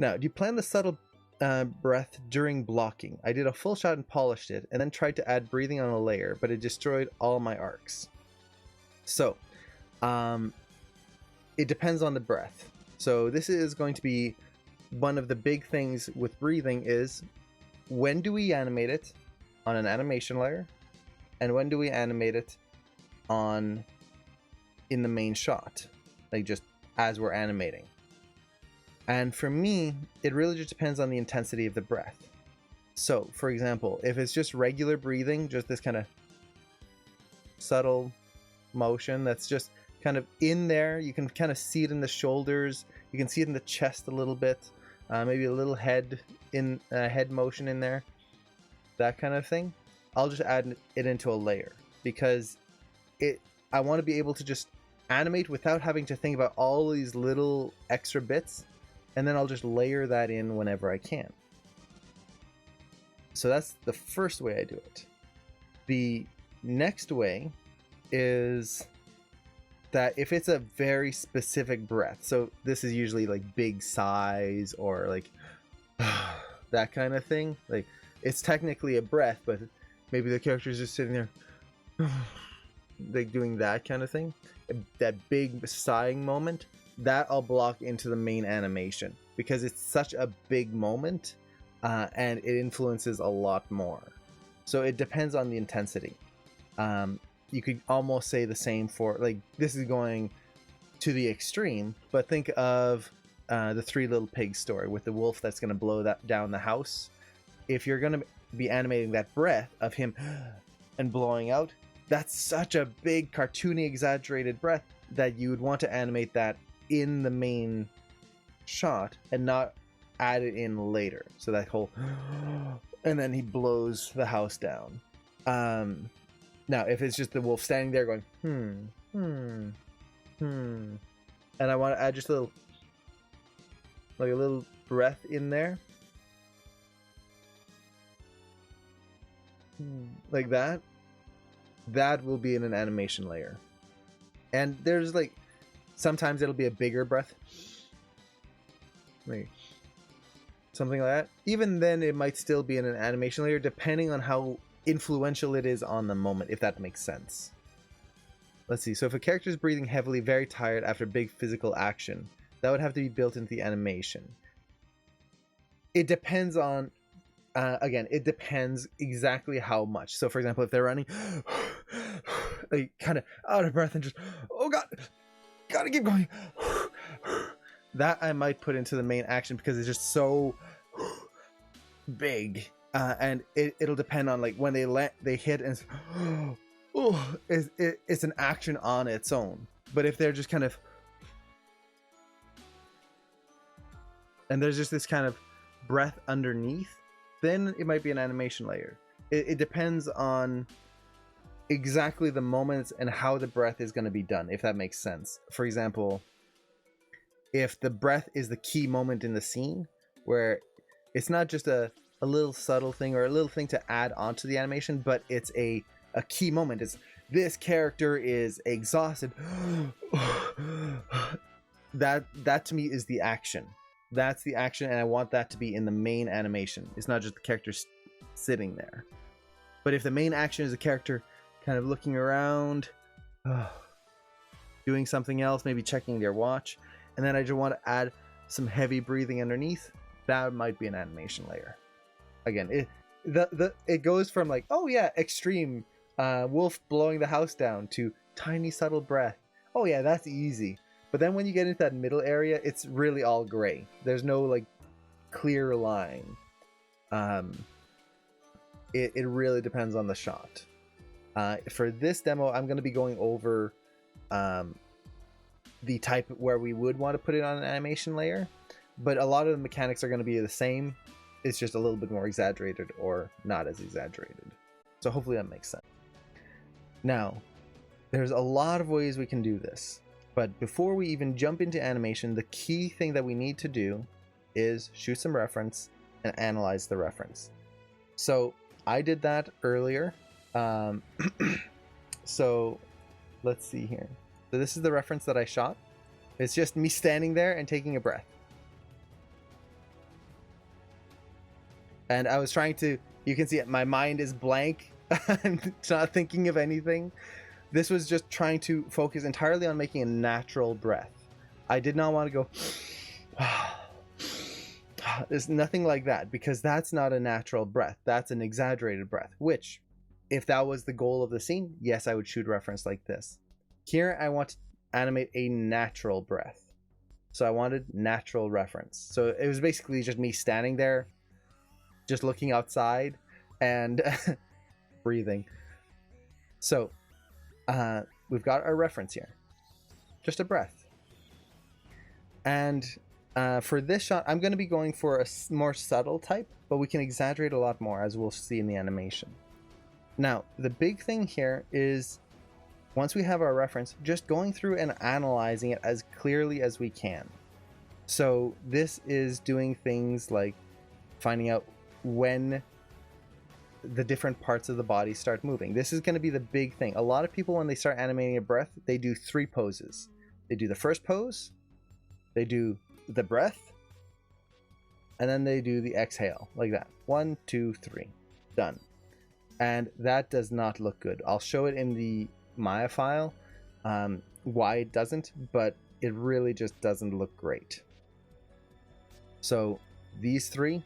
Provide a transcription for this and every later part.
Now, do you plan the subtle breath during blocking? I did a full shot and polished it, and then tried to add breathing on a layer, but it destroyed all my arcs. So, it depends on the breath. So this is going to be one of the big things with breathing is, when do we animate it on an animation layer, and when do we animate it in the main shot, like just as we're animating. And for me, it really just depends on the intensity of the breath. So, for example, if it's just regular breathing, just this kind of subtle motion that's just kind of in there, you can kind of see it in the shoulders, you can see it in the chest a little bit, maybe a little head motion in there, that kind of thing. I'll just add it into a layer because I want to be able to just animate without having to think about all these little extra bits, and then I'll just layer that in whenever I can. So that's the first way I do it. The next way is that if it's a very specific breath, so this is usually like big sighs or like that kind of thing, like it's technically a breath, but maybe the character's just sitting there like doing that kind of thing, that big sighing moment, that I'll block into the main animation because it's such a big moment and it influences a lot more. So it depends on the intensity. You could almost say the same for, like, this is going to the extreme, but think of the Three Little Pigs story with the wolf that's going to blow that down the house. If you're going to be animating that breath of him and blowing out, that's such a big cartoony exaggerated breath that you would want to animate that in the main shot and not add it in later. So that whole and then he blows the house down. Now if it's just the wolf standing there going and I want to add just a little breath in there like that, that will be in an animation layer. And there's like, sometimes it'll be a bigger breath, like something like that. Even then it might still be in an animation layer depending on how influential it is on the moment, if that makes sense. Let's see. So if a character is breathing heavily, very tired after big physical action, that would have to be built into the animation. It depends on again, it depends exactly how much. So for example, if they're running like kind of out of breath and just, oh god, gotta keep going, that I might put into the main action because it's just so big. And it'll depend on like when they hit and it's an action on its own. But if they're just kind of, and there's just this kind of breath underneath, then it might be an animation layer. It depends on exactly the moments and how the breath is going to be done, if that makes sense. For example, if the breath is the key moment in the scene, where it's not just a little subtle thing or a little thing to add onto the animation, but it's a key moment. It's this character is exhausted. that to me is the action. That's the action, and I want that to be in the main animation. It's not just the character sitting there. But if the main action is a character kind of looking around, doing something else, maybe checking their watch, and then I just want to add some heavy breathing underneath, that might be an animation layer. Again, it goes from like, oh yeah, extreme wolf blowing the house down to tiny subtle breath. Oh yeah, that's easy. But then when you get into that middle area, it's really all gray. There's no like clear line. It really depends on the shot. For this demo, I'm going to be going over the type where we would want to put it on an animation layer, but a lot of the mechanics are going to be the same. It's just a little bit more exaggerated or not as exaggerated. So hopefully that makes sense. Now, there's a lot of ways we can do this. But before we even jump into animation, the key thing that we need to do is shoot some reference and analyze the reference. So I did that earlier. So let's see here. So this is the reference that I shot. It's just me standing there and taking a breath. And I was trying to, you can see it, my mind is blank. I'm not thinking of anything. This was just trying to focus entirely on making a natural breath. I did not want to go, there's nothing like that, because that's not a natural breath. That's an exaggerated breath, which, if that was the goal of the scene, yes, I would shoot a reference like this. Here, I want to animate a natural breath. So I wanted natural reference. So it was basically just me standing there, just looking outside and breathing. So we've got our reference here, just a breath. And for this shot, I'm going to be going for a more subtle type, but we can exaggerate a lot more, as we'll see in the animation. Now, the big thing here is, once we have our reference, just going through and analyzing it as clearly as we can. So this is doing things like finding out when the different parts of the body start moving. This is going to be the big thing. A lot of people, when they start animating a breath, they do 3 poses. They do the first pose, they do the breath, and then they do the exhale, like that. 1, 2, 3. Done. And that does not look good. I'll show it in the Maya file why it doesn't, but it really just doesn't look great. So these 3,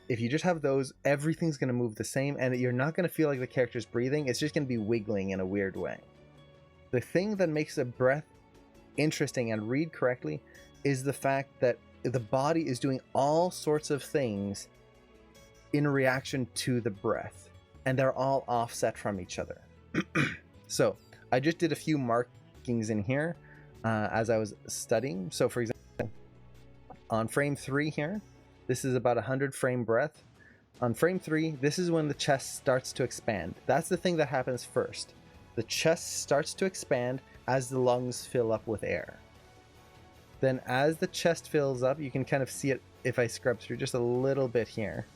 if you just have those, everything's going to move the same, and you're not going to feel like the character's breathing. It's just going to be wiggling in a weird way. The thing that makes a breath interesting and read correctly is the fact that the body is doing all sorts of things in reaction to the breath, and they're all offset from each other. So I just did a few markings in here as I was studying. So for example, on frame 3 here, this is about 100 frame breath. On frame 3, this is when the chest starts to expand. That's the thing that happens first. The chest starts to expand as the lungs fill up with air. Then as the chest fills up, you can kind of see it if I scrub through just a little bit here.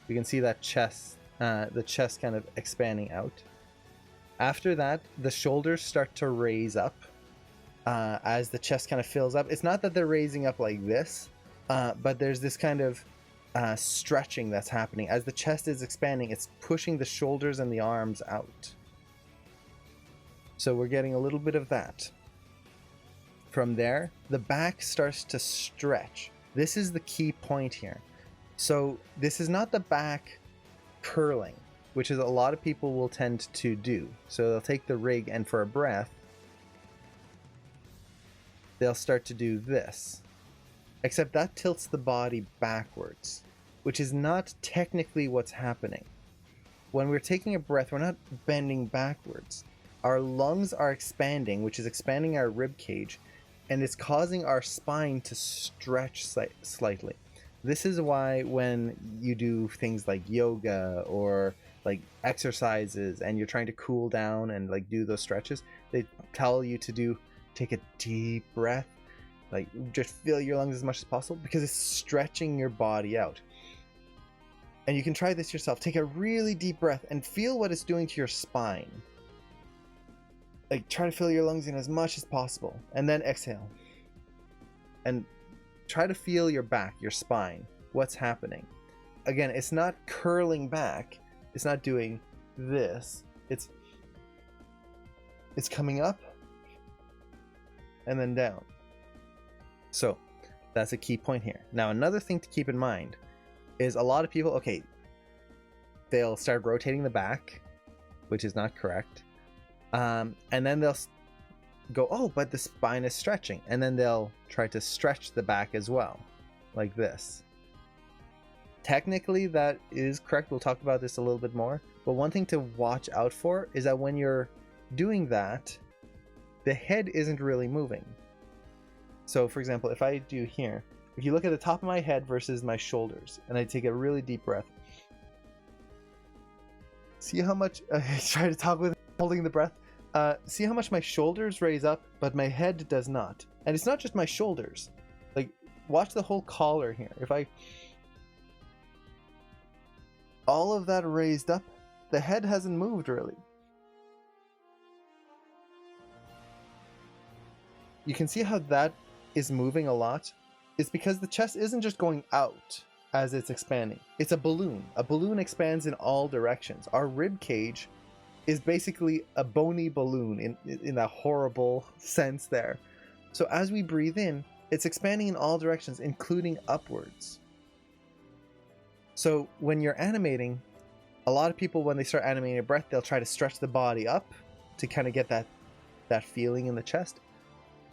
You can see that chest, the chest kind of expanding out. After that, the shoulders start to raise up as the chest kind of fills up. It's not that they're raising up like this, but there's this kind of stretching that's happening. As the chest is expanding, it's pushing the shoulders and the arms out. So we're getting a little bit of that. From there, the back starts to stretch. This is the key point here. So this is not the back curling, which is a lot of people will tend to do. So they'll take the rig, and for a breath, they'll start to do this. Except that tilts the body backwards, which is not technically what's happening. When we're taking a breath, we're not bending backwards. Our lungs are expanding, which is expanding our rib cage, and it's causing our spine to stretch slightly. This is why when you do things like yoga or like exercises and you're trying to cool down and like do those stretches, they tell you to take a deep breath, like just fill your lungs as much as possible, because it's stretching your body out. And you can try this yourself. Take a really deep breath and feel what it's doing to your spine. Like try to fill your lungs in as much as possible, and then exhale. And try to feel your back, your spine, what's happening. Again, it's not curling back. It's not doing this. It's coming up and then down. So that's a key point here. Now, another thing to keep in mind is a lot of people, okay, they'll start rotating the back, which is not correct. And then they'll go, oh, but the spine is stretching. And then they'll try to stretch the back as well, like this. Technically, that is correct. We'll talk about this a little bit more. But one thing to watch out for is that when you're doing that, the head isn't really moving. So, for example, if I do here, if you look at the top of my head versus my shoulders, and I take a really deep breath, see how much, I try to talk with holding the breath, see how much my shoulders raise up, but my head does not. And it's not just my shoulders. Like, watch the whole collar here. If I... all of that raised up, the head hasn't moved really. You can see how that is moving a lot. It's because the chest isn't just going out as it's expanding. It's a balloon. A balloon expands in all directions. Our rib cage is basically a bony balloon in a horrible sense there. So as we breathe in, it's expanding in all directions, including upwards. So when you're animating, a lot of people, when they start animating a breath, they'll try to stretch the body up to kind of get that feeling in the chest.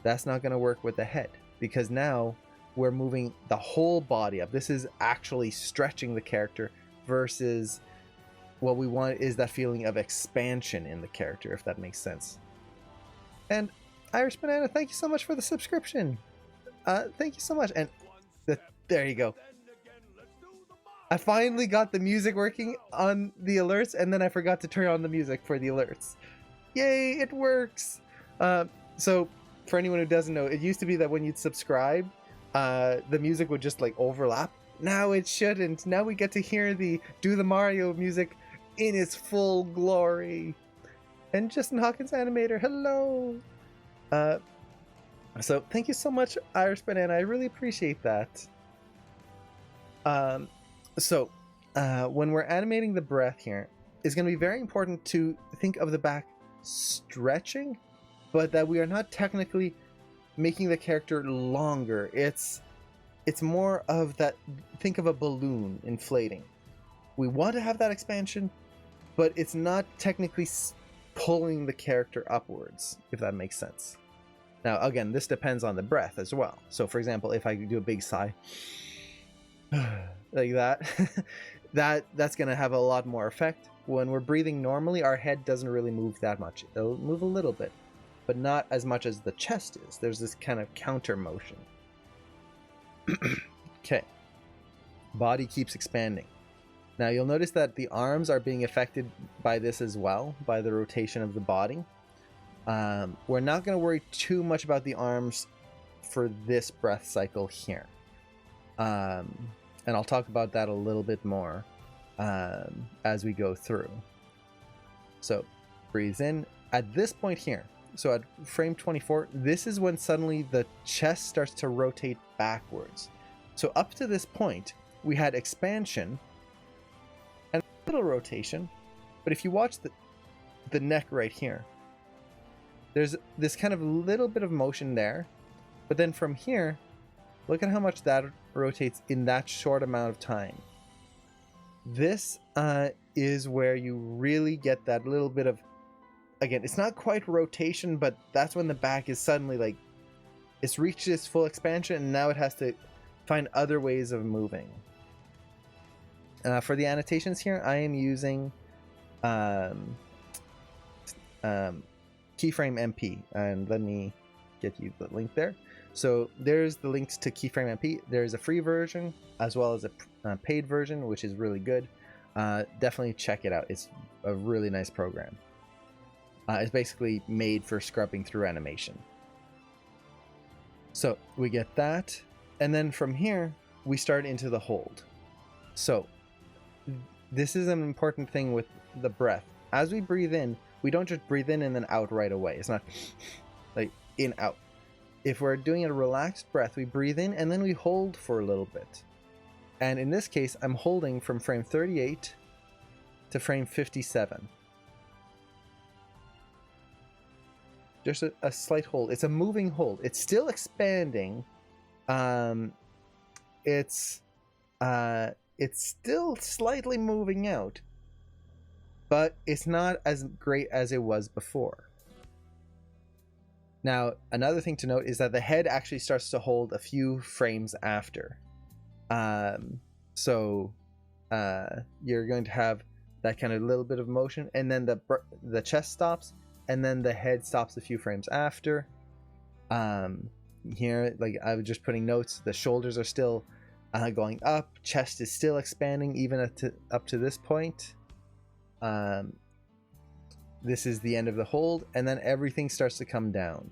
That's not going to work with the head, because now we're moving the whole body up. This is actually stretching the character, versus what we want is that feeling of expansion in the character, if that makes sense. And Irish Banana, thank you so much for the subscription. Thank you so much. And there you go. I finally got the music working on the alerts, and then I forgot to turn on the music for the alerts. Yay, it works! So, for anyone who doesn't know, it used to be that when you'd subscribe, the music would just like overlap. Now it shouldn't. Now we get to hear the Do the Mario music in its full glory. And Justin Hawkins Animator, hello! So thank you so much, Irish Banana. I really appreciate that. So when we're animating the breath here, it's going to be very important to think of the back stretching, but that we are not technically making the character longer. It's more of that, think of a balloon inflating. We want to have that expansion, but it's not technically pulling the character upwards, if that makes sense. Now, again, this depends on the breath as well. So, for example, if I do a big sigh, like that, that's going to have a lot more effect. When we're breathing normally, our head doesn't really move that much. It'll move a little bit, but not as much as the chest is. There's this kind of counter motion. Okay. Body keeps expanding. Now, you'll notice that the arms are being affected by this as well, by the rotation of the body. We're not going to worry too much about the arms for this breath cycle here. And I'll talk about that a little bit more as we go through. So, breathe in. At this point here, so at frame 24, this is when suddenly the chest starts to rotate backwards. So up to this point, we had expansion and a little rotation. But if you watch the neck right here, there's this kind of little bit of motion there. But then from here, look at how much that rotates in that short amount of time. This is where you really get that little bit of, again, it's not quite rotation, but that's when the back is suddenly like, it's reached its full expansion, and now it has to find other ways of moving. For the annotations here, I am using Keyframe MP, and let me get you the link there. So there's the links to Keyframe MP. There's a free version as well as a paid version, which is really good. Definitely check it out. It's a really nice program. It's basically made for scrubbing through animation. So we get that, and then from here we start into the hold. So this is an important thing with the breath. As we breathe in, we don't just breathe in and then out right away. It's not like in, out. If we're doing a relaxed breath, we breathe in and then we hold for a little bit. And in this case, I'm holding from frame 38 to frame 57. Just a slight hold. It's a moving hold. It's still expanding. It's still slightly moving out, but it's not as great as it was before. Now, another thing to note is that the head actually starts to hold a few frames after. So you're going to have that kind of little bit of motion, and then the chest stops, and then the head stops a few frames after. Here, like I was just putting notes, the shoulders are still going up, chest is still expanding even up to this point. This is the end of the hold, and then everything starts to come down.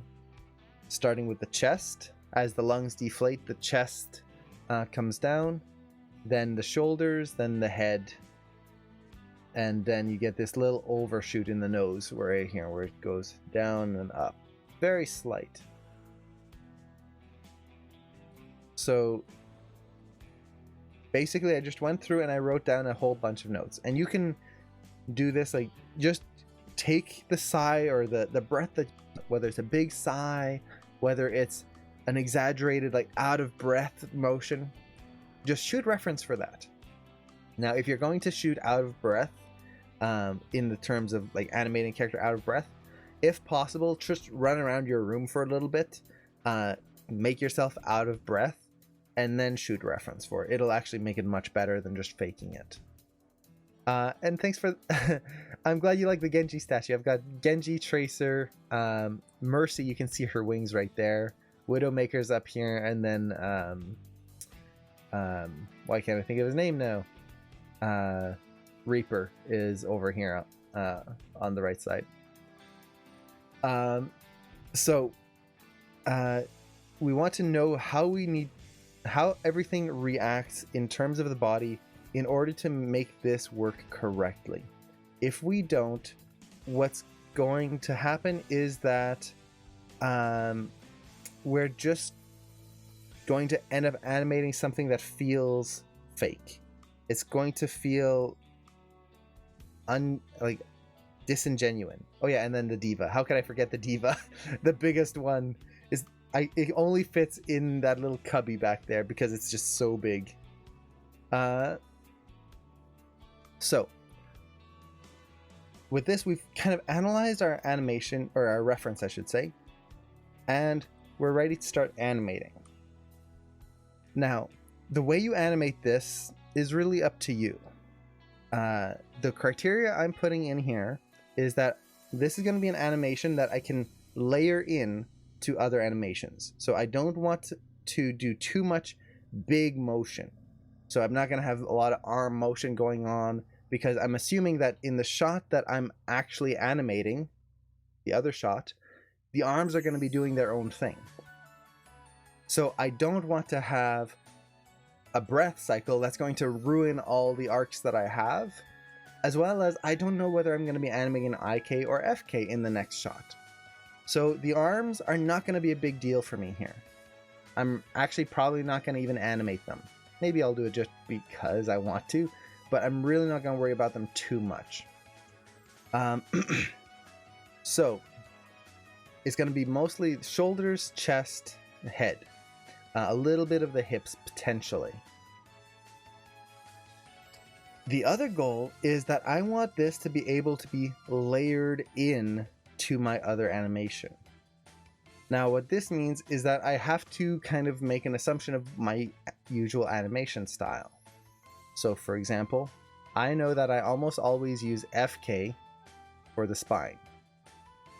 Starting with the chest, as the lungs deflate, the chest comes down, then the shoulders, then the head, and then you get this little overshoot in the nose right here where it goes down and up. Very slight. So Basically, I just went through and I wrote down a whole bunch of notes. And you can do this, like, just take the sigh or the breath, that whether it's a big sigh, whether it's an exaggerated, like, out of breath motion, just shoot reference for that. Now, if you're going to shoot out of breath, in the terms of like animating character out of breath, if possible, just run around your room for a little bit, make yourself out of breath, and then shoot reference for it. It'll actually make it much better than just faking it. And thanks for I'm glad you like the Genji statue. I've got Genji, Tracer, Mercy, you can see her wings right there, Widowmaker's up here, and then why can't I think of his name now? Reaper is over here on the right side. So we want to know how everything reacts in terms of the body in order to make this work correctly. If we don't, what's going to happen is that we're just going to end up animating something that feels fake. It's going to feel like disingenuous. Oh yeah, and then the diva. How could I forget the diva? The biggest one is it only fits in that little cubby back there because it's just so big. So with this, we've kind of analyzed our animation, or our reference I should say, and we're ready to start animating. Now, the way you animate this is really up to you. The criteria I'm putting in here is that this is going to be an animation that I can layer in to other animations. So I don't want to do too much big motion. So I'm not going to have a lot of arm motion going on, because I'm assuming that in the shot that I'm actually animating, the other shot, the arms are going to be doing their own thing. So I don't want to have a breath cycle that's going to ruin all the arcs that I have, as well as I don't know whether I'm going to be animating an IK or FK in the next shot. So the arms are not going to be a big deal for me here. I'm actually probably not going to even animate them. Maybe I'll do it just because I want to, but I'm really not going to worry about them too much. So it's going to be mostly shoulders, chest, head. A little bit of the hips potentially. The other goal is that I want this to be able to be layered in to my other animation. Now what this means is that I have to kind of make an assumption of my usual animation style. So for example, I know that I almost always use FK for the spine.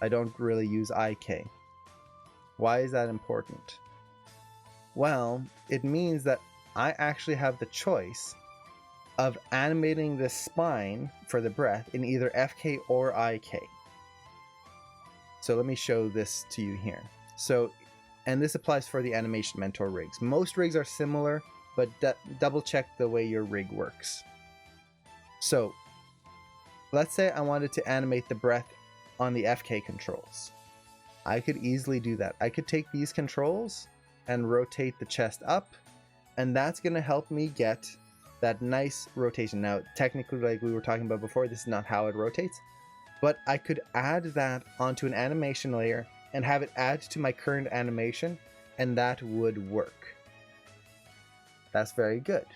I don't really use IK. Why is that important? Well, it means that I actually have the choice of animating the spine for the breath in either FK or IK. So let me show this to you here. So, and this applies for the Animation Mentor rigs. Most rigs are similar, but double check the way your rig works. So let's say I wanted to animate the breath on the FK controls. I could easily do that. I could take these controls and rotate the chest up, and that's going to help me get that nice rotation. Now, technically, like we were talking about before, this is not how it rotates, but I could add that onto an animation layer and have it add to my current animation, and that would work. That's very good.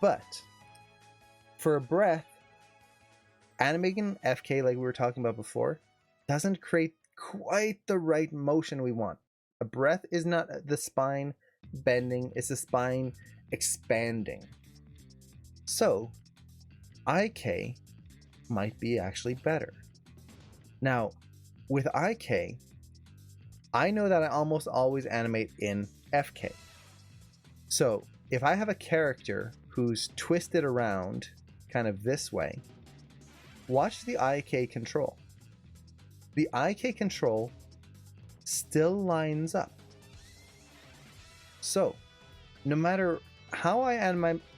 But for a breath, animating FK, like we were talking about before, doesn't create quite the right motion we want. A breath is not the spine bending, it's the spine expanding. So IK might be actually better. Now, with IK, I know that I almost always animate in FK. So if I have a character who's twisted around kind of this way, watch the IK control. The IK control still lines up. So no matter how I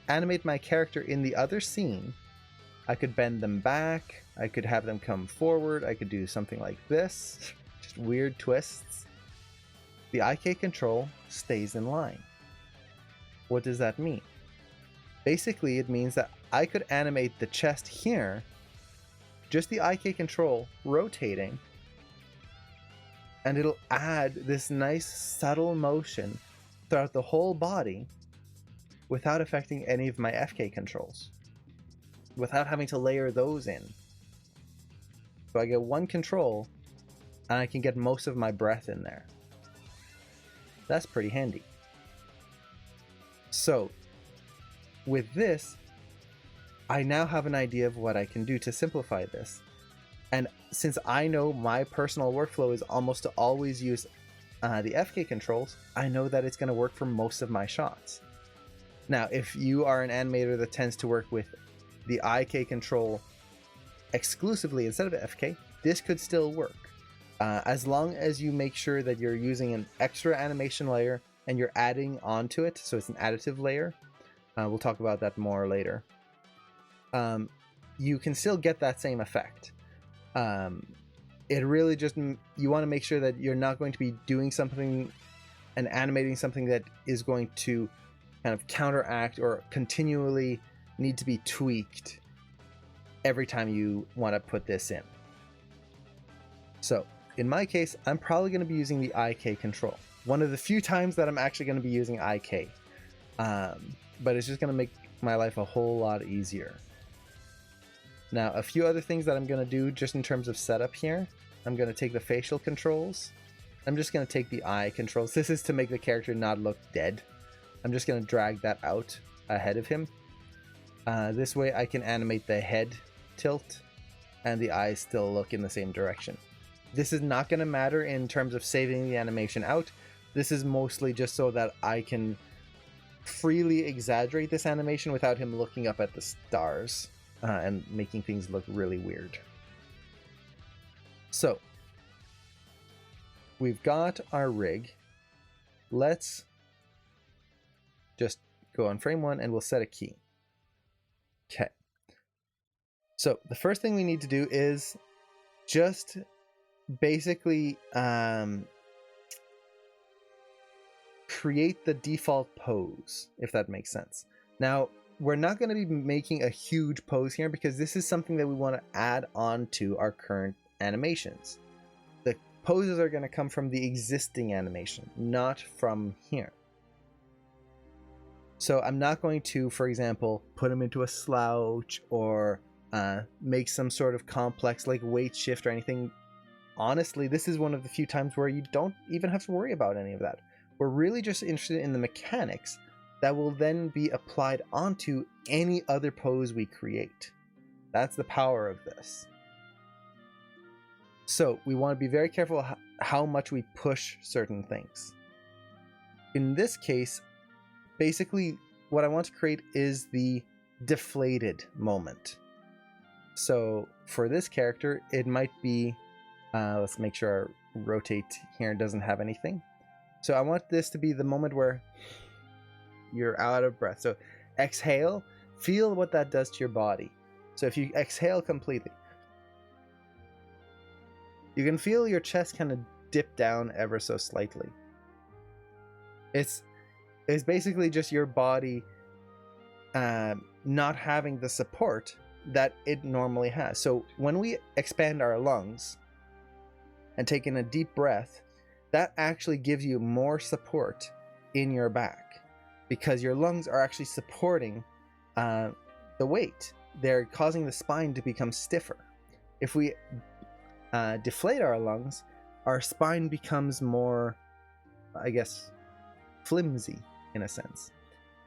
animate my character in the other scene, I could bend them back, I could have them come forward, I could do something like this, just weird twists. The IK control stays in line. What does that mean? Basically, it means that I could animate the chest here, just the IK control rotating, and it'll add this nice subtle motion throughout the whole body without affecting any of my FK controls, without having to layer those in. So I get one control and I can get most of my breath in there. That's pretty handy. So with this, I now have an idea of what I can do to simplify this. And since I know my personal workflow is almost to always use the FK controls, I know that it's going to work for most of my shots. Now, if you are an animator that tends to work with the IK control exclusively instead of FK, this could still work. As long as you make sure that you're using an extra animation layer and you're adding onto it, so it's an additive layer. We'll talk about that more later. You can still get that same effect. It really just, you want to make sure that you're not going to be doing something and animating something that is going to kind of counteract or continually need to be tweaked every time you want to put this in. So in my case, I'm probably going to be using the IK control. One of the few times that I'm actually going to be using IK. But it's just going to make my life a whole lot easier. Now, a few other things that I'm going to do just in terms of setup here. I'm going to take the facial controls. I'm just going to take the eye controls. This is to make the character not look dead. I'm just going to drag that out ahead of him. This way I can animate the head tilt and the eyes still look in the same direction. This is not going to matter in terms of saving the animation out. This is mostly just so that I can freely exaggerate this animation without him looking up at the stars and making things look really weird. So we've got our rig. Let's just go on frame 1 and we'll set a key. Okay. So the first thing we need to do is just basically create the default pose, if that makes sense. Now, we're not going to be making a huge pose here because this is something that we want to add on to our current animations. The poses are going to come from the existing animation, not from here. So I'm not going to, for example, put him into a slouch or make some sort of complex like weight shift or anything. Honestly, this is one of the few times where you don't even have to worry about any of that. We're really just interested in the mechanics that will then be applied onto any other pose we create. That's the power of this. So we want to be very careful how much we push certain things. In this case, basically what I want to create is the deflated moment. So for this character, it might be, let's make sure our rotate here doesn't have anything. So I want this to be the moment where you're out of breath. So exhale, feel what that does to your body. So if you exhale completely, you can feel your chest kind of dip down ever so slightly. It's basically just your body not having the support that it normally has. So when we expand our lungs and take in a deep breath, that actually gives you more support in your back because your lungs are actually supporting the weight. They're causing the spine to become stiffer. If we deflate our lungs, our spine becomes more, I guess, flimsy in a sense.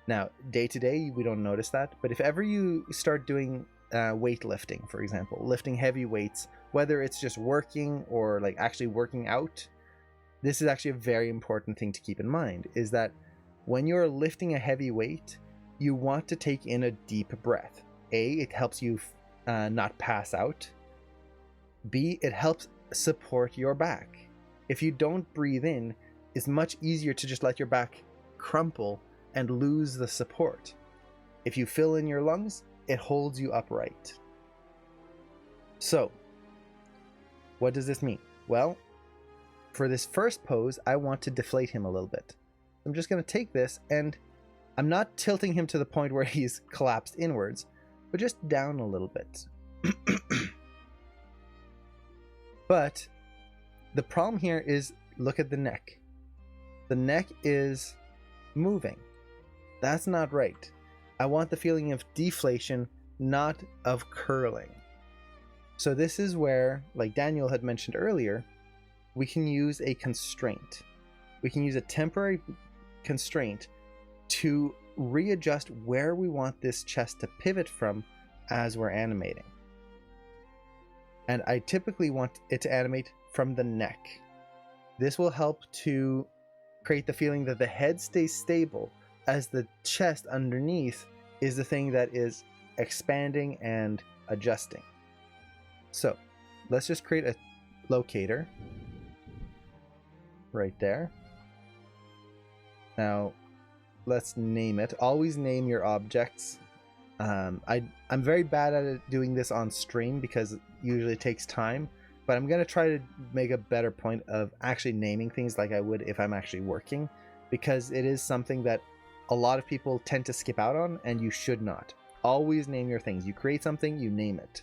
Now, day to day, we don't notice that, but if ever you start doing weightlifting, for example, lifting heavy weights, whether it's just working or like actually working out, this is actually a very important thing to keep in mind, is that when you're lifting a heavy weight, you want to take in a deep breath. A, it helps you not pass out. B, it helps support your back. If you don't breathe in, it's much easier to just let your back crumple and lose the support. If you fill in your lungs, it holds you upright. So, what does this mean? Well, for this first pose, I want to deflate him a little bit. I'm just going to take this and I'm not tilting him to the point where he's collapsed inwards, but just down a little bit. But the problem here is, look at the neck. The neck is moving. That's not right. I want the feeling of deflation, not of curling. So this is where, like Daniel had mentioned earlier, we can use a constraint. We can use a temporary constraint to readjust where we want this chest to pivot from as we're animating. And I typically want it to animate from the neck. This will help to create the feeling that the head stays stable as the chest underneath is the thing that is expanding and adjusting. So let's just create a locator right there. Now let's name it. Always name your objects. I'm very bad at doing this on stream because it usually takes time, but I'm going to try to make a better point of actually naming things like I would if I'm actually working, because it is something that a lot of people tend to skip out on, and you should not. Always name your things. You create something, you name it.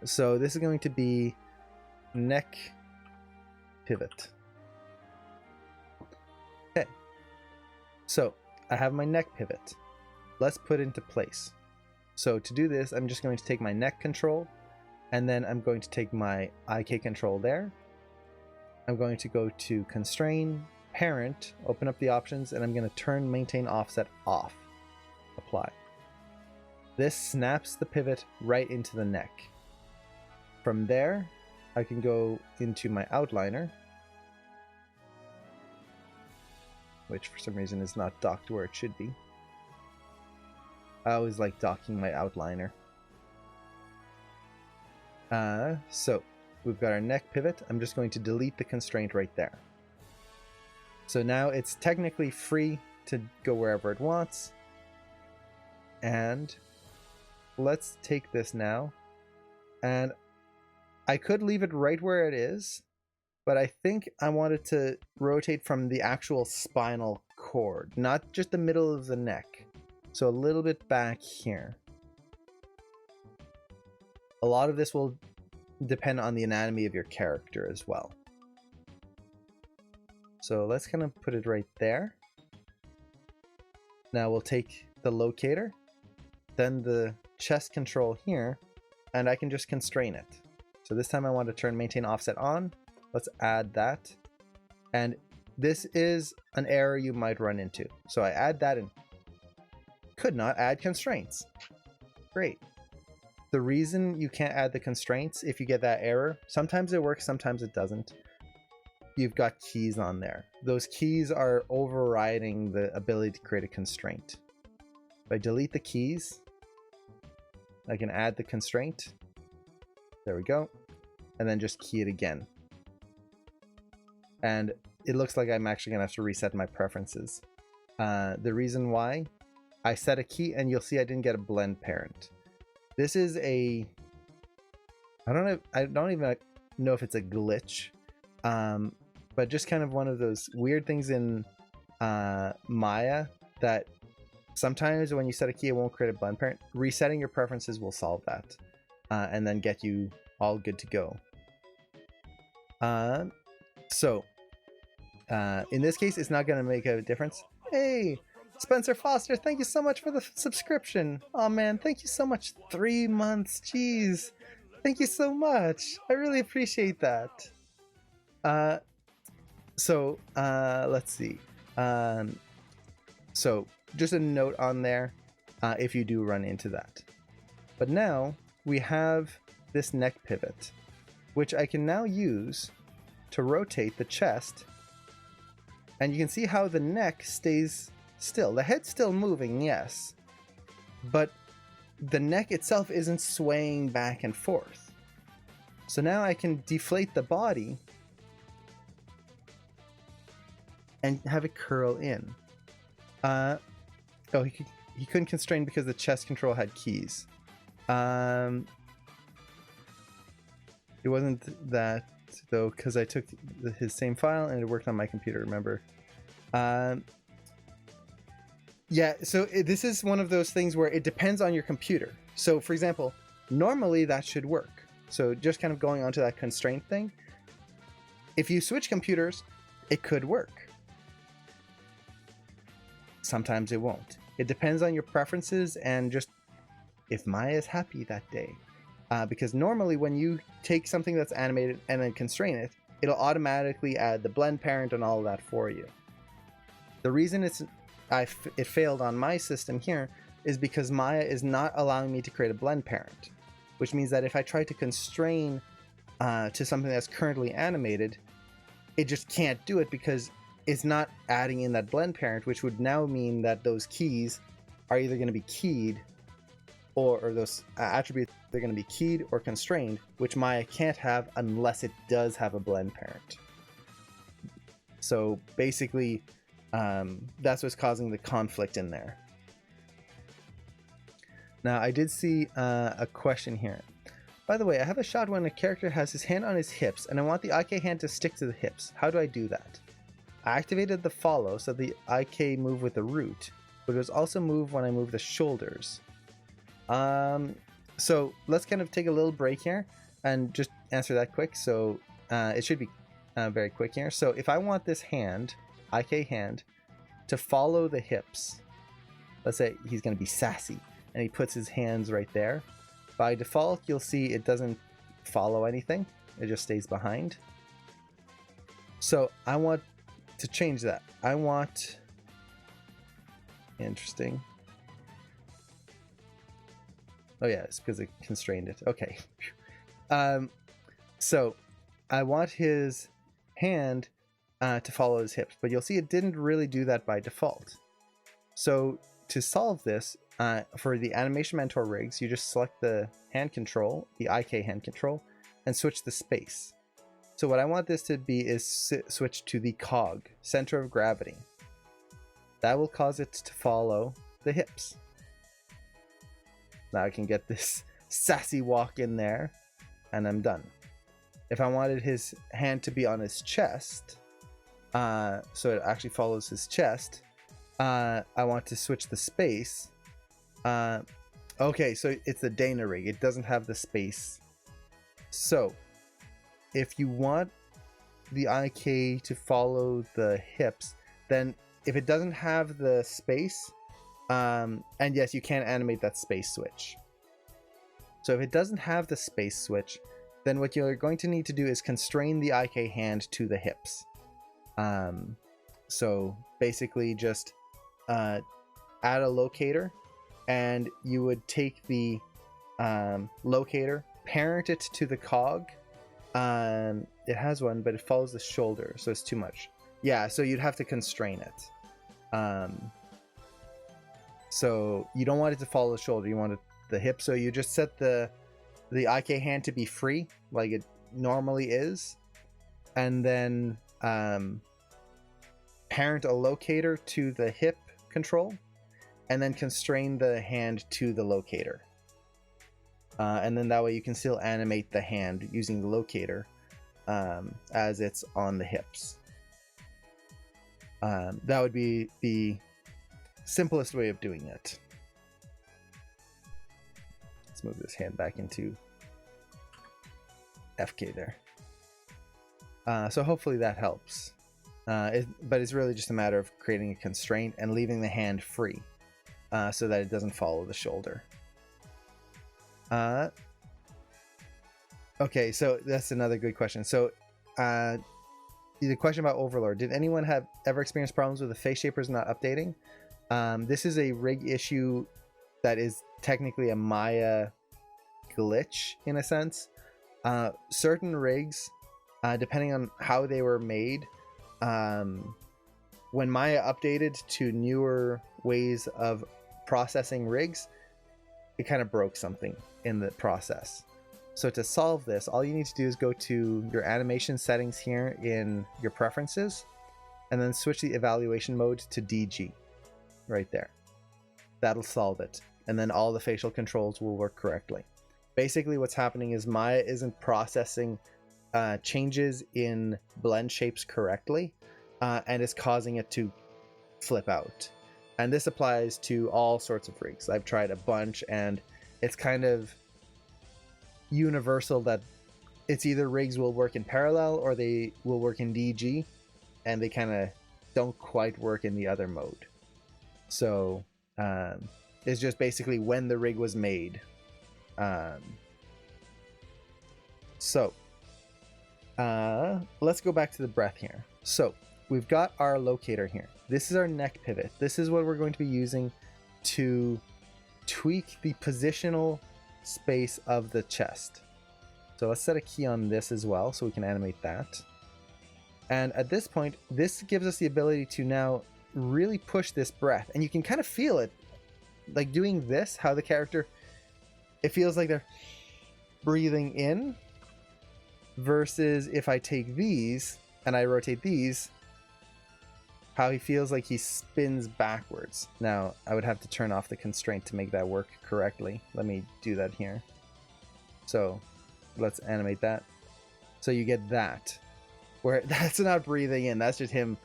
So this is going to be neck pivot. Okay. So I have my neck pivot. Let's put it into place. So to do this, I'm just going to take my neck control, and then I'm going to take my IK control there. I'm going to go to constrain, parent, open up the options, and I'm going to turn maintain offset off. Apply. This snaps the pivot right into the neck. From there, I can go into my outliner, which for some reason is not docked where it should be. I always like docking my outliner. So we've got our neck pivot. I'm just going to delete the constraint right there. So now it's technically free to go wherever it wants. And let's take this now. And I could leave it right where it is, but I think I wanted to rotate from the actual spinal cord, not just the middle of the neck. So a little bit back here. A lot of this will depend on the anatomy of your character as well. So let's kind of put it right there. Now we'll take the locator, then the chest control here, and I can just constrain it. So this time I want to turn maintain offset on. Let's add that. And this is an error you might run into. So I add that and could not add constraints. Great. The reason you can't add the constraints if you get that error, sometimes it works, sometimes it doesn't. You've got keys on there. Those keys are overriding the ability to create a constraint. If I delete the keys, I can add the constraint. There we go. And then just key it again. And it looks like I'm actually gonna have to reset my preferences. The reason why, I set a key and you'll see I didn't get a blend parent. This is a, I don't even know if it's a glitch, but just kind of one of those weird things in Maya that sometimes when you set a key it won't create a blend parent. Resetting your preferences will solve that and then get you all good to go. In this case, it's not going to make a difference. Hey, Spencer Foster, thank you so much for the subscription. Oh man, thank you so much. 3 months, jeez. Thank you so much. I really appreciate that. Let's see. So just a note on there if you do run into that. But now we have this neck pivot, which I can now use to rotate the chest. And you can see how the neck stays still. The head's still moving, yes, but the neck itself isn't swaying back and forth. So now I can deflate the body and have it curl in. Oh, he couldn't constrain because the chest control had keys. It wasn't that though, because I took his same file and it worked on my computer, remember? Yeah, so this is one of those things where it depends on your computer. So, for example, normally that should work. So, just kind of going on to that constraint thing, if you switch computers, it could work. Sometimes it won't. It depends on your preferences and just if Maya is happy that day. Because normally when you take something that's animated and then constrain it, it'll automatically add the blend parent and all of that for you. The reason it failed on my system here is because Maya is not allowing me to create a blend parent, which means that if I try to constrain to something that's currently animated, it just can't do it because it's not adding in that blend parent, which would now mean that those keys are either going to be keyed or those attributes, they're going to be keyed or constrained, which Maya can't have unless it does have a blend parent. So basically, that's what's causing the conflict in there. Now, I did see a question here. By the way, I have a shot when a character has his hand on his hips, and I want the IK hand to stick to the hips. How do I do that? I activated the follow, so the IK move with the root, but it was also move when I move the shoulders. So let's kind of take a little break here and just answer that quick. So it should be very quick here. So if I want this hand, IK hand, to follow the hips, let's say he's going to be sassy and he puts his hands right there. By default, you'll see it doesn't follow anything. It just stays behind. So I want to change that. I want... Interesting. Oh yeah, it's because it constrained it. Okay. So I want his hand to follow his hips, but you'll see it didn't really do that by default. So to solve this, for the Animation Mentor rigs, you just select the hand control, the IK hand control, and switch the space. So what I want this to be is switch to the cog, center of gravity. That will cause it to follow the hips. Now I can get this sassy walk in there, and I'm done. If I wanted his hand to be on his chest, so it actually follows his chest, I want to switch the space. Okay, so it's the Dana rig. It doesn't have the space. So if you want the IK to follow the hips, then if it doesn't have the space, and yes, you can animate that space switch. So if it doesn't have the space switch, then what you're going to need to do is constrain the IK hand to the hips. So basically just add a locator, and you would take the locator, parent it to the cog. It has one, but it follows the shoulder, so it's too much. Yeah, so you'd have to constrain it. So you don't want it to follow the shoulder, you want it the hip. So you just set the IK hand to be free, like it normally is, and then parent a locator to the hip control, and then constrain the hand to the locator. And then that way you can still animate the hand using the locator as it's on the hips. That would be the simplest way of doing it. Let's move this hand back into FK there. So hopefully that helps. But it's really just a matter of creating a constraint and leaving the hand free so that it doesn't follow the shoulder. Okay, so that's another good question. So the question about Overlord. Did anyone have ever experienced problems with the face shapers not updating? This is a rig issue that is technically a Maya glitch in a sense. Certain rigs, depending on how they were made, when Maya updated to newer ways of processing rigs, it kind of broke something in the process. So to solve this, all you need to do is go to your animation settings here in your preferences, and then switch the evaluation mode to DG right there. That'll solve it. And then all the facial controls will work correctly. Basically what's happening is Maya isn't processing changes in blend shapes correctly, and is causing it to flip out. And this applies to all sorts of rigs. I've tried a bunch, and it's kind of universal that it's either rigs will work in parallel or they will work in DG, and they kind of don't quite work in the other mode. So it's just basically when the rig was made. Let's go back to the breath here. So we've got our locator here. This is our neck pivot. This is what we're going to be using to tweak the positional space of the chest. So let's set a key on this as well so we can animate that. And at this point, this gives us the ability to now really push this breath. And you can kind of feel it, like doing this, how the character, it feels like they're breathing in, versus if I take these and I rotate these, how he feels like he spins backwards. Now, I would have to turn off the constraint to make that work correctly. Let me do that here. So let's animate that. So you get that, where that's not breathing in, that's just him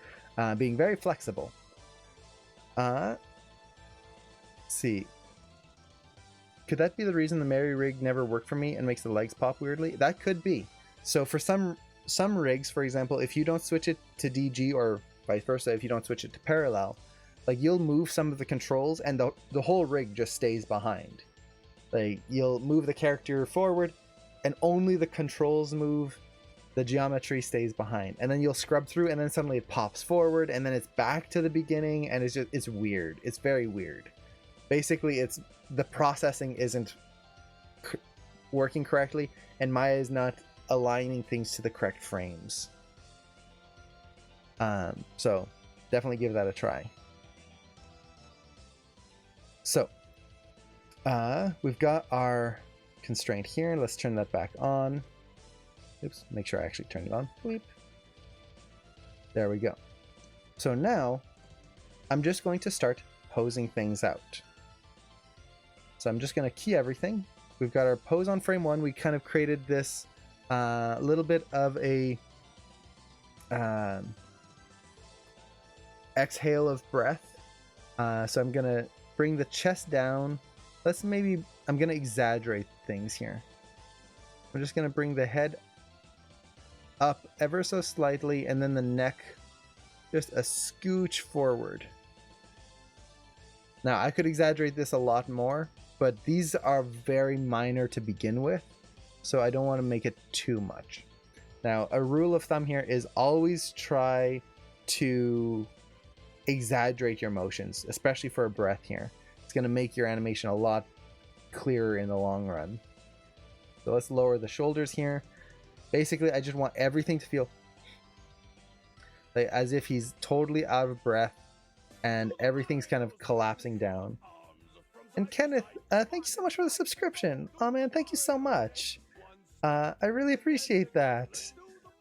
being very flexible. Let's see. Could that be the reason the Mary rig never worked for me and makes the legs pop weirdly? That could be. So for some rigs, for example, if you don't switch it to DG or vice versa, if you don't switch it to parallel, like you'll move some of the controls and the whole rig just stays behind. Like you'll move the character forward and only the controls move, the geometry stays behind. And then you'll scrub through and then suddenly it pops forward and then it's back to the beginning, and it's weird. It's very weird. Basically, it's the processing isn't working correctly, and Maya is not aligning things to the correct frames. So definitely give that a try. So we've got our constraint here. Let's turn that back on. Oops, make sure I actually turned it on. Weep. There we go. So now I'm just going to start posing things out. So I'm just going to key everything. We've got our pose on frame 1. We kind of created this little bit of a exhale of breath. So I'm going to bring the chest down. I'm going to exaggerate things here. I'm just going to bring the head up ever so slightly, and then the neck just a scooch forward. Now, I could exaggerate this a lot more, but these are very minor to begin with, so I don't want to make it too much. Now, a rule of thumb here is always try to exaggerate your motions, especially for a breath here. It's going to make your animation a lot clearer in the long run. So let's lower the shoulders here. Basically, I just want everything to feel like as if he's totally out of breath and everything's kind of collapsing down. And Kenneth, thank you so much for the subscription. Oh man, thank you so much. I really appreciate that.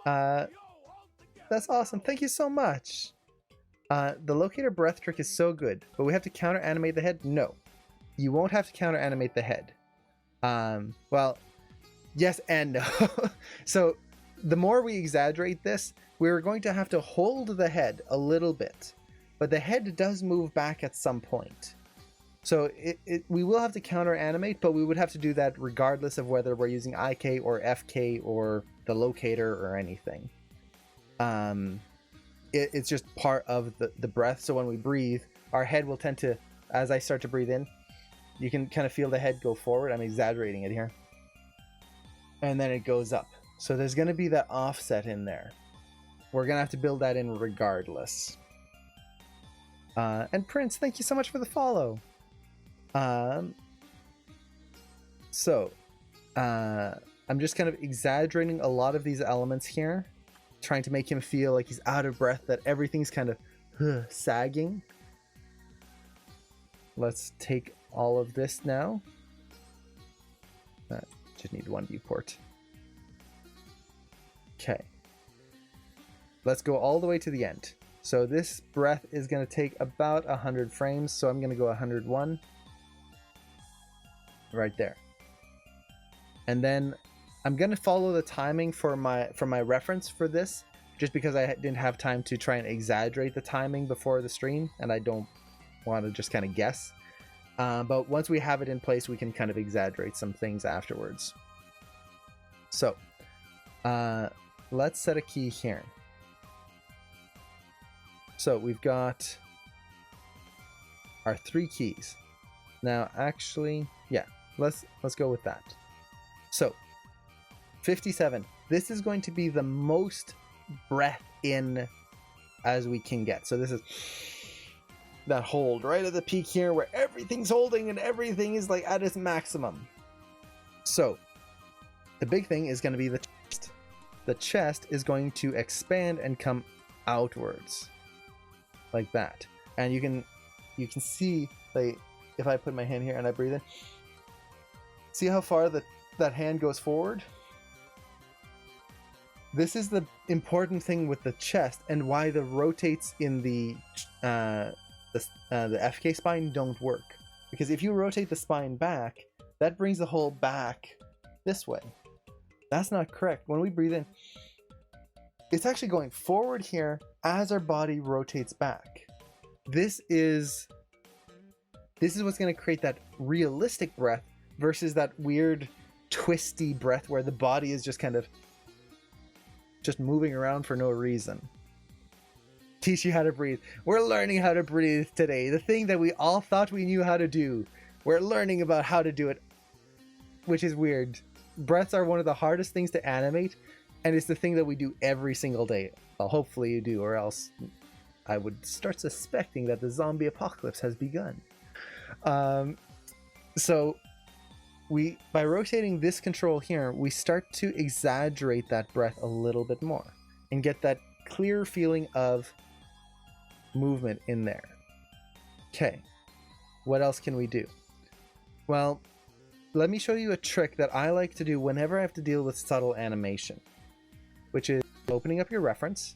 That's awesome. Thank you so much. The locator breath trick is so good, but we have to counter animate the head? No, you won't have to counter animate the head. Well, yes and no. So the more we exaggerate this, we're going to have to hold the head a little bit, but the head does move back at some point. So we will have to counter animate, but we would have to do that regardless of whether we're using IK or FK or the locator or anything. It's just part of the breath. So when we breathe, our head will tend to, as I start to breathe in, you can kind of feel the head go forward. I'm exaggerating it here. And then it goes up. So there's going to be that offset in there. We're going to have to build that in regardless. And Prince, thank you so much for the follow. I'm just kind of exaggerating a lot of these elements here, trying to make him feel like he's out of breath, that everything's kind of sagging. Let's take all of this now. Just need one viewport. Okay. Let's go all the way to the end. So this breath is going to take about 100 frames, so I'm going to go 101. Right there. And then I'm going to follow the timing for my reference for this, just because I didn't have time to try and exaggerate the timing before the stream, and I don't want to just kind of guess. But once we have it in place, we can kind of exaggerate some things afterwards. So let's set a key here. So we've got our 3 keys. Now, actually, yeah, let's go with that. So 57. This is going to be the most breath in as we can get. So this is that hold right at the peak here where everything's holding and everything is like at its maximum. So the big thing is going to be the chest. The chest is going to expand and come outwards like that. And you can see, like, if I put my hand here and I breathe in, see how far that hand goes forward? This is the important thing with the chest, and why the rotates in the FK spine don't work. Because if you rotate the spine back, that brings the whole back this way. That's not correct. When we breathe in, it's actually going forward here as our body rotates back. This is what's going to create that realistic breath versus that weird twisty breath where the body is just kind of just moving around for no reason. Teach you how to breathe. We're learning how to breathe today. The thing that we all thought we knew how to do. We're learning about how to do it, which is weird. Breaths are one of the hardest things to animate, and it's the thing that we do every single day. Well, hopefully you do, or else I would start suspecting that the zombie apocalypse has begun. So by rotating this control here, we start to exaggerate that breath a little bit more and get that clear feeling of movement in there. Okay, what else can we do? Well, let me show you a trick that I like to do whenever I have to deal with subtle animation, which is opening up your reference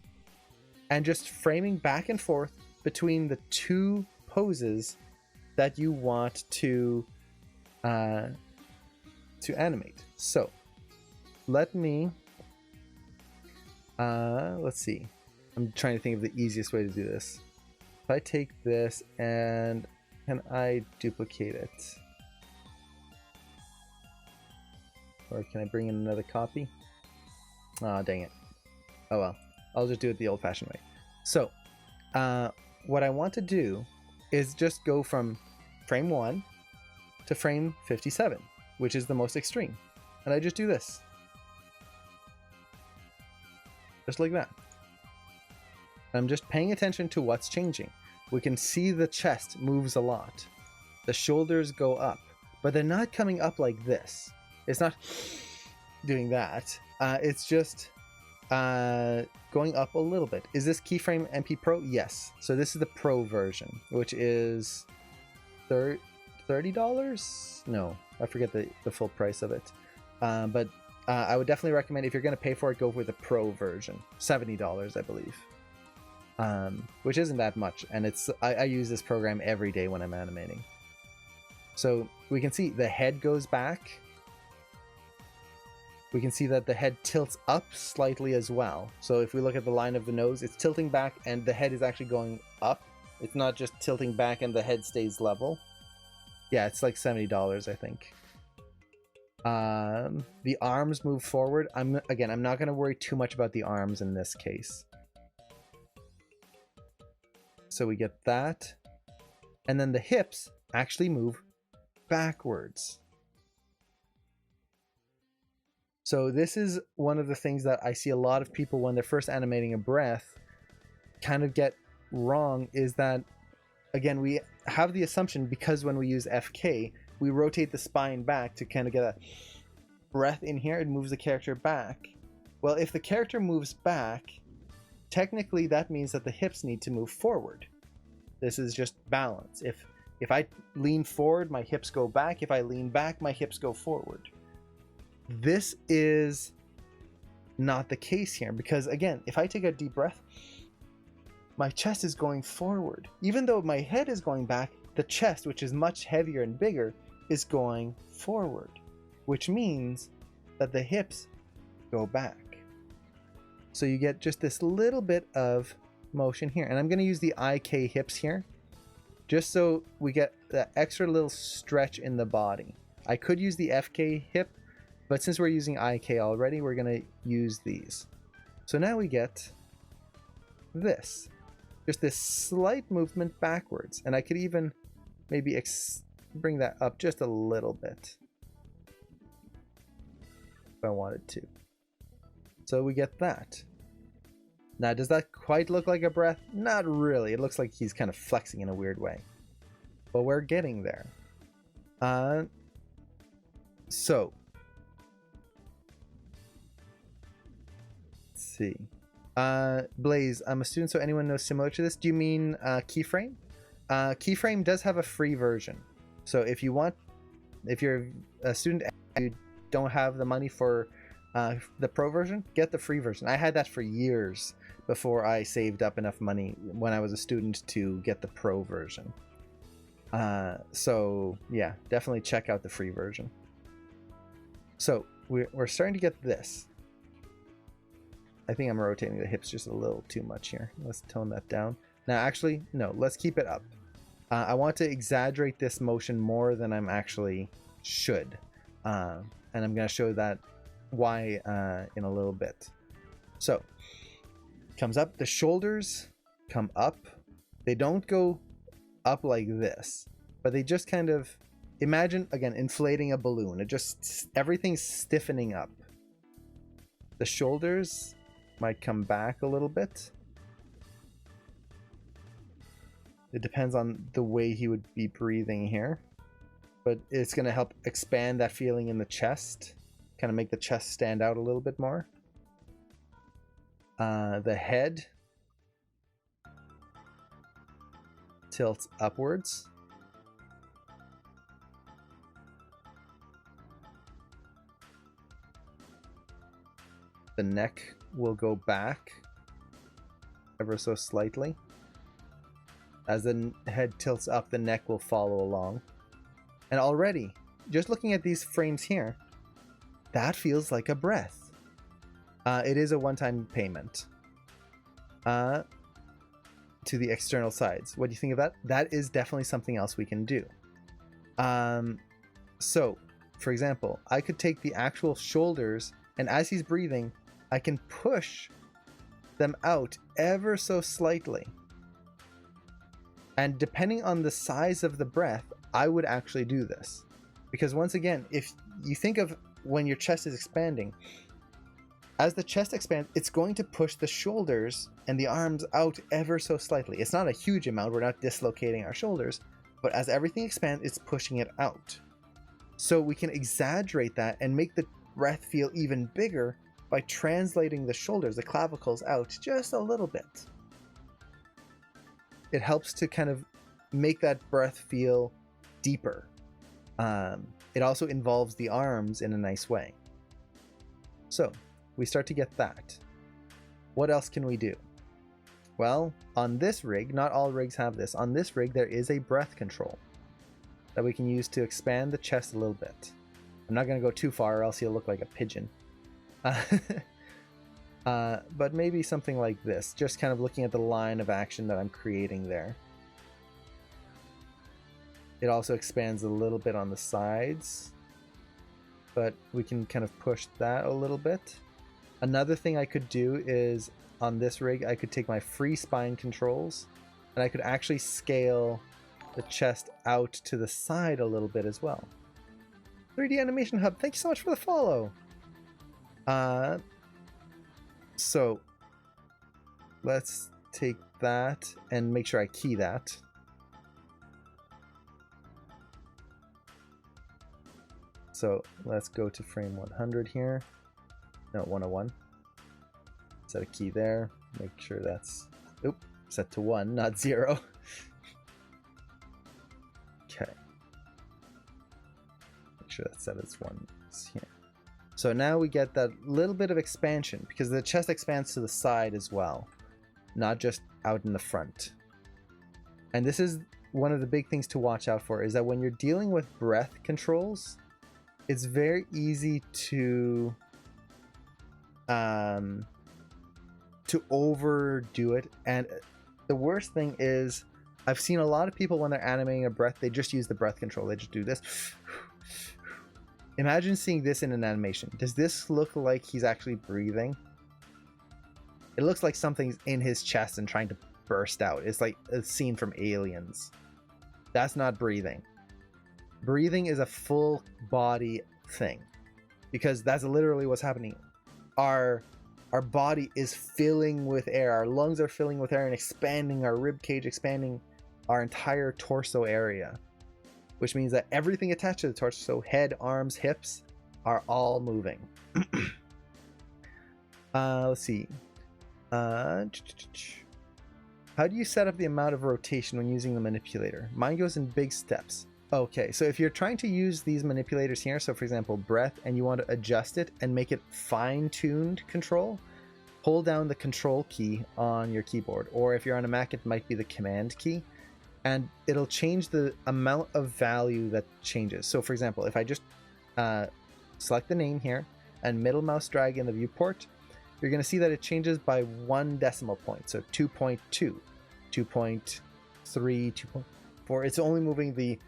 and just framing back and forth between the 2 poses that you want to animate. So let me let's see, I'm trying to think of the easiest way to do this. If I take this and can I duplicate it, or can I bring in another copy? Ah, dang it. Oh well, I'll just do it the old-fashioned way. So what I want to do is just go from frame 1 to frame 57, which is the most extreme. And I just do this. Just like that. I'm just paying attention to what's changing. We can see the chest moves a lot. The shoulders go up, but they're not coming up like this. It's not doing that. It's just going up a little bit. Is this keyframe MP Pro? Yes. So this is the Pro version, which is $30? No, I forget the full price of it. But I would definitely recommend, if you're going to pay for it, go with the Pro version. $70, I believe. Which isn't that much, and I use this program every day when I'm animating. So we can see the head goes back. We can see that the head tilts up slightly as well. So if we look at the line of the nose, it's tilting back and the head is actually going up. It's not just tilting back and the head stays level. Yeah, it's like $70, I think. The arms move forward. I'm not going to worry too much about the arms in this case. So we get that. And then the hips actually move backwards. So this is one of the things that I see a lot of people when they're first animating a breath kind of get wrong, is that, again, we have the assumption, because when we use FK, we rotate the spine back to kind of get a breath in here, it moves the character back. Well, if the character moves back, technically that means that the hips need to move forward. This is just balance. If I lean forward, my hips go back. If I lean back, my hips go forward. This is not the case here, because again, if I take a deep breath, my chest is going forward. Even though my head is going back, the chest, which is much heavier and bigger, is going forward, which means that the hips go back. So you get just this little bit of motion here. And I'm going to use the IK hips here just so we get that extra little stretch in the body. I could use the FK hip, but since we're using IK already, we're going to use these. So now we get this. Just this slight movement backwards. And I could even maybe bring that up just a little bit if I wanted to. So we get that. Now, does that quite look like a breath? Not really. It looks like he's kind of flexing in a weird way. But we're getting there. So, let's see. Blaze, I'm a student, so anyone knows similar to this? Do you mean Keyframe? Keyframe does have a free version. So if you want, if you're a student and you don't have the money for the pro version, get the free version. I had that for years before I saved up enough money when I was a student to get the pro version. So yeah, definitely check out the free version. So we're starting to get this. I think I'm rotating the hips just a little too much here. Let's tone that down. Now, actually, no, let's keep it up. I want to exaggerate this motion more than I'm actually should. And I'm going to show that why in a little bit. So, comes up. The shoulders come up. They don't go up like this, but they just kind of, imagine, again, inflating a balloon. It just, everything's stiffening up. The shoulders might come back a little bit. It depends on the way he would be breathing here, but it's going to help expand that feeling in the chest, kind of make the chest stand out a little bit more. The head tilts upwards. The neck will go back ever so slightly. As the head tilts up, the neck will follow along. And already, just looking at these frames here, that feels like a breath. It is a one-time payment to the external sides. What do you think of that? That is definitely something else we can do. So, for example, I could take the actual shoulders, and as he's breathing, I can push them out ever so slightly. And depending on the size of the breath, I would actually do this. Because once again, if you think of when your chest is expanding, as the chest expands, it's going to push the shoulders and the arms out ever so slightly. It's not a huge amount, we're not dislocating our shoulders, but as everything expands, it's pushing it out. So we can exaggerate that and make the breath feel even bigger by translating the shoulders, the clavicles, out just a little bit. It helps to kind of make that breath feel deeper. It also involves the arms in a nice way. So we start to get that. What else can we do? Well, on this rig, not all rigs have this. On this rig, there is a breath control that we can use to expand the chest a little bit. I'm not going to go too far or else you'll look like a pigeon. But maybe something like this, just kind of looking at the line of action that I'm creating there. It also expands a little bit on the sides, but we can kind of push that a little bit. Another thing I could do is, on this rig, I could take my free spine controls, and I could actually scale the chest out to the side a little bit as well. 3D Animation Hub, thank you so much for the follow! So let's take that and make sure I key that. So let's go to frame 100 here. No, 101. Set a key there. Make sure that's set to 1, not 0. Okay. Make sure that's set as 1 here. So now we get that little bit of expansion because the chest expands to the side as well, not just out in the front. And this is one of the big things to watch out for, is that when you're dealing with breath controls, it's very easy to overdo it. And the worst thing is I've seen a lot of people when they're animating a breath, they just use the breath control. They just do this. Imagine seeing this in an animation. Does this look like he's actually breathing? It looks like something's in his chest and trying to burst out. It's like a scene from Aliens. That's not breathing. Breathing is a full body thing, because that's literally what's happening. Our body is filling with air. Our lungs are filling with air and expanding, our rib cage expanding our entire torso area, which means that everything attached to the torso, so head, arms, hips, are all moving. Let's see. How do you set up the amount of rotation when using the manipulator? Mine goes in big steps. Okay, so if you're trying to use these manipulators here, so for example, breath, and you want to adjust it and make it fine-tuned control, hold down the control key on your keyboard. Or if you're on a Mac, it might be the command key, and it'll change the amount of value that changes. So for example, if I just select the name here and middle mouse drag in the viewport, you're going to see that it changes by 1 decimal point. So 2.2, 2.3, 2.4. It's only moving the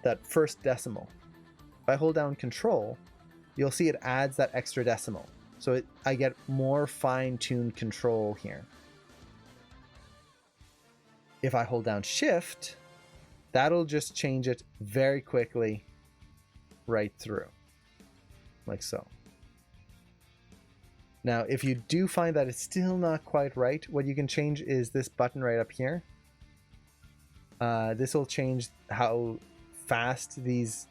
that first decimal. If I hold down control, you'll see it adds that extra decimal. So I get more fine-tuned control here. If I hold down shift, that'll just change it very quickly right through, like so. Now, if you do find that it's still not quite right, what you can change is this button right up here. This will change how fast these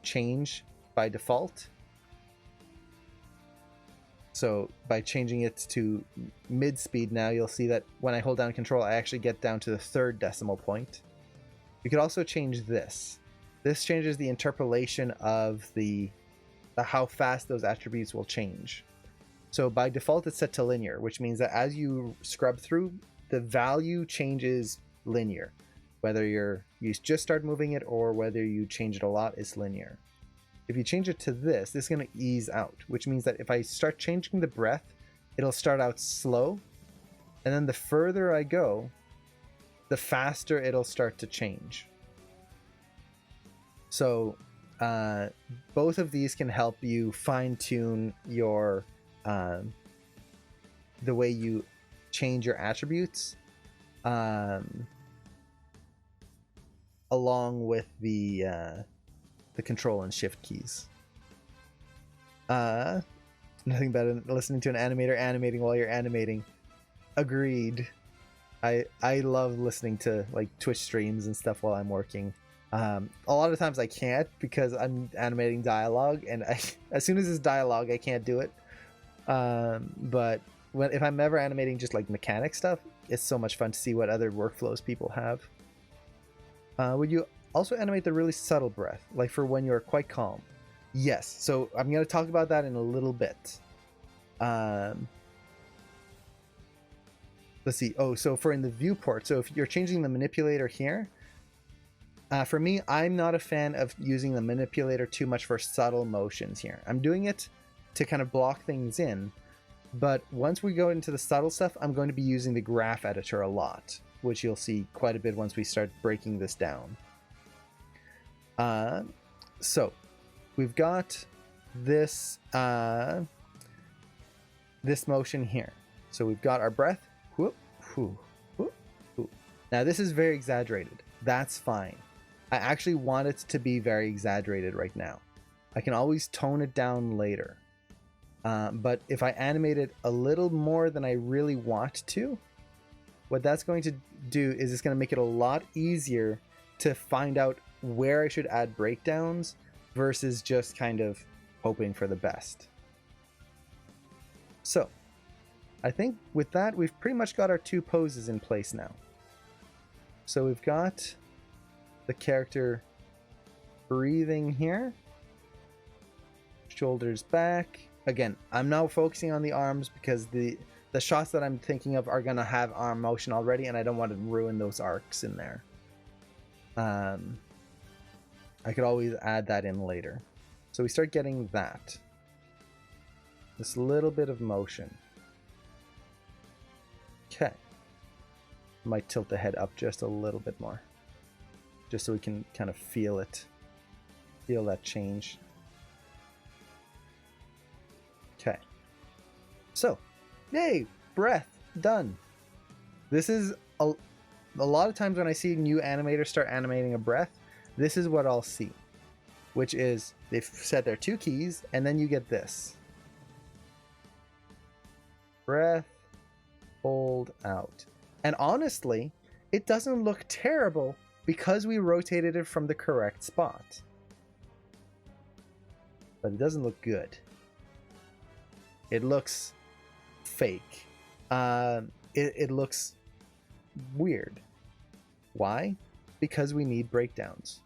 change by default. So by changing it to mid speed now, you'll see that when I hold down control, I actually get down to the 3rd decimal point. You could also change this. This changes the interpolation of the how fast those attributes will change. So by default, it's set to linear, which means that as you scrub through, the value changes linear. Whether you just start moving it or whether you change it a lot, it's linear. If you change it to this is going to ease out, which means that if I start changing the breath, it'll start out slow. And then the further I go, the faster it'll start to change. So both of these can help you fine-tune your the way you change your attributes, along with the control and shift keys. Nothing better than listening to an animator animating while you're animating. Agreed. I love listening to like Twitch streams and stuff while I'm working. A lot of times I can't because I'm animating dialogue, and as soon as it's dialogue, I can't do it. But if I'm ever animating just like mechanic stuff, it's so much fun to see what other workflows people have. Would you also animate the really subtle breath, like for when you're quite calm? Yes. So I'm going to talk about that in a little bit. Let's see. Oh, so for in the viewport, so if you're changing the manipulator here, for me, I'm not a fan of using the manipulator too much for subtle motions here. I'm doing it to kind of block things in, but once we go into the subtle stuff, I'm going to be using the graph editor a lot, which you'll see quite a bit once we start breaking this down. So we've got this this motion here. So we've got our breath. Whoop, whoop, whoop, whoop. Now this is very exaggerated. That's fine. I actually want it to be very exaggerated right now. I can always tone it down later. But if I animate it a little more than I really want to, what that's going to do is it's going to make it a lot easier to find out where I should add breakdowns versus just kind of hoping for the best. So I think with that, we've pretty much got our 2 poses in place now. So we've got the character breathing here, shoulders back. Again, I'm now focusing on the arms because the shots that I'm thinking of are going to have arm motion already, and I don't want to ruin those arcs in there. I could always add that in later. So we start getting that. This little bit of motion. Okay. Might tilt the head up just a little bit more, just so we can kind of feel it, feel that change. Okay. So, yay, breath, done. This is a lot of times when I see new animators start animating a breath, this is what I'll see, which is they've set their 2 keys, and then you get this. Breath, hold out. And honestly, it doesn't look terrible because we rotated it from the correct spot. But it doesn't look good. It looks fake. It looks weird. Why? Because we need breakdowns.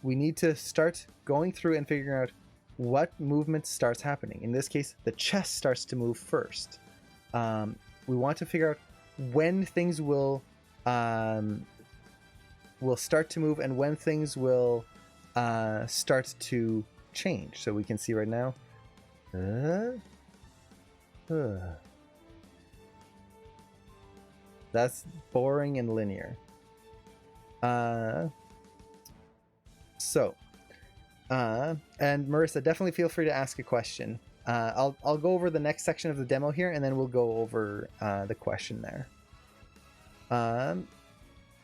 We need to start going through and figuring out what movement starts happening. In this case, the chest starts to move first. We want to figure out when things will start to move and when things will start to change. So we can see right now. That's boring and linear. And Marissa, definitely feel free to ask a question. I'll go over the next section of the demo here, and then we'll go over the question there.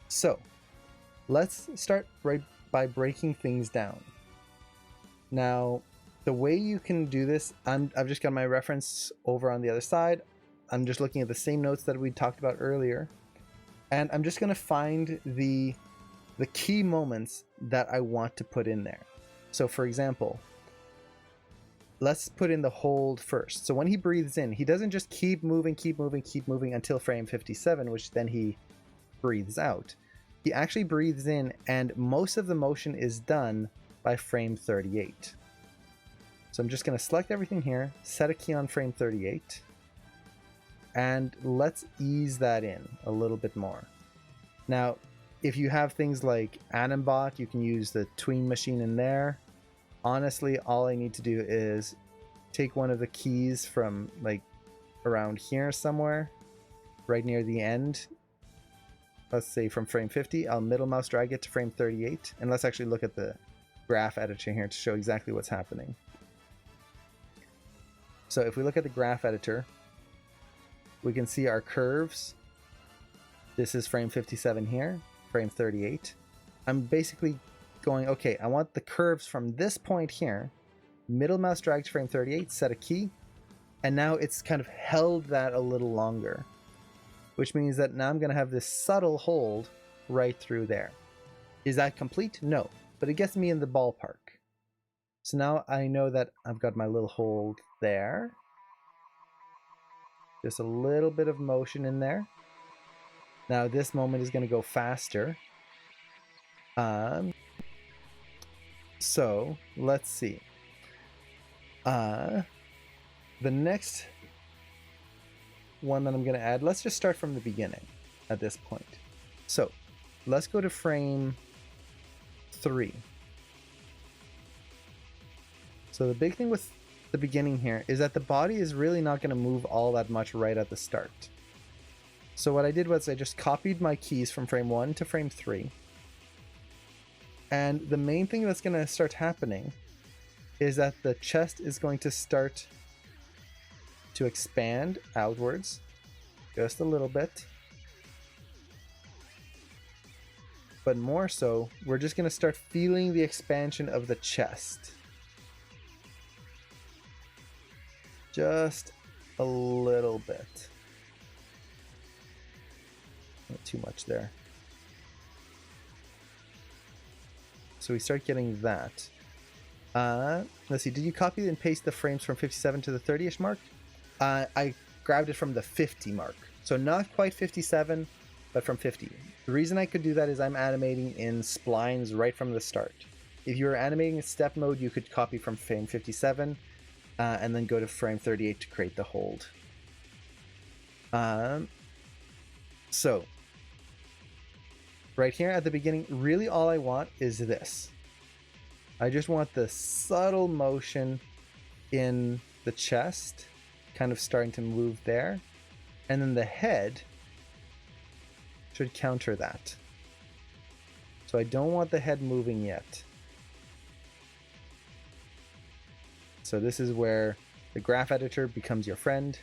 So let's start right by breaking things down. Now, the way you can do this, I've just got my reference over on the other side. I'm just looking at the same notes that we talked about earlier, and I'm just going to find the key moments that I want to put in there. So for example, let's put in the hold first. So when he breathes in, he doesn't just keep moving until frame 57, which then he breathes out. He actually breathes in, and most of the motion is done by frame 38. So I'm just going to select everything here, set a key on frame 38, and let's ease that in a little bit more. Now, if you have things like Animbot, you can use the tween machine in there. Honestly, all I need to do is take one of the keys from like around here somewhere, right near the end. Let's say from frame 50, I'll middle mouse drag it to frame 38. And let's actually look at the graph editor here to show exactly what's happening. So if we look at the graph editor, we can see our curves. This is frame 57 here, frame 38. I'm basically going, okay, I want the curves from this point here, middle mouse drag to frame 38, set a key, and now it's kind of held that a little longer, which means that now I'm going to have this subtle hold right through there. Is that complete? No, but it gets me in the ballpark. So now I know that I've got my little hold there. Just a little bit of motion in there. Now this moment is going to go faster. So let's see. The next one that I'm going to add, let's just start from the beginning at this point. So let's go to frame 3. So the big thing with the beginning here is that the body is really not going to move all that much right at the start. So what I did was I just copied my keys from frame 1 to frame 3. And the main thing that's going to start happening is that the chest is going to start to expand outwards just a little bit. But more so, we're just going to start feeling the expansion of the chest. Just a little bit. Not too much there. So we start getting that. Let's see, did you copy and paste the frames from 57 to the 30-ish mark? I grabbed it from the 50 mark. So not quite 57, but from 50. The reason I could do that is I'm animating in splines right from the start. If you were animating in step mode, you could copy from frame 57 and then go to frame 38 to create the hold. So right here at the beginning, really all I want is this. I just want the subtle motion in the chest, kind of starting to move there. And then the head should counter that. So I don't want the head moving yet. So this is where the graph editor becomes your friend.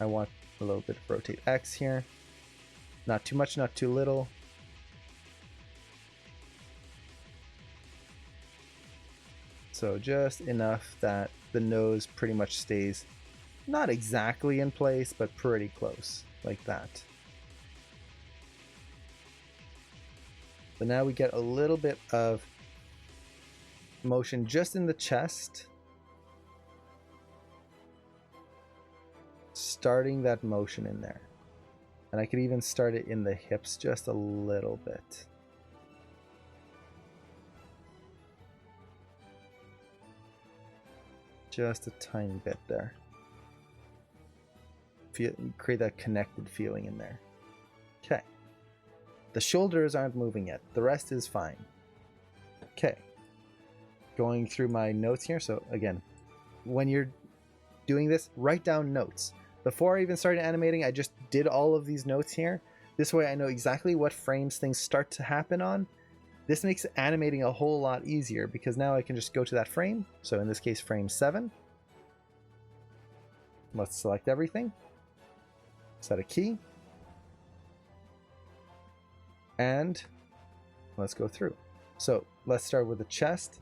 I want a little bit of rotate X here. Not too much, not too little. So just enough that the nose pretty much stays not exactly in place, but pretty close, like that. So now we get a little bit of motion just in the chest. Starting that motion in there. And I could even start it in the hips just a little bit. Just a tiny bit there. Create that connected feeling in there. Okay. The shoulders aren't moving yet. The rest is fine. Okay. Going through my notes here. So again, when you're doing this, write down notes. Before I even started animating, I just did all of these notes here. This way I know exactly what frames things start to happen on. This makes animating a whole lot easier because now I can just go to that frame. So in this case, frame 7. Let's select everything. Set a key. And let's go through. So let's start with the chest.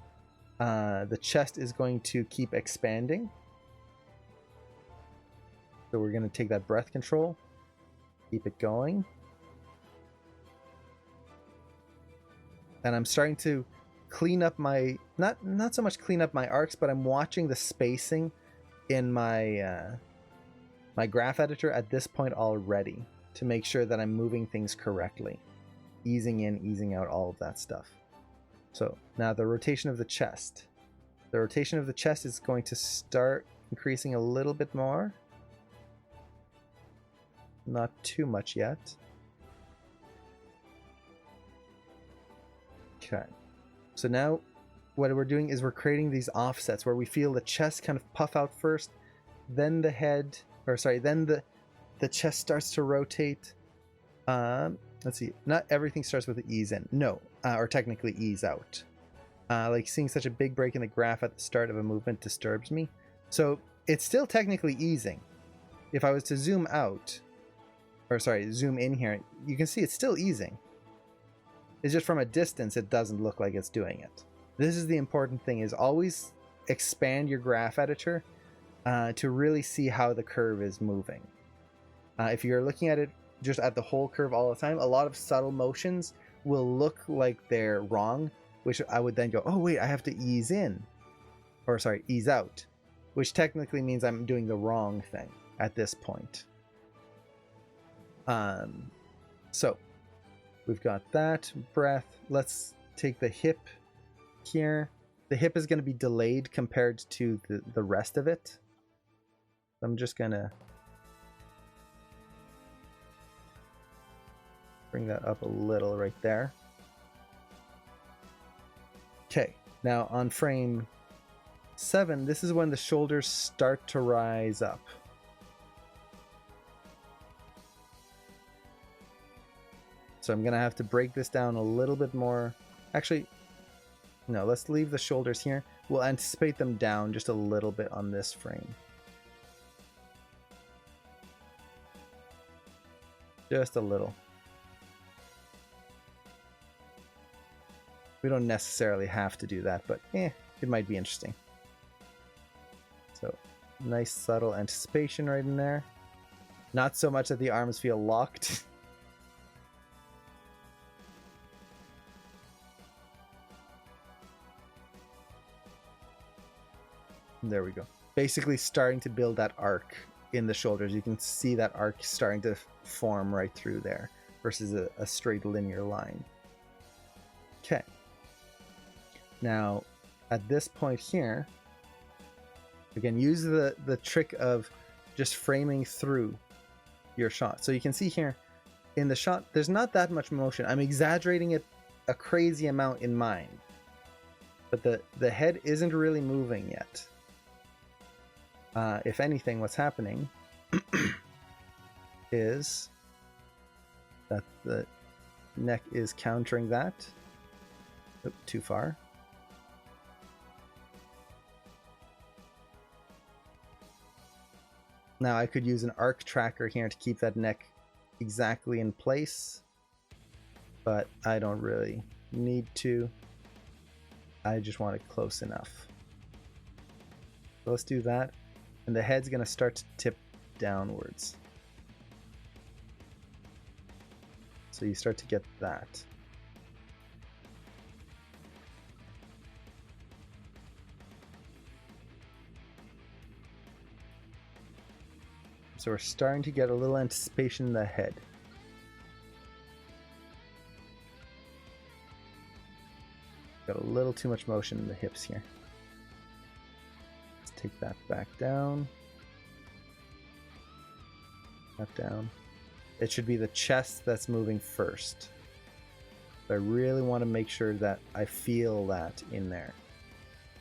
The chest is going to keep expanding. So we're going to take that breath control, keep it going. And I'm starting to clean up my, not so much clean up my arcs, but I'm watching the spacing in my my graph editor at this point already to make sure that I'm moving things correctly. Easing in, easing out, all of that stuff. So now the rotation of the chest. The rotation of the chest is going to start increasing a little bit more. Not too much yet. Okay. So now what we're doing is we're creating these offsets where we feel the chest kind of puff out first, then the head, or sorry, then the chest starts to rotate. Let's see, not everything starts with the ease in. No, or technically ease out. Like seeing such a big break in the graph at the start of a movement disturbs me. So it's still technically easing. If I was to zoom out, or sorry, zoom in here, you can see it's still easing. It's just from a distance, it doesn't look like it's doing it. This is the important thing, is always expand your graph editor to really see how the curve is moving. If you're looking at it just at the whole curve all the time, a lot of subtle motions will look like they're wrong, which I would then go, oh wait, I have to ease in, or sorry, ease out, which technically means I'm doing the wrong thing at this point. So we've got that breath. Let's take the hip here. The hip is going to be delayed compared to the rest of it. I'm just going to bring that up a little right there. Okay, now on frame 7, this is when the shoulders start to rise up. So I'm going to have to break this down a little bit more. Actually, no, let's leave the shoulders here. We'll anticipate them down just a little bit on this frame. Just a little. We don't necessarily have to do that, but it might be interesting. So nice subtle anticipation right in there. Not so much that the arms feel locked. There we go. Basically starting to build that arc in the shoulders. You can see that arc starting to form right through there versus a straight linear line. Okay. Now, at this point here, again, use the trick of just framing through your shot. So you can see here in the shot, there's not that much motion. I'm exaggerating it a crazy amount in mine, but the head isn't really moving yet. If anything, what's happening is that the neck is countering that. Oop, too far. Now I could use an arc tracker here to keep that neck exactly in place, but I don't really need to. I just want it close enough. So let's do that. And the head's going to start to tip downwards. So you start to get that. So we're starting to get a little anticipation in the head. Got a little too much motion in the hips here. Let's take that back down. That down. It should be the chest that's moving first. I really want to make sure that I feel that in there.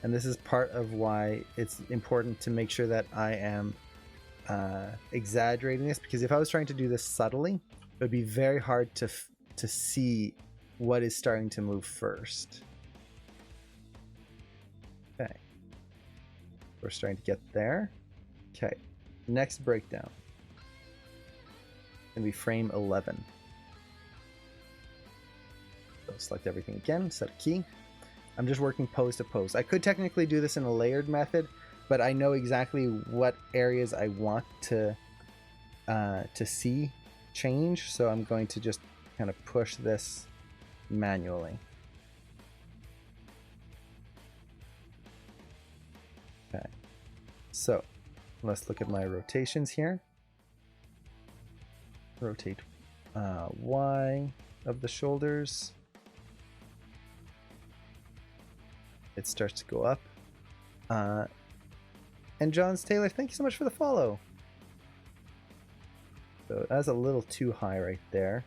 And this is part of why it's important to make sure that I am exaggerating this, because if I was trying to do this subtly, it would be very hard to see what is starting to move first. Okay. We're starting to get there. Okay. Next breakdown. Gonna be frame 11. So select everything again, set a key. I'm just working pose to pose. I could technically do this in a layered method, but I know exactly what areas I want to see change, so I'm going to just kind of push this manually. Okay, so let's look at my rotations here. Rotate Y of the shoulders. It starts to go up. And Johns Taylor, thank you so much for the follow. So that's a little too high right there.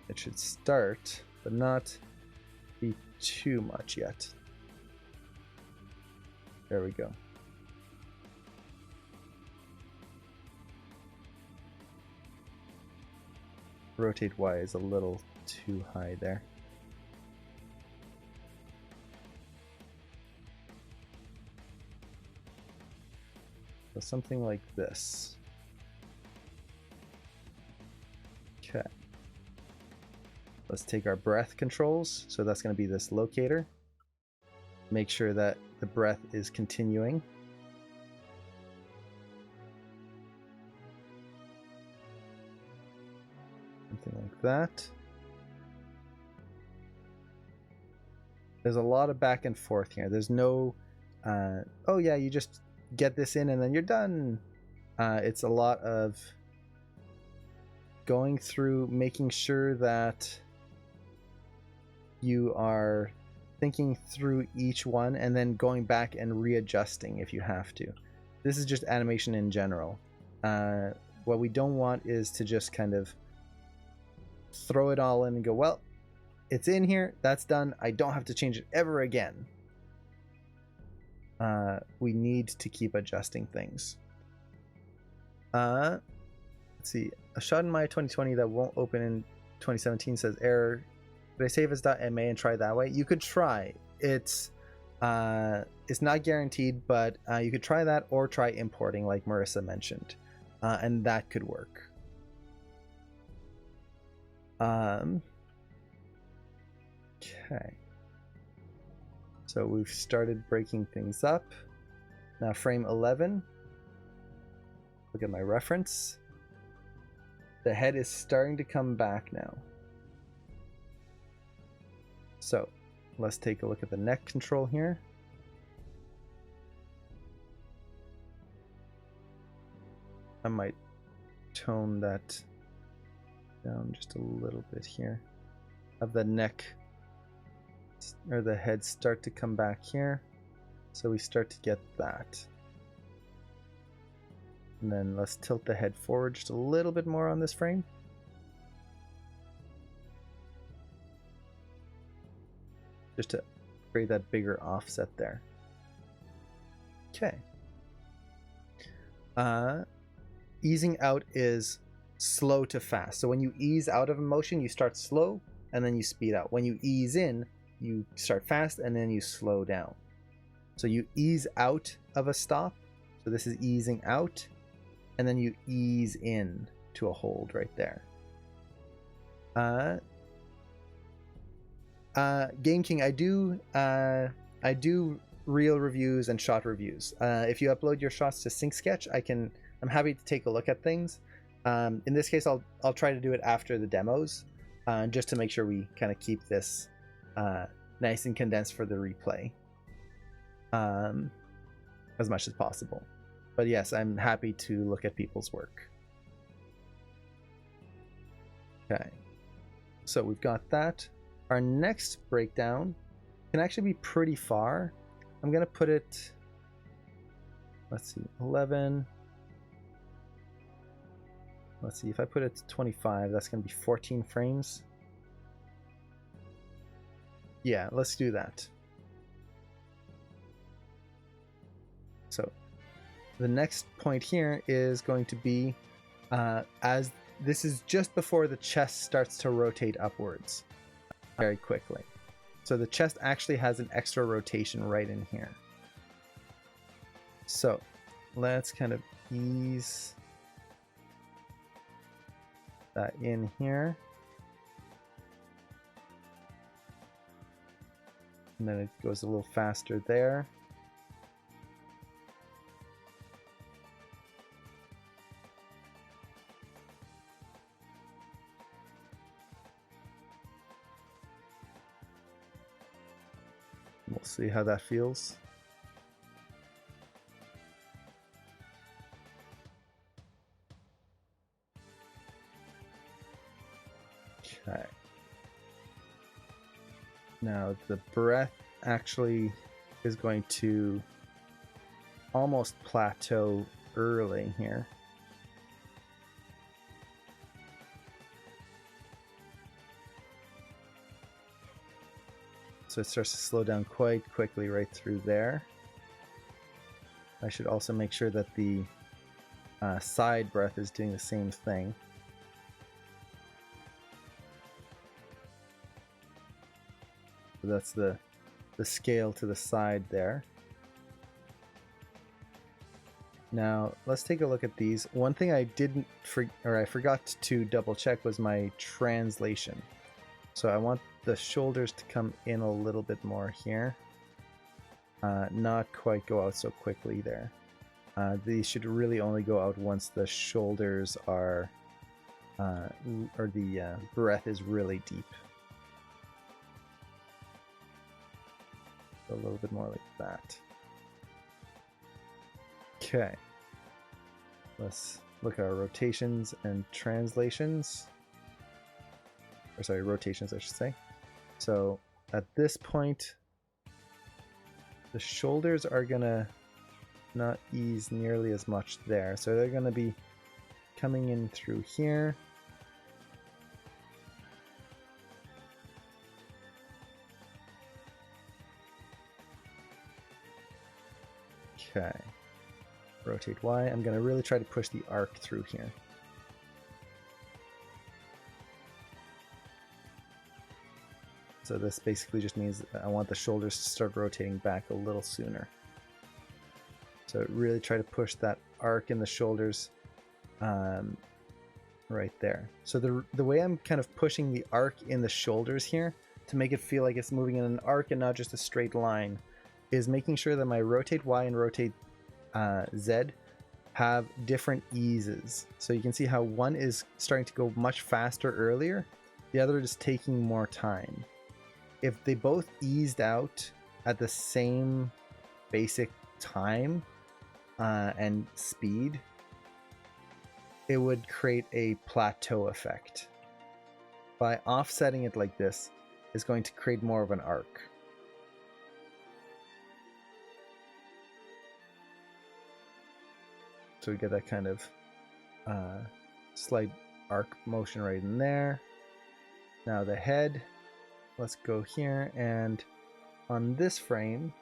It should start, but not be too much yet. There we go. Rotate Y is a little too high there. So something like this. Okay. Let's take our breath controls. So that's going to be this locator. Make sure that the breath is continuing. Something like that. There's a lot of back and forth here. There's no, oh yeah, you just get this in and then you're done. It's a lot of going through, making sure that you are thinking through each one and then going back and readjusting if you have to. This is just animation in general. What we don't want is to just kind of throw it all in and go, well, it's in here, that's done, I don't have to change it ever again. We need to keep adjusting things. Let's see, a shot in my 2020 that won't open in 2017 says error. Could I save as .ma and try that way? You could try. It's not guaranteed, but you could try that or try importing like Marissa mentioned. And that could work. Okay. So we've started breaking things up. Now frame 11. Look at my reference. The head is starting to come back now. So let's take a look at the neck control here. I might tone that down just a little bit here. Have the neck or the head start to come back here. So we start to get that. And then let's tilt the head forward just a little bit more on this frame. Just to create that bigger offset there. Okay. Easing out is slow to fast. So when you ease out of a motion, you start slow and then you speed out. When you ease in, you start fast and then you slow down. So you ease out of a stop. So this is easing out, and then you ease in to a hold right there. Game King, I do reel reviews and shot reviews. If you upload your shots to Sync Sketch, I'm happy to take a look at things. In this case, I'll try to do it after the demos, just to make sure we kind of keep this nice and condensed for the replay, as much as possible. But yes, I'm happy to look at people's work. Okay, so we've got that. Our next breakdown can actually be pretty far. I'm gonna put it, let's see, 11. Let's see, if I put it to 25, that's gonna be 14 frames. Yeah, let's do that. So the next point here is going to be, as this is just before the chest starts to rotate upwards very quickly. So the chest actually has an extra rotation right in here. So let's kind of ease that in here. And then it goes a little faster there. We'll see how that feels. Okay. Now the breath actually is going to almost plateau early here. So it starts to slow down quite quickly right through there. I should also make sure that the side breath is doing the same thing. So that's the scale to the side there. Now let's take a look at these. One thing I I forgot to double check was my translation. So I want the shoulders to come in a little bit more here. Not quite go out so quickly there. These should really only go out once the shoulders are, or the breath is really deep. A little bit more like that. Okay. Let's look at our rotations and translations. Or sorry, rotations I should say. So at this point, the shoulders are gonna not ease nearly as much there. So they're gonna be coming in through here. Okay. Rotate Y. I'm gonna really try to push the arc through here. So this basically just means I want the shoulders to start rotating back a little sooner. So really try to push that arc in the shoulders right there. So the way I'm kind of pushing the arc in the shoulders here to make it feel like it's moving in an arc and not just a straight line is making sure that my rotate Y and rotate Z have different eases. So you can see how one is starting to go much faster earlier, the other is taking more time. If they both eased out at the same basic time and speed, it would create a plateau effect. By offsetting it like this is going to create more of an arc. So we get that kind of slight arc motion right in there. Now the head, let's go here and on this frame,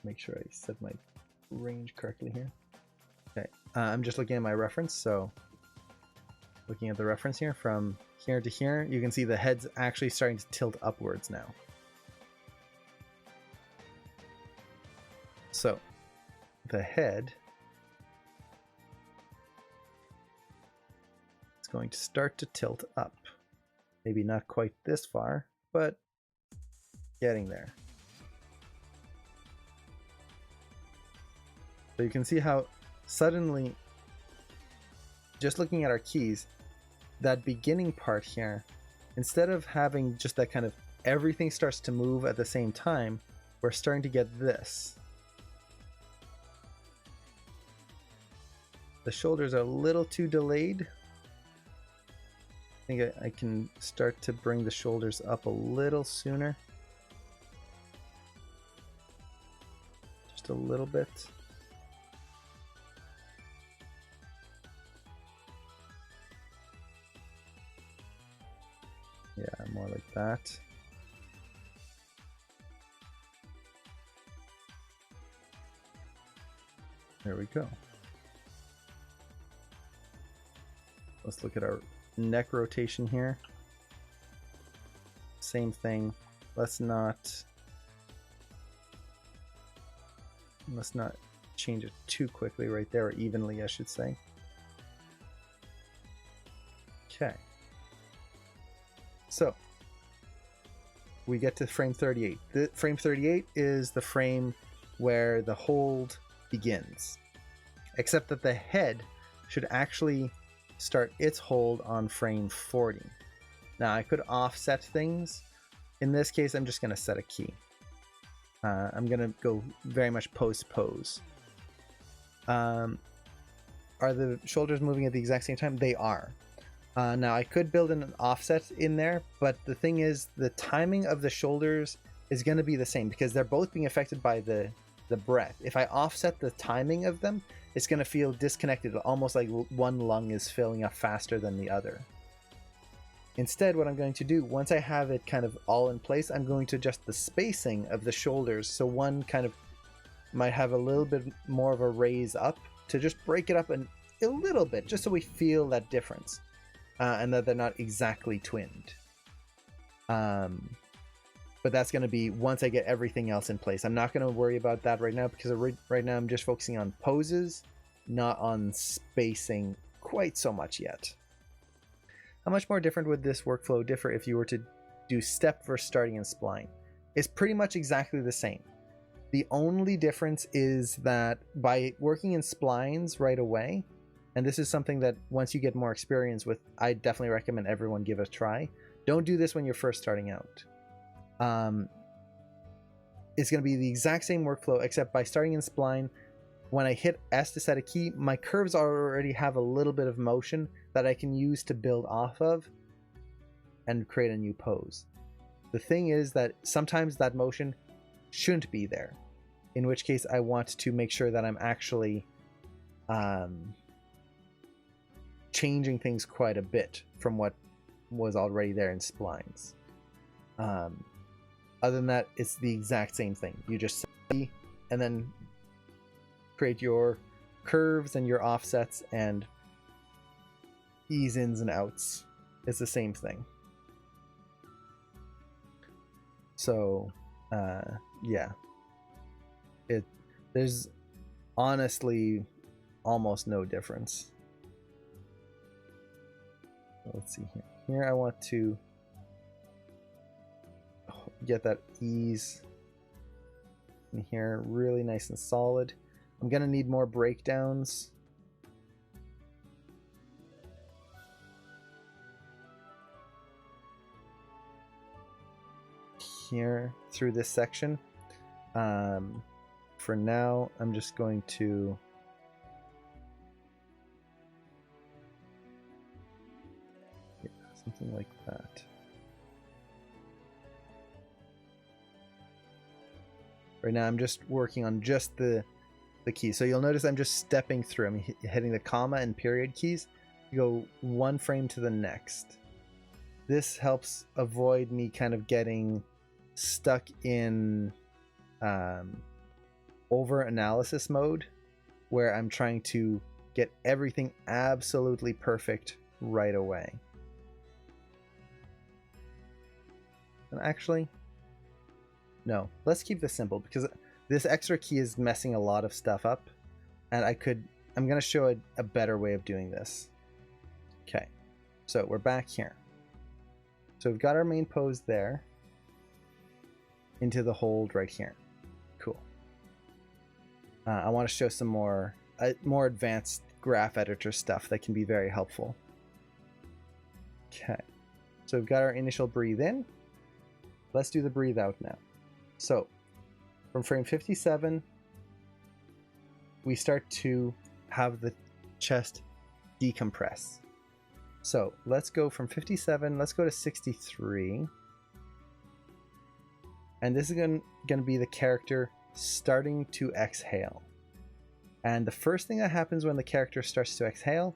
make sure I set my range correctly here. Okay, I'm just looking at my reference, so looking at the reference here from here to here, you can see the head's actually starting to tilt upwards now. So the head is going to start to tilt up. Maybe not quite this far, but getting there. So you can see how suddenly, just looking at our keys, that beginning part here, instead of having just that kind of everything starts to move at the same time, we're starting to get this. The shoulders are a little too delayed. I think I can start to bring the shoulders up a little sooner. Just a little bit. Yeah, more like that. There we go. Let's look at our neck rotation here. Same thing. Let's not change it too quickly right there, or evenly, I should say. Okay. So we get to frame 38. The frame 38 is the frame where the hold begins, except that the head should actually start its hold on frame 40. Now I could offset things. In this case, I'm just going to set a key. I'm going to go very much pose to pose. Are the shoulders moving at the exact same time? They are. Now I could build an offset in there, but the thing is the timing of the shoulders is going to be the same because they're both being affected by the breath. If I offset the timing of them, it's going to feel disconnected, almost like one lung is filling up faster than the other. Instead, what I'm going to do, once I have it kind of all in place, I'm going to adjust the spacing of the shoulders, so one kind of might have a little bit more of a raise up to just break it up a little bit, just so we feel that difference, and that they're not exactly twinned. But that's going to be once I get everything else in place. I'm not going to worry about that right now because right now I'm just focusing on poses, not on spacing quite so much yet. How much more different would this workflow differ if you were to do step versus starting in spline? It's pretty much exactly the same. The only difference is that by working in splines right away, and this is something that once you get more experience with, I definitely recommend everyone give it a try. Don't do this when you're first starting out. It's going to be the exact same workflow, except by starting in spline, when I hit S to set a key, my curves already have a little bit of motion that I can use to build off of and create a new pose. The thing is that sometimes that motion shouldn't be there, in which case I want to make sure that I'm actually changing things quite a bit from what was already there in splines. Other than that, it's the exact same thing. You just set key and then create your curves and your offsets and ease ins and outs. It's the same thing. So yeah, there's honestly almost no difference. Let's see here. Here I want to get that ease in here really nice and solid. I'm gonna need more breakdowns. Here through this section. For now, I'm just going to something like that. Right now I'm just working on just the keys. So you'll notice I'm just stepping through. I'm hitting the comma and period keys. go one frame to the next. This helps avoid me kind of getting stuck in over analysis mode where I'm trying to get everything absolutely perfect right away. And actually, no, let's keep this simple because this extra key is messing a lot of stuff up, and I'm going to show a better way of doing this. Okay, so we're back here. So we've got our main pose there into the hold right here. Cool. I want to show some more advanced graph editor stuff that can be very helpful. Okay, so we've got our initial breathe in. Let's do the breathe out now. So from frame 57, we start to have the chest decompress. So let's go from 57, let's go to 63. And this is going to be the character starting to exhale. And the first thing that happens when the character starts to exhale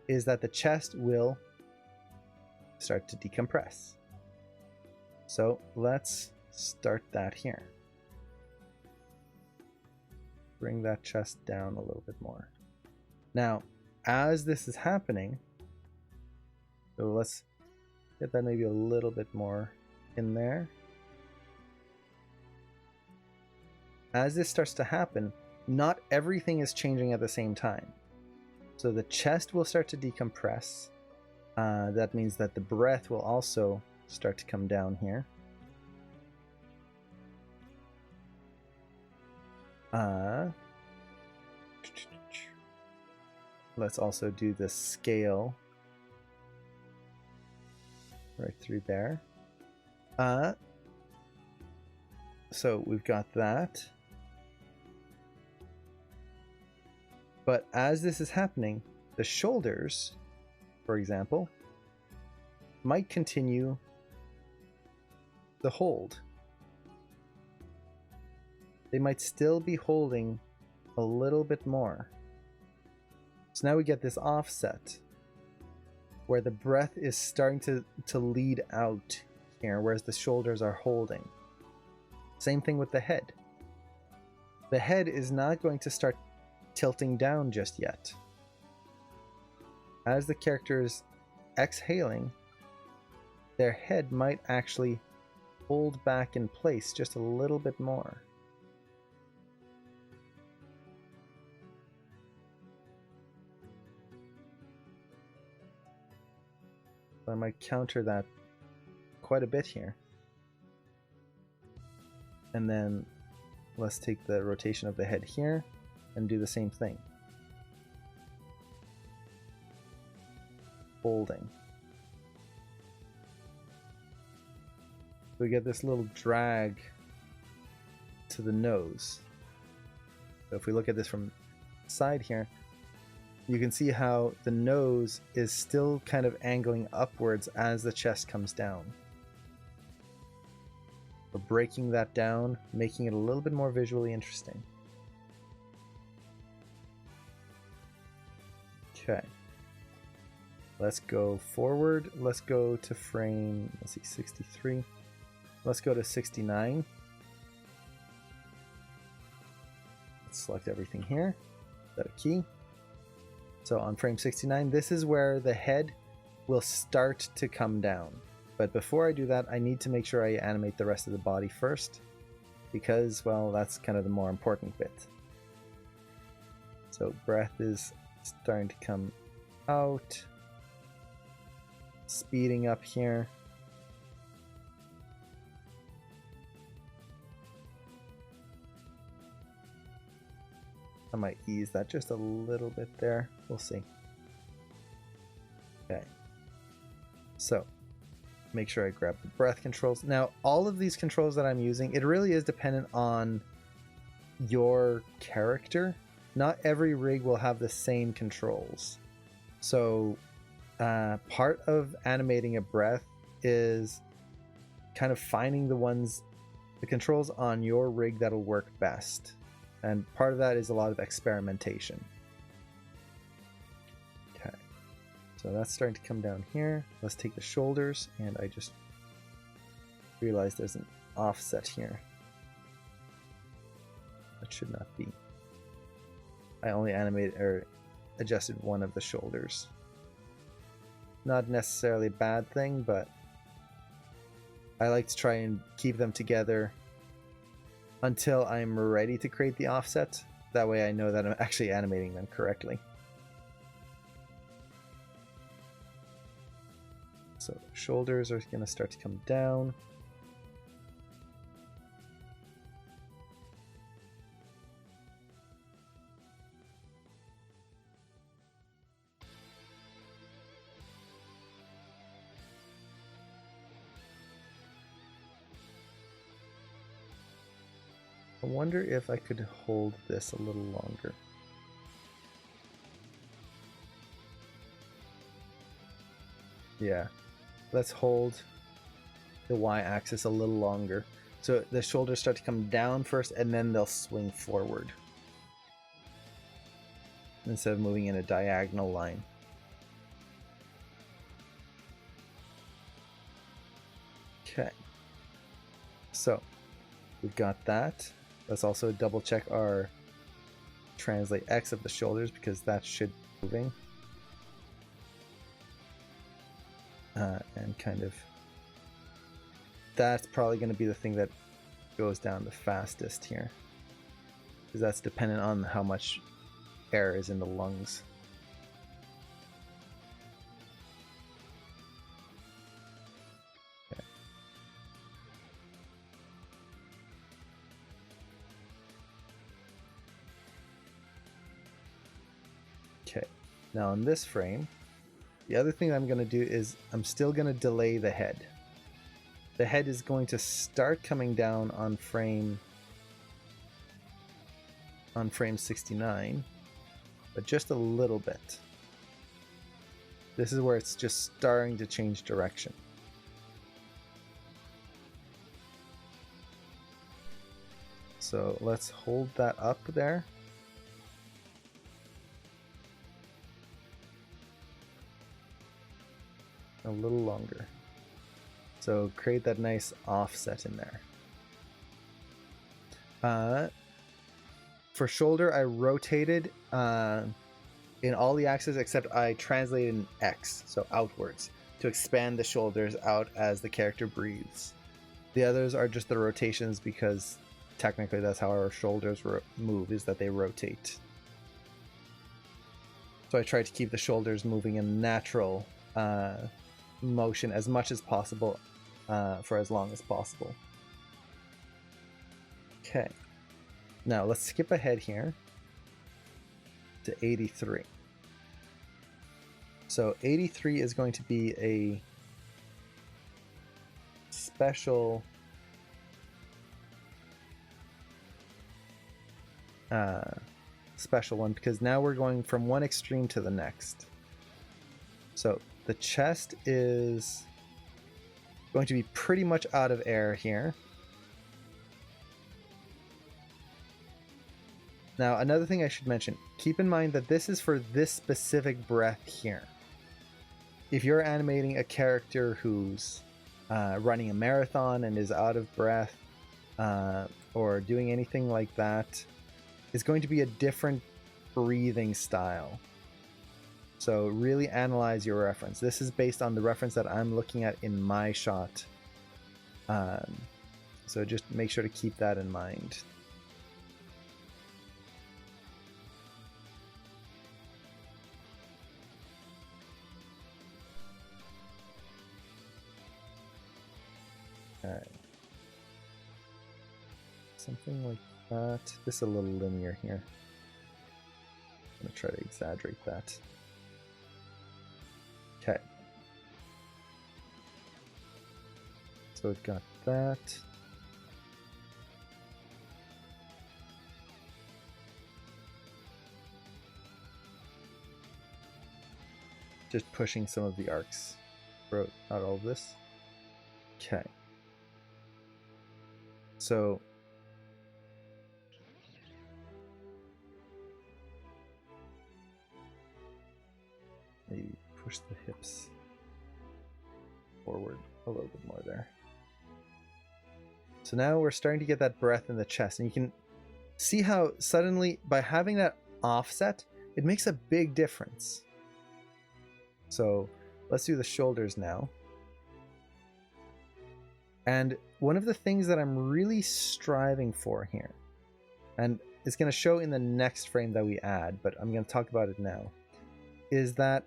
is that the chest will start to decompress. So let's start that here. Bring that chest down a little bit more. Now, as this is happening, so let's get that maybe a little bit more in there. As this starts to happen, not everything is changing at the same time. So the chest will start to decompress. That means that the breath will also start to come down here. Let's also do the scale right through there. So we've got that. But as this is happening, the shoulders, for example, might continue the hold. They might still be holding a little bit more. So now we get this offset where the breath is starting to lead out here, whereas the shoulders are holding. Same thing with the head. The head is not going to start tilting down just yet. As the character is exhaling, their head might actually hold back in place just a little bit more. So I might counter that quite a bit here. And then let's take the rotation of the head here and do the same thing. Holding. We get this little drag to the nose. So if we look at this from the side here, you can see how the nose is still kind of angling upwards as the chest comes down. We're breaking that down, making it a little bit more visually interesting. Okay. Let's go forward. Let's go to frame, let's see, 63. Let's go to 69. Let's select everything here. Set a key. So on frame 69, this is where the head will start to come down. But before I do that, I need to make sure I animate the rest of the body first, because, well, that's kind of the more important bit. So breath is starting to come out, speeding up here. I might ease that just a little bit there. We'll see. Okay. So, make sure I grab the breath controls. Now, all of these controls that I'm using, it really is dependent on your character. Not every rig will have the same controls. So, part of animating a breath is kind of finding the controls on your rig that'll work best. And part of that is a lot of experimentation. Okay, so So that's starting to come down here. Let's take the shoulders, and I just realized there's an offset here. That should not be. I only animated or adjusted one of the shoulders. Not necessarily a bad thing, but I like to try and keep them together until I'm ready to create the offset. That way I know that I'm actually animating them correctly. So shoulders are going to start to come down. I wonder if I could hold this a little longer. Yeah, let's hold the y-axis a little longer. So the shoulders start to come down first, and then they'll swing forward instead of moving in a diagonal line. Okay, so we've got that. Let's also double check our translate X of the shoulders, because that should be moving. And kind of, that's probably going to be the thing that goes down the fastest here, because that's dependent on how much air is in the lungs. Okay, now in this frame, the other thing I'm going to do is I'm still going to delay the head. The head is going to start coming down on frame 69, but just a little bit. This is where it's just starting to change direction. So let's hold that up there. A little longer. So create that nice offset in there. For shoulder, I rotated in all the axes except I translated an X, so outwards, to expand the shoulders out as the character breathes. The others are just the rotations, because technically that's how our shoulders move, is that they rotate. So I try to keep the shoulders moving in natural motion as much as possible for as long as possible. Okay, now let's skip ahead here to 83. So 83 is going to be a special one, because now we're going from one extreme to the next. So the chest is going to be pretty much out of air here. Now, another thing I should mention, keep in mind that this is for this specific breath here. If you're animating a character who's running a marathon and is out of breath, or doing anything like that, it's going to be a different breathing style. So really analyze your reference. This is based on the reference that I'm looking at in my shot. So just make sure to keep that in mind. Alright. Something like that. This is a little linear here. I'm going to try to exaggerate that. Okay. So we've got that. Just pushing some of the arcs throughout all of this. Okay. So maybe push the a little bit more there. So now we're starting to get that breath in the chest, and you can see how suddenly by having that offset, it makes a big difference. So let's do the shoulders now. And one of the things that I'm really striving for here, and it's going to show in the next frame that we add, but I'm going to talk about it now, is that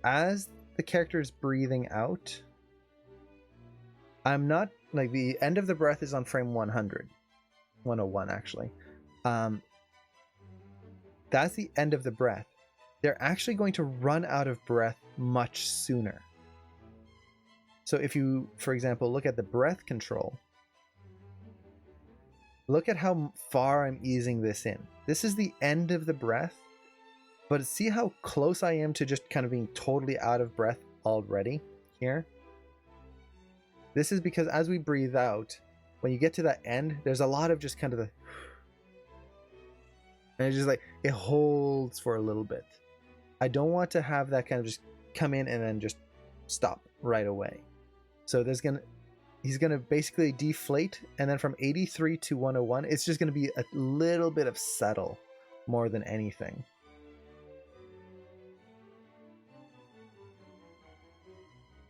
as the character is breathing out, I'm not, like, the end of the breath is on frame 101 actually. That's the end of the breath. They're actually going to run out of breath much sooner. So if you, for example, look at the breath control, look at how far I'm easing this in. This is the end of the breath, but see how close I am to just kind of being totally out of breath already here? This is because as we breathe out, when you get to that end, there's a lot of just kind of the, and it's just like, it holds for a little bit. I don't want to have that kind of just come in and then just stop right away. So he's gonna basically deflate, and then from 83 to 101, it's just gonna be a little bit of settle more than anything.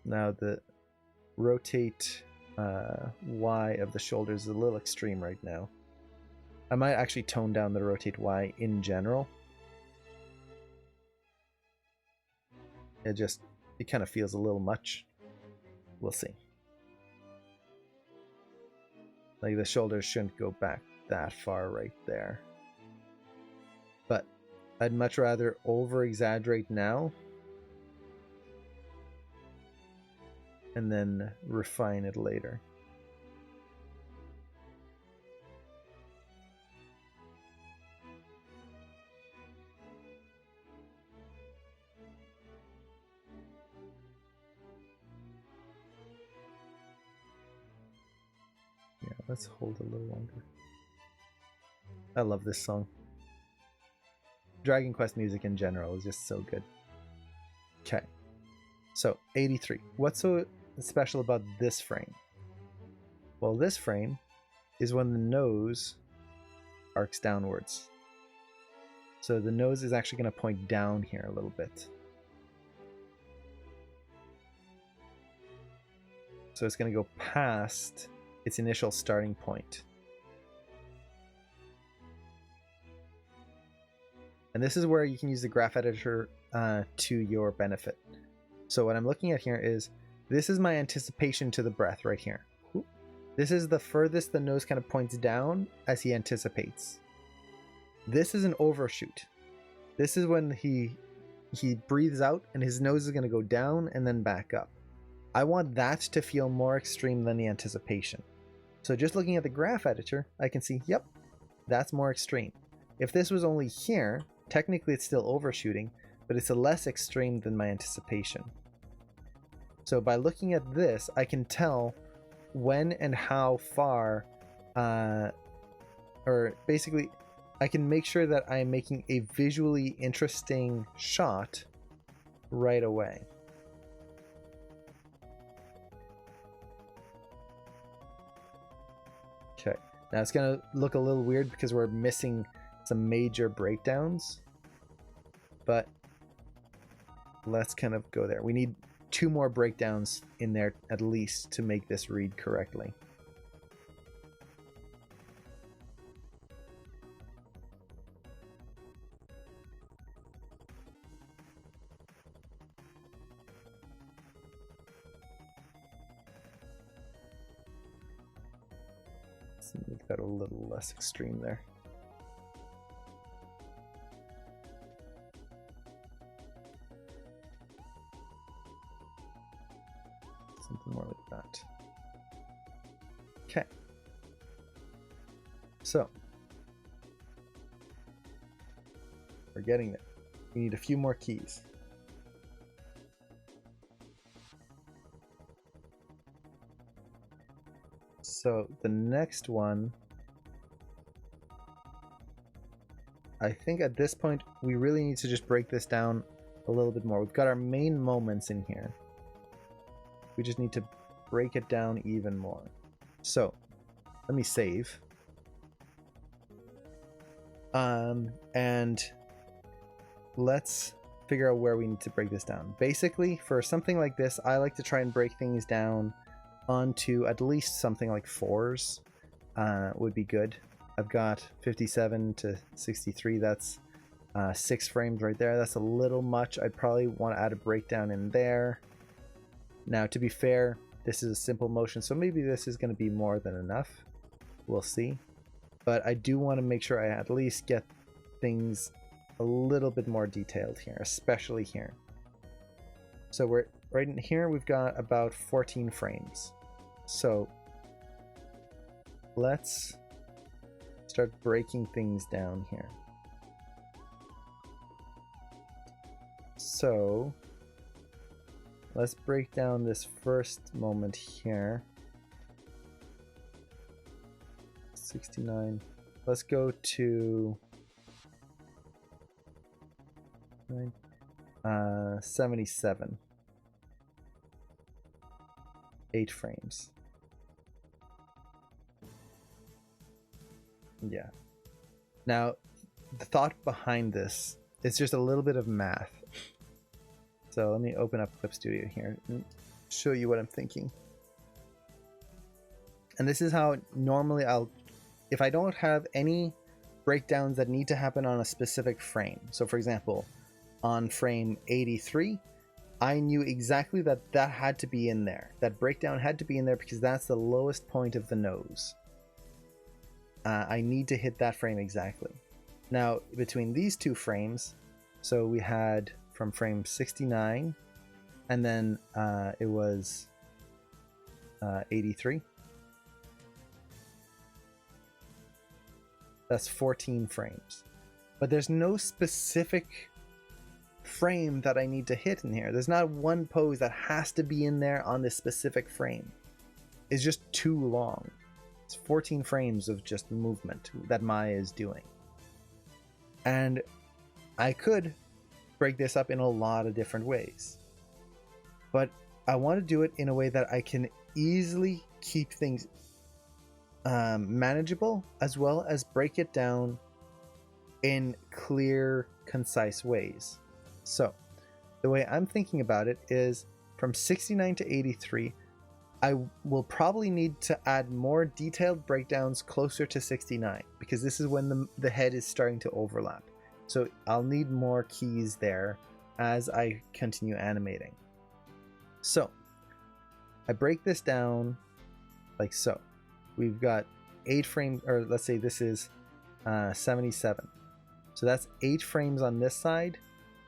Now the rotate Y of the shoulders is a little extreme right now. I might actually tone down the rotate Y in general. It kind of feels a little much. We'll see. Like, the shoulders shouldn't go back that far right there. But I'd much rather over-exaggerate now and then refine it later. Yeah, let's hold a little longer. I love this song. Dragon Quest music in general is just so good. Okay. So, 83. What's so special about this frame? Well, this frame is when the nose arcs downwards. So the nose is actually going to point down here a little bit. So it's going to go past its initial starting point. And this is where you can use the graph editor to your benefit. So what I'm looking at here is, this is my anticipation to the breath right here. This is the furthest the nose kind of points down as he anticipates. This is an overshoot. This is when he breathes out and his nose is going to go down and then back up. I want that to feel more extreme than the anticipation. So just looking at the graph editor, I can see, yep, that's more extreme. If this was only here, technically it's still overshooting, but it's a less extreme than my anticipation. So by looking at this, I can tell when and how far, or basically, I can make sure that I'm making a visually interesting shot right away. Okay, now it's going to look a little weird because we're missing some major breakdowns, but let's kind of go there. We need 2 more breakdowns in there at least to make this read correctly. Let's make that a little less extreme there. Something more like that. Okay. So, we're getting there. We need a few more keys. So the next one, I think at this point, we really need to just break this down a little bit more. We've got our main moments in here. We just need to break it down even more. So let me save. And let's figure out where we need to break this down. Basically, for something like this, I like to try and break things down onto at least something like 4s. Would be good. I've got 57 to 63. That's 6 frames right there. That's a little much. I'd probably want to add a breakdown in there. Now, to be fair, this is a simple motion, so maybe this is going to be more than enough. We'll see. But I do want to make sure I at least get things a little bit more detailed here, especially here. So we're right in here, we've got about 14 frames. So let's start breaking things down here. So let's break down this first moment here. 69. Let's go to 77. 8 frames. Yeah. Now, the thought behind this is just a little bit of math. So let me open up Clip Studio here and show you what I'm thinking. And this is how normally if I don't have any breakdowns that need to happen on a specific frame. So for example, on frame 83, I knew exactly that had to be in there. That breakdown had to be in there because that's the lowest point of the nose. I need to hit that frame exactly. Now, between these two frames, so we had from frame 69, and then it was 83. That's 14 frames. But there's no specific frame that I need to hit in here. There's not one pose that has to be in there on this specific frame. It's just too long. It's 14 frames of just movement that Maya is doing. And I could break this up in a lot of different ways. But I want to do it in a way that I can easily keep things manageable, as well as break it down in clear, concise ways. So the way I'm thinking about it is from 69 to 83, I will probably need to add more detailed breakdowns closer to 69, because this is when the head is starting to overlap. So I'll need more keys there as I continue animating. So I break this down like so. We've got 8 frames, or let's say this is 77. So that's 8 frames on this side,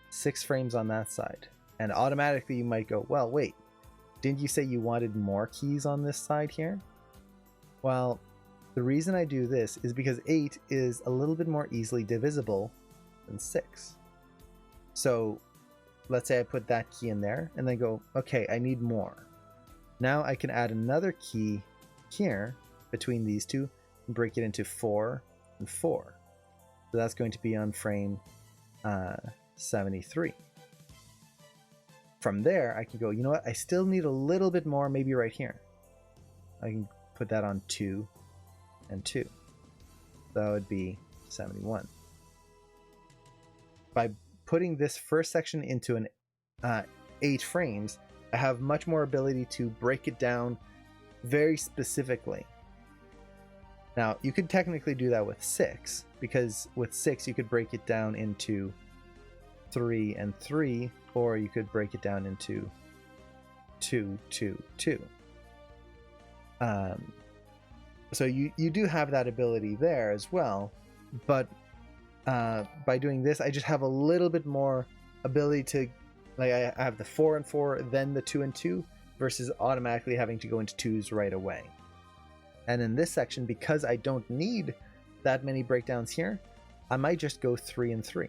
6 frames on that side. And automatically you might go, well, wait, didn't you say you wanted more keys on this side here? Well, the reason I do this is because 8 is a little bit more easily divisible than 6. So let's say I put that key in there and then go, okay, I need more. Now I can add another key here between these two and break it into 4 and 4. So that's going to be on frame 73. From there, I can go, you know what? I still need a little bit more, maybe right here. I can put that on 2 and 2. That would be 71. By putting this first section into an 8 frames, I have much more ability to break it down very specifically. Now, you could technically do that with 6, because with 6 you could break it down into 3 and 3, or you could break it down into 2, 2, 2. So you do have that ability there as well, but by doing this, I just have a little bit more ability to, like, I have the 4 and 4, then the 2 and 2, versus automatically having to go into 2s right away. And in this section, because I don't need that many breakdowns here, I might just go 3 and 3.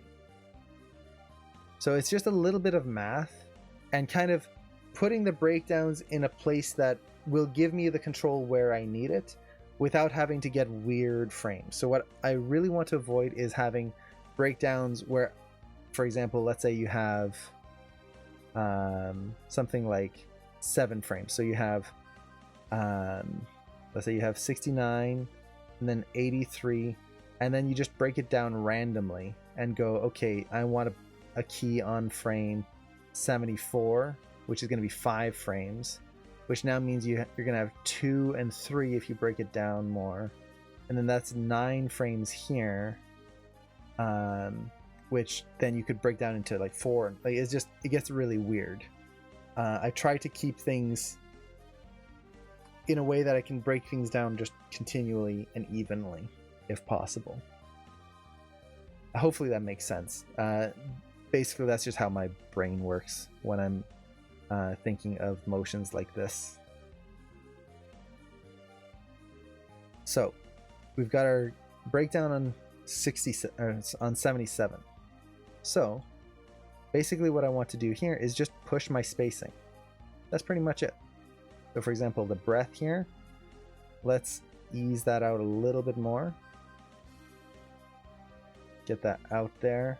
So it's just a little bit of math and kind of putting the breakdowns in a place that will give me the control where I need it without having to get weird frames. So what I really want to avoid is having breakdowns where, for example, let's say you have something like 7 frames. So you have let's say you have 69 and then 83, and then you just break it down randomly and go, okay, I want a key on frame 74, which is going to be 5 frames, which now means you're going to have 2 and 3 if you break it down more, and then that's 9 frames here, which then you could break down into like 4. Like it's just, it gets really weird. I try to keep things in a way that I can break things down just continually and evenly, if possible. Hopefully that makes sense. Basically, that's just how my brain works when I'm thinking of motions like this. So we've got our breakdown on 77. So basically what I want to do here is just push my spacing. That's pretty much it. So for example, the breath here, let's ease that out a little bit more. Get that out there.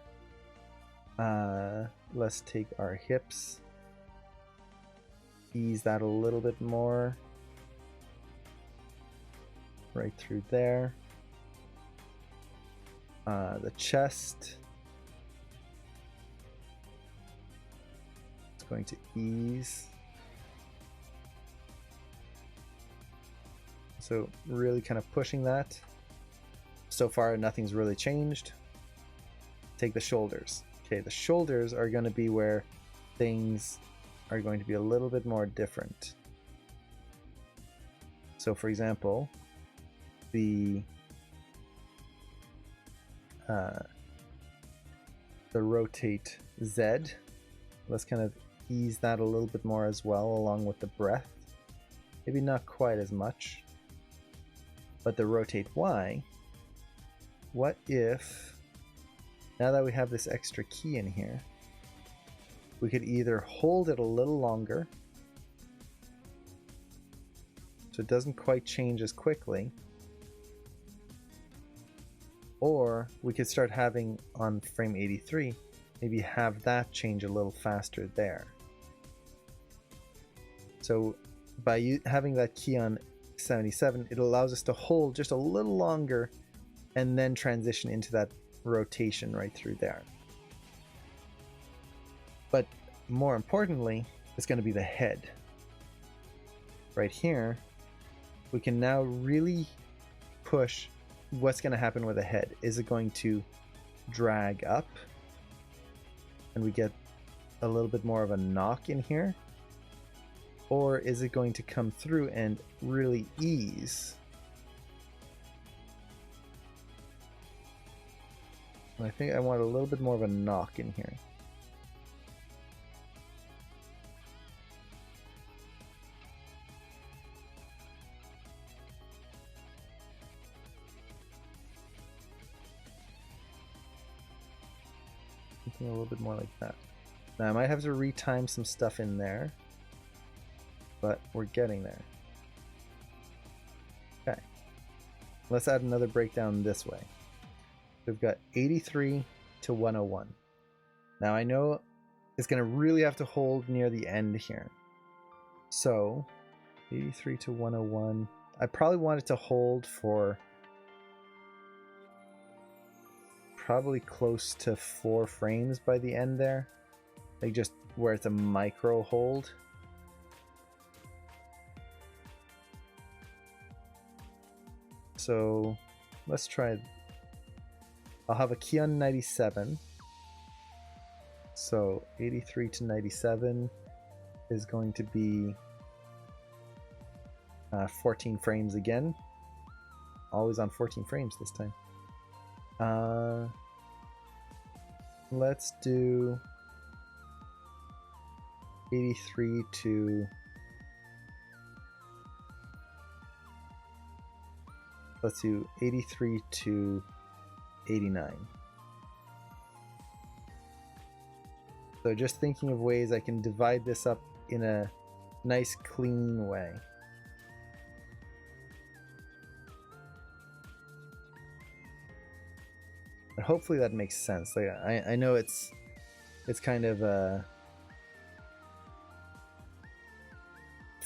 Let's take our hips, ease that a little bit more. Right through there. The chest. It's going to ease. So really kind of pushing that. So far, nothing's really changed. Take the shoulders. Okay, the shoulders are going to be where things are going to be a little bit more different. So for example, the rotate Z, let's kind of ease that a little bit more as well, along with the breath. Maybe not quite as much. But the rotate Y, what if, now that we have this extra key in here, we could either hold it a little longer so it doesn't quite change as quickly, or we could start having on frame 83, maybe have that change a little faster there. So by having that key on 77, it allows us to hold just a little longer and then transition into that rotation right through there. But more importantly, it's going to be the head. Right here, we can now really push what's going to happen with the head. Is it going to drag up and we get a little bit more of a knock in here? Or is it going to come through and really ease? And I think I want a little bit more of a knock in here. Something a little bit more like that. Now I might have to retime some stuff in there, but we're getting there. Okay, let's add another breakdown this way. We've got 83 to 101. Now I know it's going to really have to hold near the end here. So 83 to 101. I probably want it to hold for probably close to 4 frames by the end there. Like just where it's a micro hold. So let's try. I'll have a key on 97. So 83 to 97 is going to be 14 frames again. Always on 14 frames this time. Let's do 83 to... Let's do 83 to 89. So just thinking of ways I can divide this up in a nice clean way. And hopefully that makes sense. Like I know it's kind of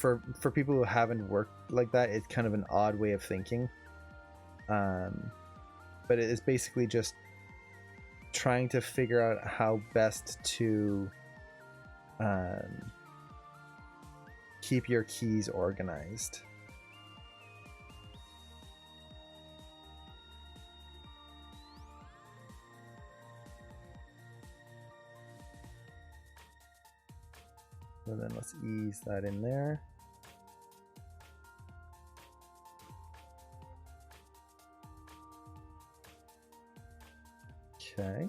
for people who haven't worked like that, it's kind of an odd way of thinking. But it is basically just trying to figure out how best to keep your keys organized. So then let's ease that in there. Okay.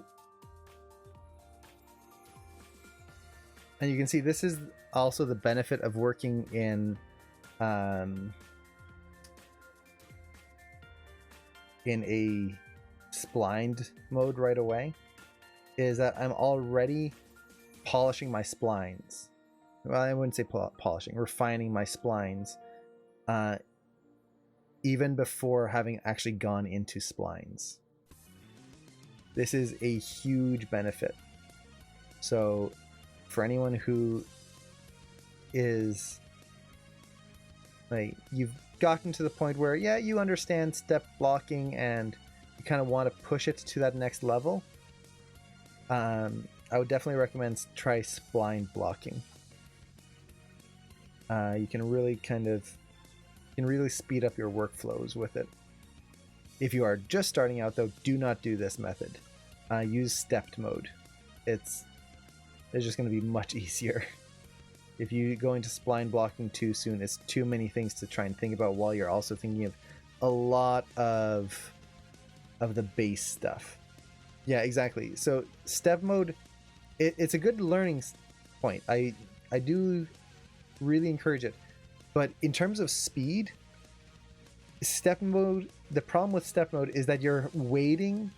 And you can see this is also the benefit of working in a splined mode right away, is that I'm already polishing my splines. Well, I wouldn't say polishing, refining my splines, even before having actually gone into splines. This is a huge benefit. So for anyone who is like, you've gotten to the point where, yeah, you understand step blocking and you kind of want to push it to that next level, I would definitely recommend try spline blocking. You can really speed up your workflows with it. If you are just starting out, though, do not do this method. Use stepped mode. It's just going to be much easier. If you go into spline blocking too soon, it's too many things to try and think about while you're also thinking of a lot of the base stuff. Yeah, exactly. So step mode, it's a good learning point. I do really encourage it. But in terms of speed, step mode, the problem with step mode is that you're waiting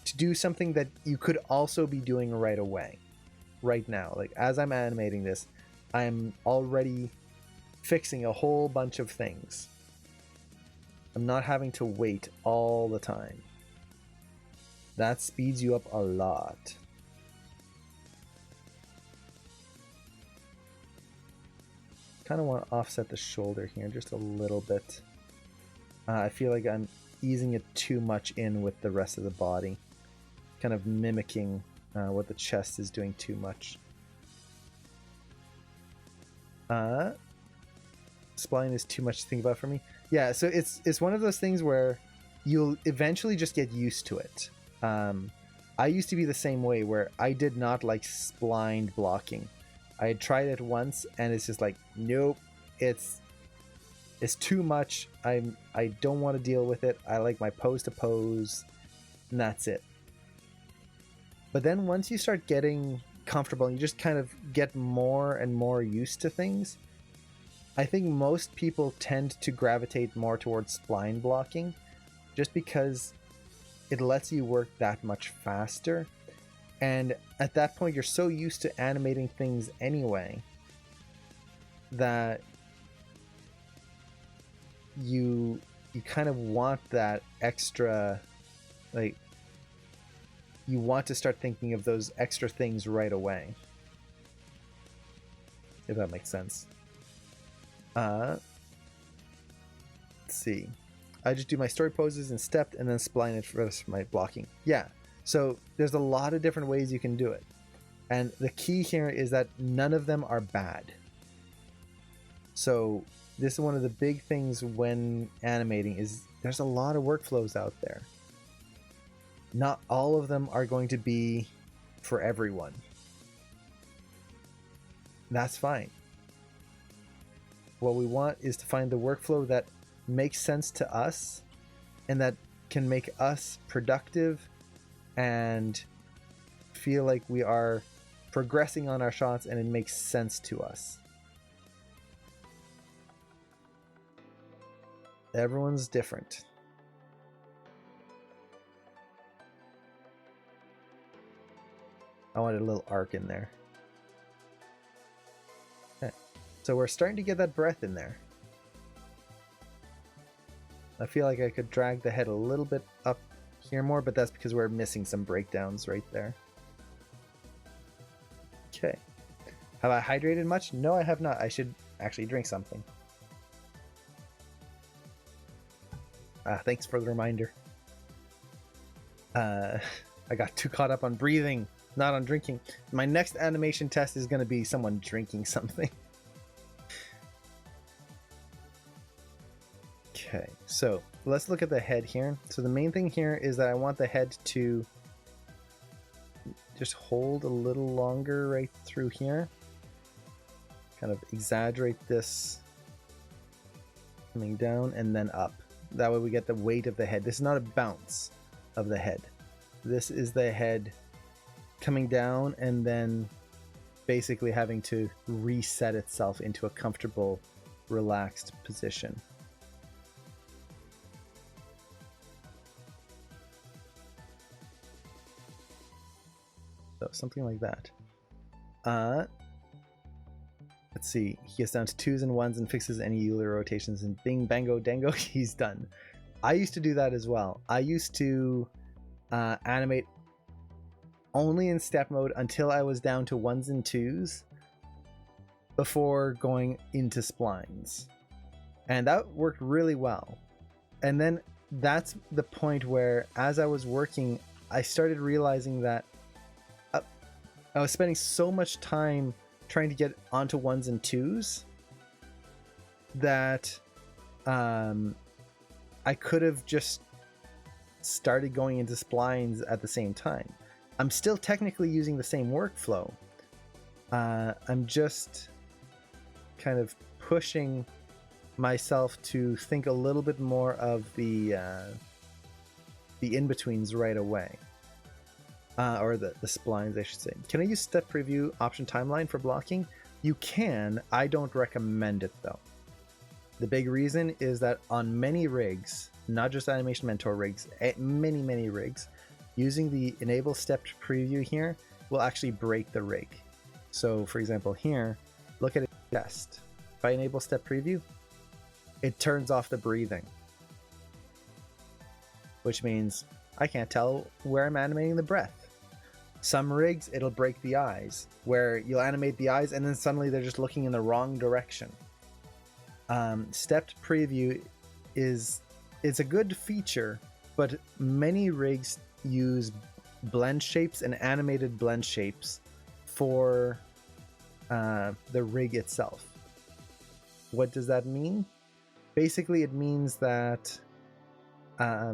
to do something that you could also be doing right away, right now. Like, as I'm animating this, I'm already fixing a whole bunch of things. I'm not having to wait all the time. That speeds you up a lot. Kind of want to offset the shoulder here just a little bit. I feel like I'm easing it too much in with the rest of the body, kind of mimicking what the chest is doing too much. Spline is too much to think about for me. Yeah, so it's one of those things where you'll eventually just get used to it. I used to be the same way, where I did not like spline blocking. I had tried it once and it's just like, nope, it's too much. I don't want to deal with it. I like my pose to pose, and that's it. But then once you start getting comfortable and you just kind of get more and more used to things, I think most people tend to gravitate more towards spline blocking, just because it lets you work that much faster. And at that point, you're so used to animating things anyway that you kind of want that extra, like, you want to start thinking of those extra things right away, if that makes sense. Let's see. I just do my story poses and stepped and then spline it for my blocking. Yeah, so there's a lot of different ways you can do it. And the key here is that none of them are bad. So this is one of the big things when animating, is there's a lot of workflows out there. Not all of them are going to be for everyone. That's fine. What we want is to find the workflow that makes sense to us and that can make us productive and feel like we are progressing on our shots and it makes sense to us. Everyone's different. I wanted a little arc in there. Okay. So we're starting to get that breath in there. I feel like I could drag the head a little bit up here more, but that's because we're missing some breakdowns right there. Okay. Have I hydrated much? No, I have not. I should actually drink something. Thanks for the reminder. I got too caught up on breathing, not on drinking. My next animation test is going to be someone drinking something. Okay, so let's look at the head here. So the main thing here is that I want the head to just hold a little longer right through here. Kind of exaggerate this coming down and then up. That way we get the weight of the head. This is not a bounce of the head. This is the head coming down and then basically having to reset itself into a comfortable, relaxed position. So something like that. Let's see. He gets down to 2s and 1s and fixes any Euler rotations, and bing, bango, dango, he's done. I used to do that as well. I used to animate only in step mode until I was down to 1s and 2s before going into splines. And that worked really well. And then that's the point where, as I was working, I started realizing that I was spending so much time trying to get onto 1s and 2s that I could have just started going into splines at the same time. I'm still technically using the same workflow. I'm just kind of pushing myself to think a little bit more of the in-betweens right away. Or the splines, I should say. Can I use step preview option timeline for blocking? You can. I don't recommend it though. The big reason is that on many rigs, not just Animation Mentor rigs, many rigs, using the enable step preview here will actually break the rig. So for example here, look at it chest. If I enable step preview, it turns off the breathing, which means I can't tell where I'm animating the breath. Some rigs, it'll break the eyes, where you'll animate the eyes and then suddenly they're just looking in the wrong direction. Stepped preview is a good feature, but many rigs use blend shapes and animated blend shapes for the rig itself. What does that mean? Basically, it means that I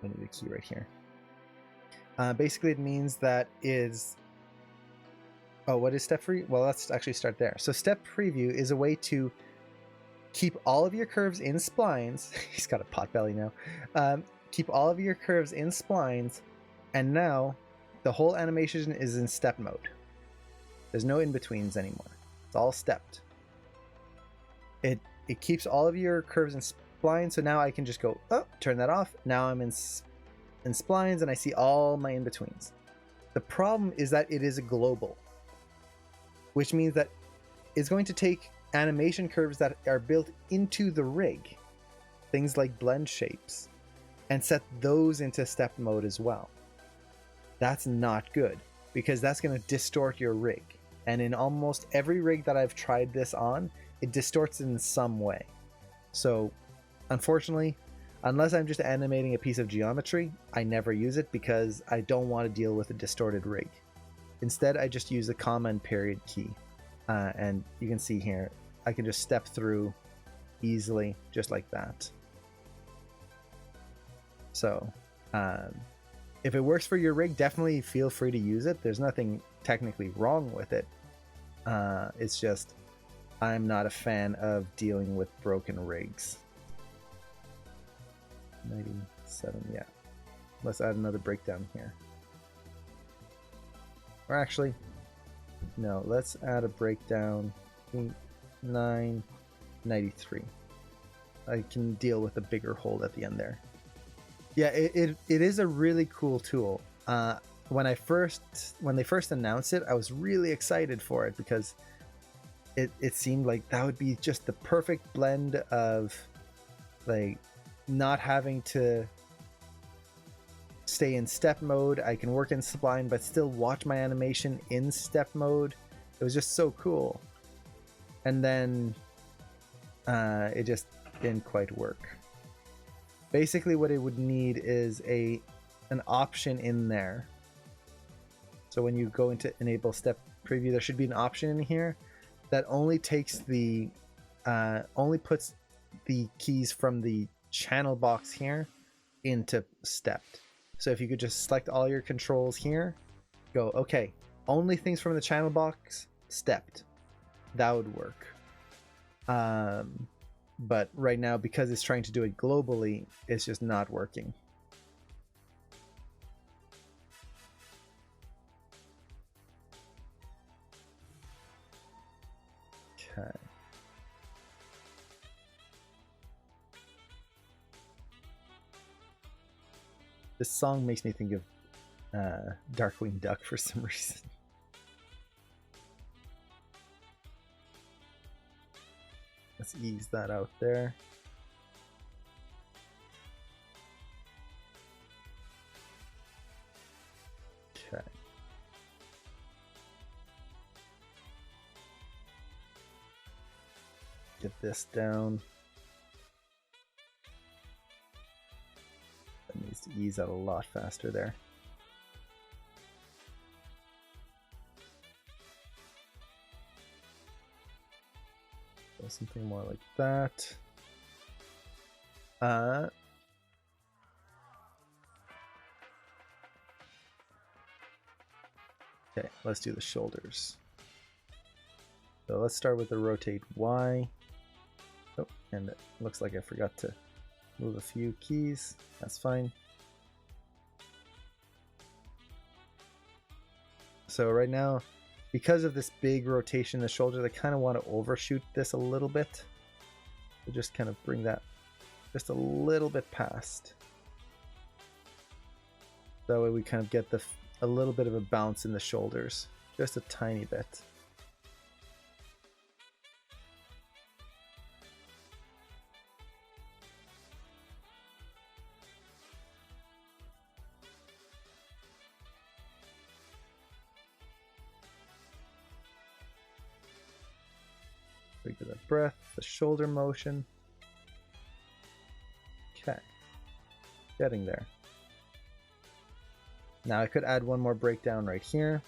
need a key right here. Basically, it means that what is step preview? Well, let's actually start there. So step preview is a way to keep all of your curves in splines. He's got a pot belly now. Keep all of your curves in splines, and now the whole animation is in step mode. There's no in-betweens anymore. It's all stepped. It keeps all of your curves in splines, so now I can just go, turn that off. Now I'm in splines and I see all my in-betweens. The problem is that it is a global, which means that it's going to take animation curves that are built into the rig, things like blend shapes, and set those into step mode as well. That's not good, because that's going to distort your rig. And in almost every rig that I've tried this on, it distorts it in some way. So unfortunately, unless I'm just animating a piece of geometry, I never use it because I don't want to deal with a distorted rig. Instead, I just use the comma and period key. And you can see here, I can just step through easily, just like that. So if it works for your rig, definitely feel free to use it. There's nothing technically wrong with it. It's just, I'm not a fan of dealing with broken rigs. 97, yeah. Let's add another breakdown here. Or actually, no, let's add a breakdown. 8, 9, 93. I can deal with a bigger hold at the end there. Yeah, it is a really cool tool. When they first announced it, I was really excited for it because it seemed like that would be just the perfect blend of like not having to stay in step mode. I can work in spline but still watch my animation in step mode. It was just so cool. and then it just didn't quite work. Basically what it would need is an option in there. So when you go into enable step preview, there should be an option in here that only takes the only puts the keys from the channel box here into stepped. So if you could just select all your controls here, go, okay, only things from the channel box stepped, that would work. But right now, because it's trying to do it globally, it's just not working. Okay. This song makes me think of Darkwing Duck for some reason. Let's ease that out there. Okay. Get this down. That needs to ease out a lot faster there. So something more like that. Okay, let's do the shoulders. So let's start with the rotate Y. Oh, and it looks like I forgot to move a few keys. That's fine. So right now, because of this big rotation in the shoulders, I kind of want to overshoot this a little bit. So just kind of bring that just a little bit past. That way we kind of get a little bit of a bounce in the shoulders. Just a tiny bit. The breath, the shoulder motion. Okay, getting there. Now I could add one more breakdown right here.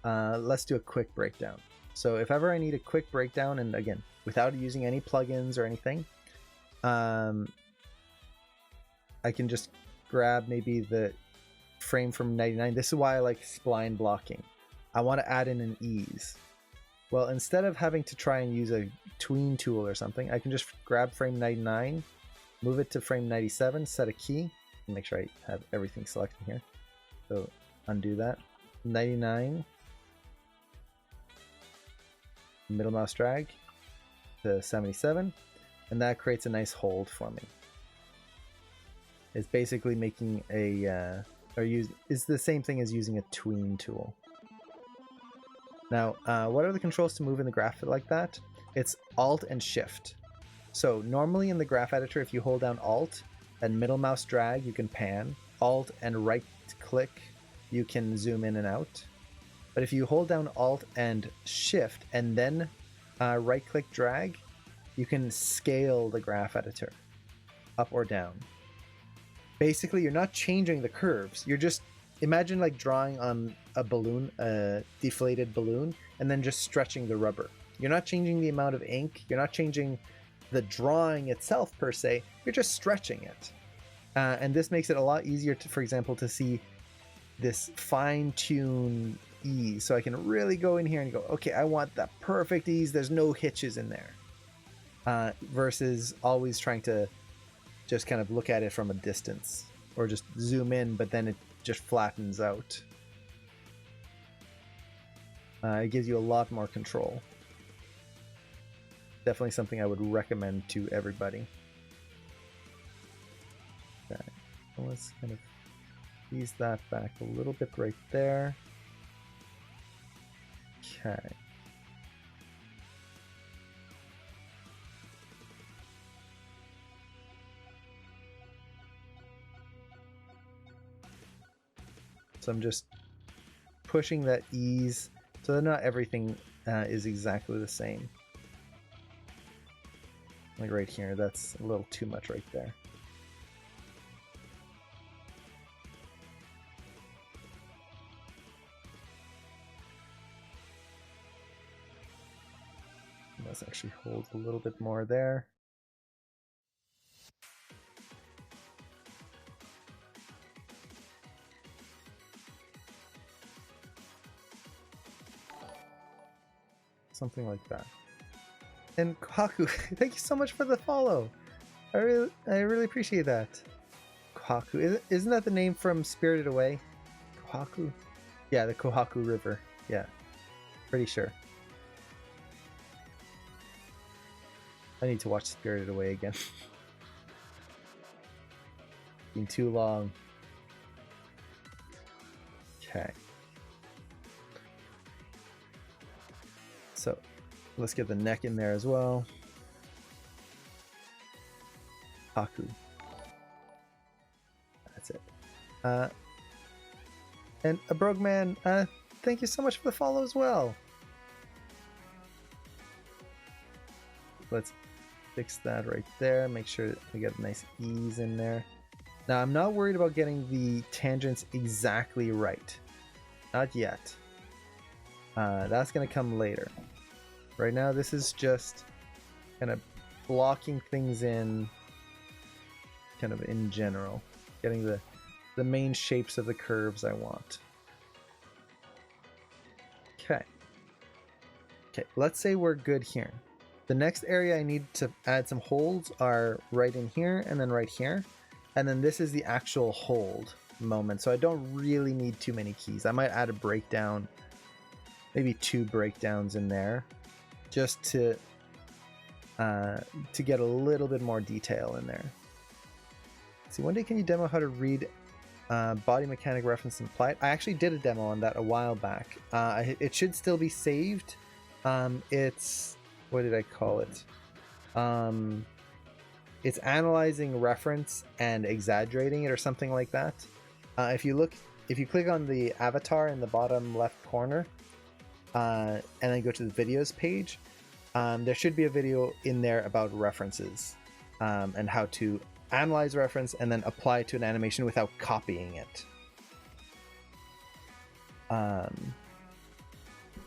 Let's do a quick breakdown. So if ever I need a quick breakdown, and again, without using any plugins or anything, I can just grab maybe the frame from 99. This is why I like spline blocking. I want to add in an ease. Well, instead of having to try and use a tween tool or something, I can just grab frame 99, move it to frame 97, set a key, and make sure I have everything selected here. So undo that. 99, middle mouse drag to 77, and that creates a nice hold for me. It's basically making a, it's the same thing as using a tween tool. Now, what are the controls to move in the graph like that? It's Alt and Shift. So normally in the graph editor, if you hold down Alt and middle mouse drag, you can pan. Alt and right click, you can zoom in and out. But if you hold down Alt and Shift and then right click drag, you can scale the graph editor up or down. Basically, you're not changing the curves. You're just, imagine like drawing on a balloon, a deflated balloon, and then just stretching the rubber. You're not changing the amount of ink. You're not changing the drawing itself per se. You're just stretching it. And this makes it a lot easier to, for example, to see this fine-tune ease. So I can really go in here and go, okay, I want that perfect ease. There's no hitches in there. Versus always trying to just kind of look at it from a distance or just zoom in, but then it just flattens out. It gives you a lot more control. Definitely something I would recommend to everybody. Okay, well, let's kind of ease that back a little bit right there. Okay. So I'm just pushing that ease so that not everything is exactly the same. Like right here, that's a little too much right there. Let's actually hold a little bit more there. Something like that. And Kohaku, thank you so much for the follow. I really appreciate that. Kohaku, isn't that the name from Spirited Away? Kohaku? Yeah, the Kohaku River. Yeah, pretty sure. I need to watch Spirited Away again. Been too long. Okay. So let's get the neck in there as well. Haku. That's it. And a Brogue Man, thank you so much for the follow as well. Let's fix that right there. Make sure we get a nice ease in there. Now, I'm not worried about getting the tangents exactly right. Not yet. That's going to come later. Right now, this is just kind of blocking things in, kind of in general. Getting the main shapes of the curves I want. Okay. Okay, let's say we're good here. The next area I need to add some holds are right in here and then right here. And then this is the actual hold moment. So I don't really need too many keys. I might add a breakdown, maybe 2 breakdowns in there, just to get a little bit more detail in there. See, one day can you demo how to read body mechanic reference and apply it? I actually did a demo on that a while back. It should still be saved. It's, what did I call it? It's analyzing reference and exaggerating it or something like that. If you click on the avatar in the bottom left corner and then go to the videos page, there should be a video in there about references and how to analyze reference and then apply it to an animation without copying it.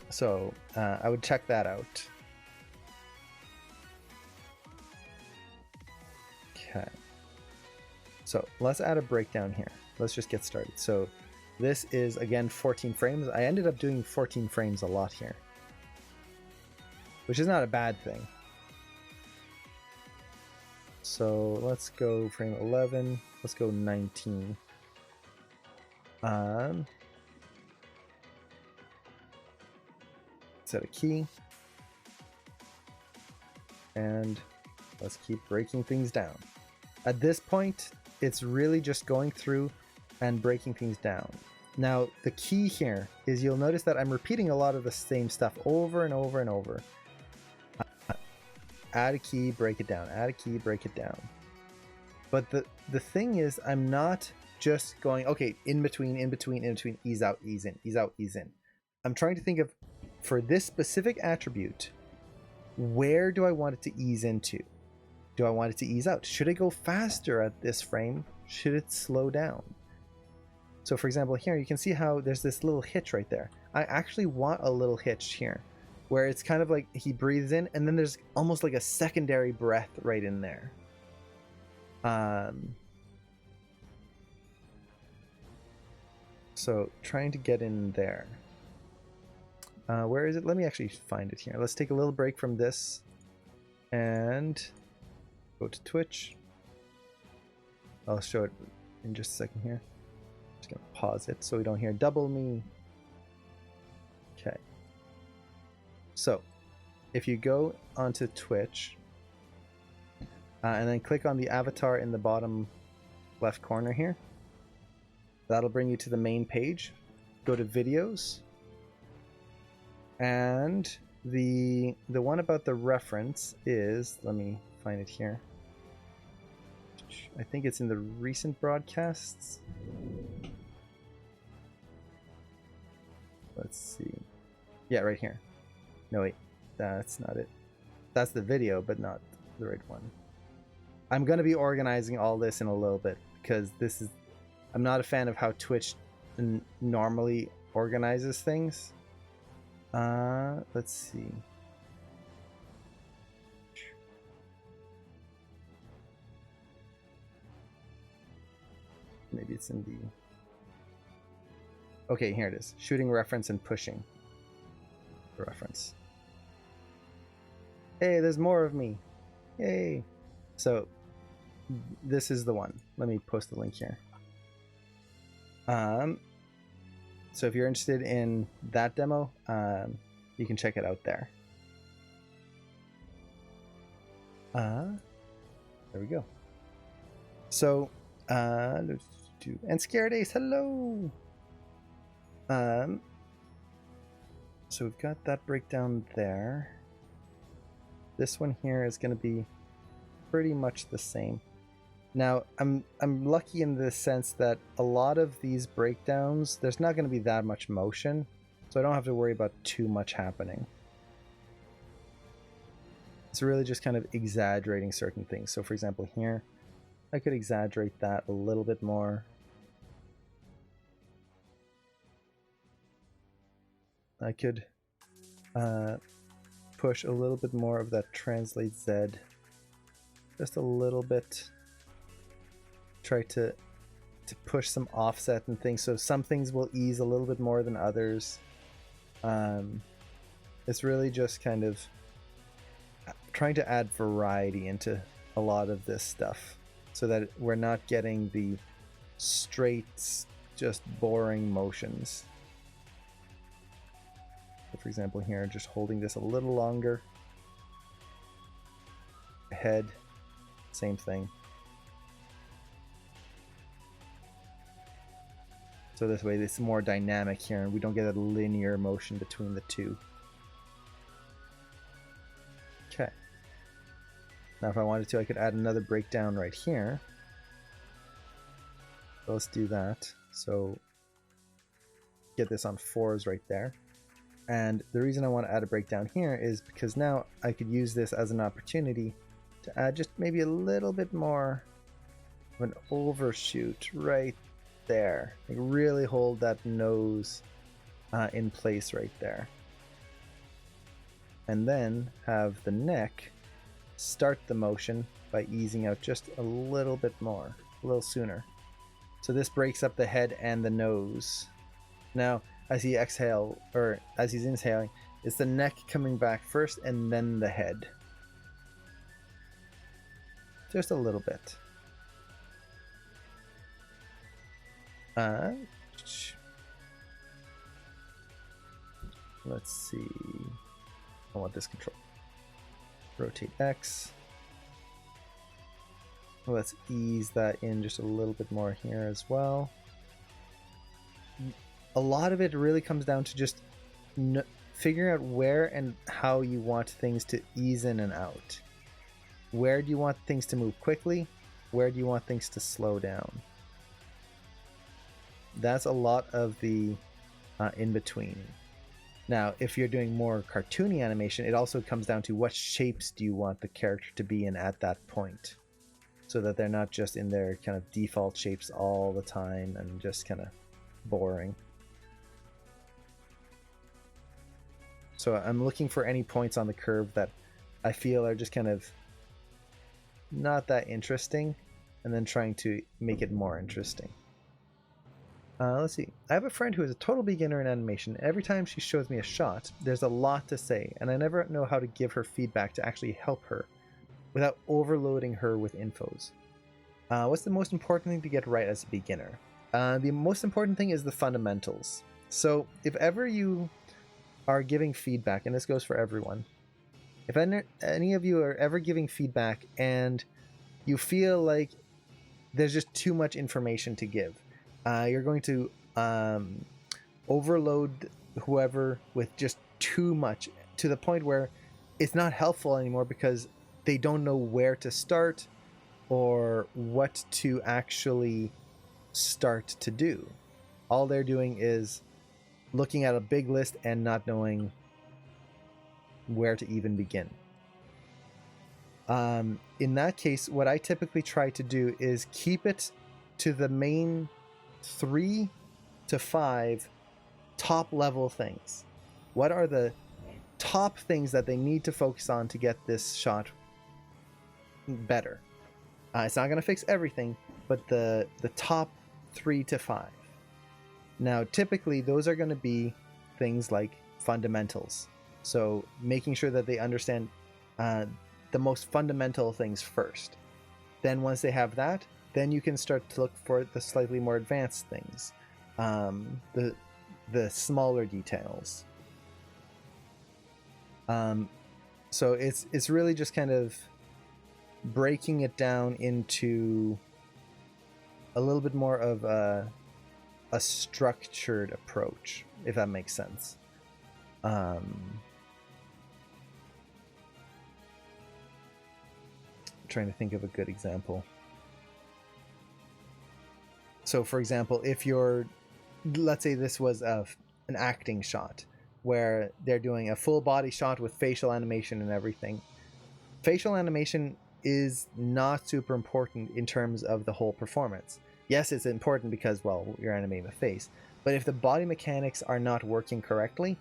So I would check that out. Okay. So let's add a breakdown here. Let's just get started. So this is, again, 14 frames. I ended up doing 14 frames a lot here, which is not a bad thing. So let's go frame 11. Let's go 19. Set a key. And let's keep breaking things down. At this point, it's really just going through and breaking things down. Now, the key here is you'll notice that I'm repeating a lot of the same stuff over and over and over. Add a key, break it down. Add a key, break it down. But the thing is, I'm not just going, okay, in between, ease out, ease in, ease out, ease in. I'm trying to think of, for this specific attribute, where do I want it to ease into? Do I want it to ease out? Should it go faster at this frame? Should it slow down? So for example, here you can see how there's this little hitch right there. I actually want a little hitch here, where it's kind of like he breathes in and then there's almost like a secondary breath right in there. So trying to get in there. Where is it? Let me actually find it here. Let's take a little break from this and go to Twitch. I'll show it in just a second here. Just gonna pause it so we don't hear double me. Okay. So if you go onto Twitch and then click on the avatar in the bottom left corner here, that'll bring you to the main page. Go to videos, and the one about the reference is, let me find it here. I think it's in the recent broadcasts. Let's see. Yeah, right here. No, wait, that's not it. That's the video, but not the right one. I'm going to be organizing all this in a little bit because I'm not a fan of how Twitch normally organizes things. Let's see. Maybe it's in the... Okay, here it is. Shooting reference and pushing reference. Hey, there's more of me. Yay. So this is the one. Let me post the link here. So if you're interested in that demo, you can check it out there. There we go. So, and Scared Ace, hello. So we've got that breakdown there. This one here is going to be pretty much the same. Now, I'm lucky in the sense that a lot of these breakdowns, there's not going to be that much motion, so I don't have to worry about too much happening. It's really just kind of exaggerating certain things. So for example here, I could exaggerate that a little bit more. I could push a little bit more of that translate Z, just a little bit. Try to push some offset and things, so some things will ease a little bit more than others. It's really just kind of trying to add variety into a lot of this stuff so that we're not getting the straight, just boring motions. So for example here, just holding this a little longer. Head, same thing. So this way it's more dynamic here and we don't get a linear motion between the two. Okay. Now if I wanted to, I could add another breakdown right here. So let's do that. So get this on 4s right there. And the reason I want to add a breakdown here is because now I could use this as an opportunity to add just maybe a little bit more of an overshoot right there. Like really hold that nose in place right there. And then have the neck start the motion by easing out just a little bit more, a little sooner. So this breaks up the head and the nose. Now, as he exhale, or as he's inhaling, it's the neck coming back first and then the head. Just a little bit. Let's see. I want this control. Rotate X. Let's ease that in just a little bit more here as well. A lot of it really comes down to just figuring out where and how you want things to ease in and out. Where do you want things to move quickly? Where do you want things to slow down? That's a lot of the in-between. Now, if you're doing more cartoony animation, it also comes down to what shapes do you want the character to be in at that point, so that they're not just in their kind of default shapes all the time and just kind of boring. So I'm looking for any points on the curve that I feel are just kind of not that interesting, and then trying to make it more interesting. Let's see. I have a friend who is a total beginner in animation. Every time she shows me a shot, there's a lot to say, and I never know how to give her feedback to actually help her without overloading her with infos. What's the most important thing to get right as a beginner? The most important thing is the fundamentals. So if ever you are giving feedback, and this goes for everyone, if any of you are ever giving feedback and you feel like there's just too much information to give, you're going to overload whoever with just too much, to the point where it's not helpful anymore because they don't know where to start or what to actually start to do. All they're doing is looking at a big list and not knowing where to even begin. In that case, what I typically try to do is keep it to the main 3 to 5 top level things. What are the top things that they need to focus on to get this shot better? It's not going to fix everything, but the top 3 to 5. Now, typically, those are going to be things like fundamentals. So making sure that they understand the most fundamental things first. Then once they have that, then you can start to look for the slightly more advanced things, the smaller details. So it's really just kind of breaking it down into a little bit more of a structured approach, if that makes sense. Trying to think of a good example. So for example, if you're, let's say this was an acting shot where they're doing a full body shot with facial animation and everything. Facial animation is not super important in terms of the whole performance. Yes, it's important because, well, you're animating the face, but if the body mechanics are not working correctly,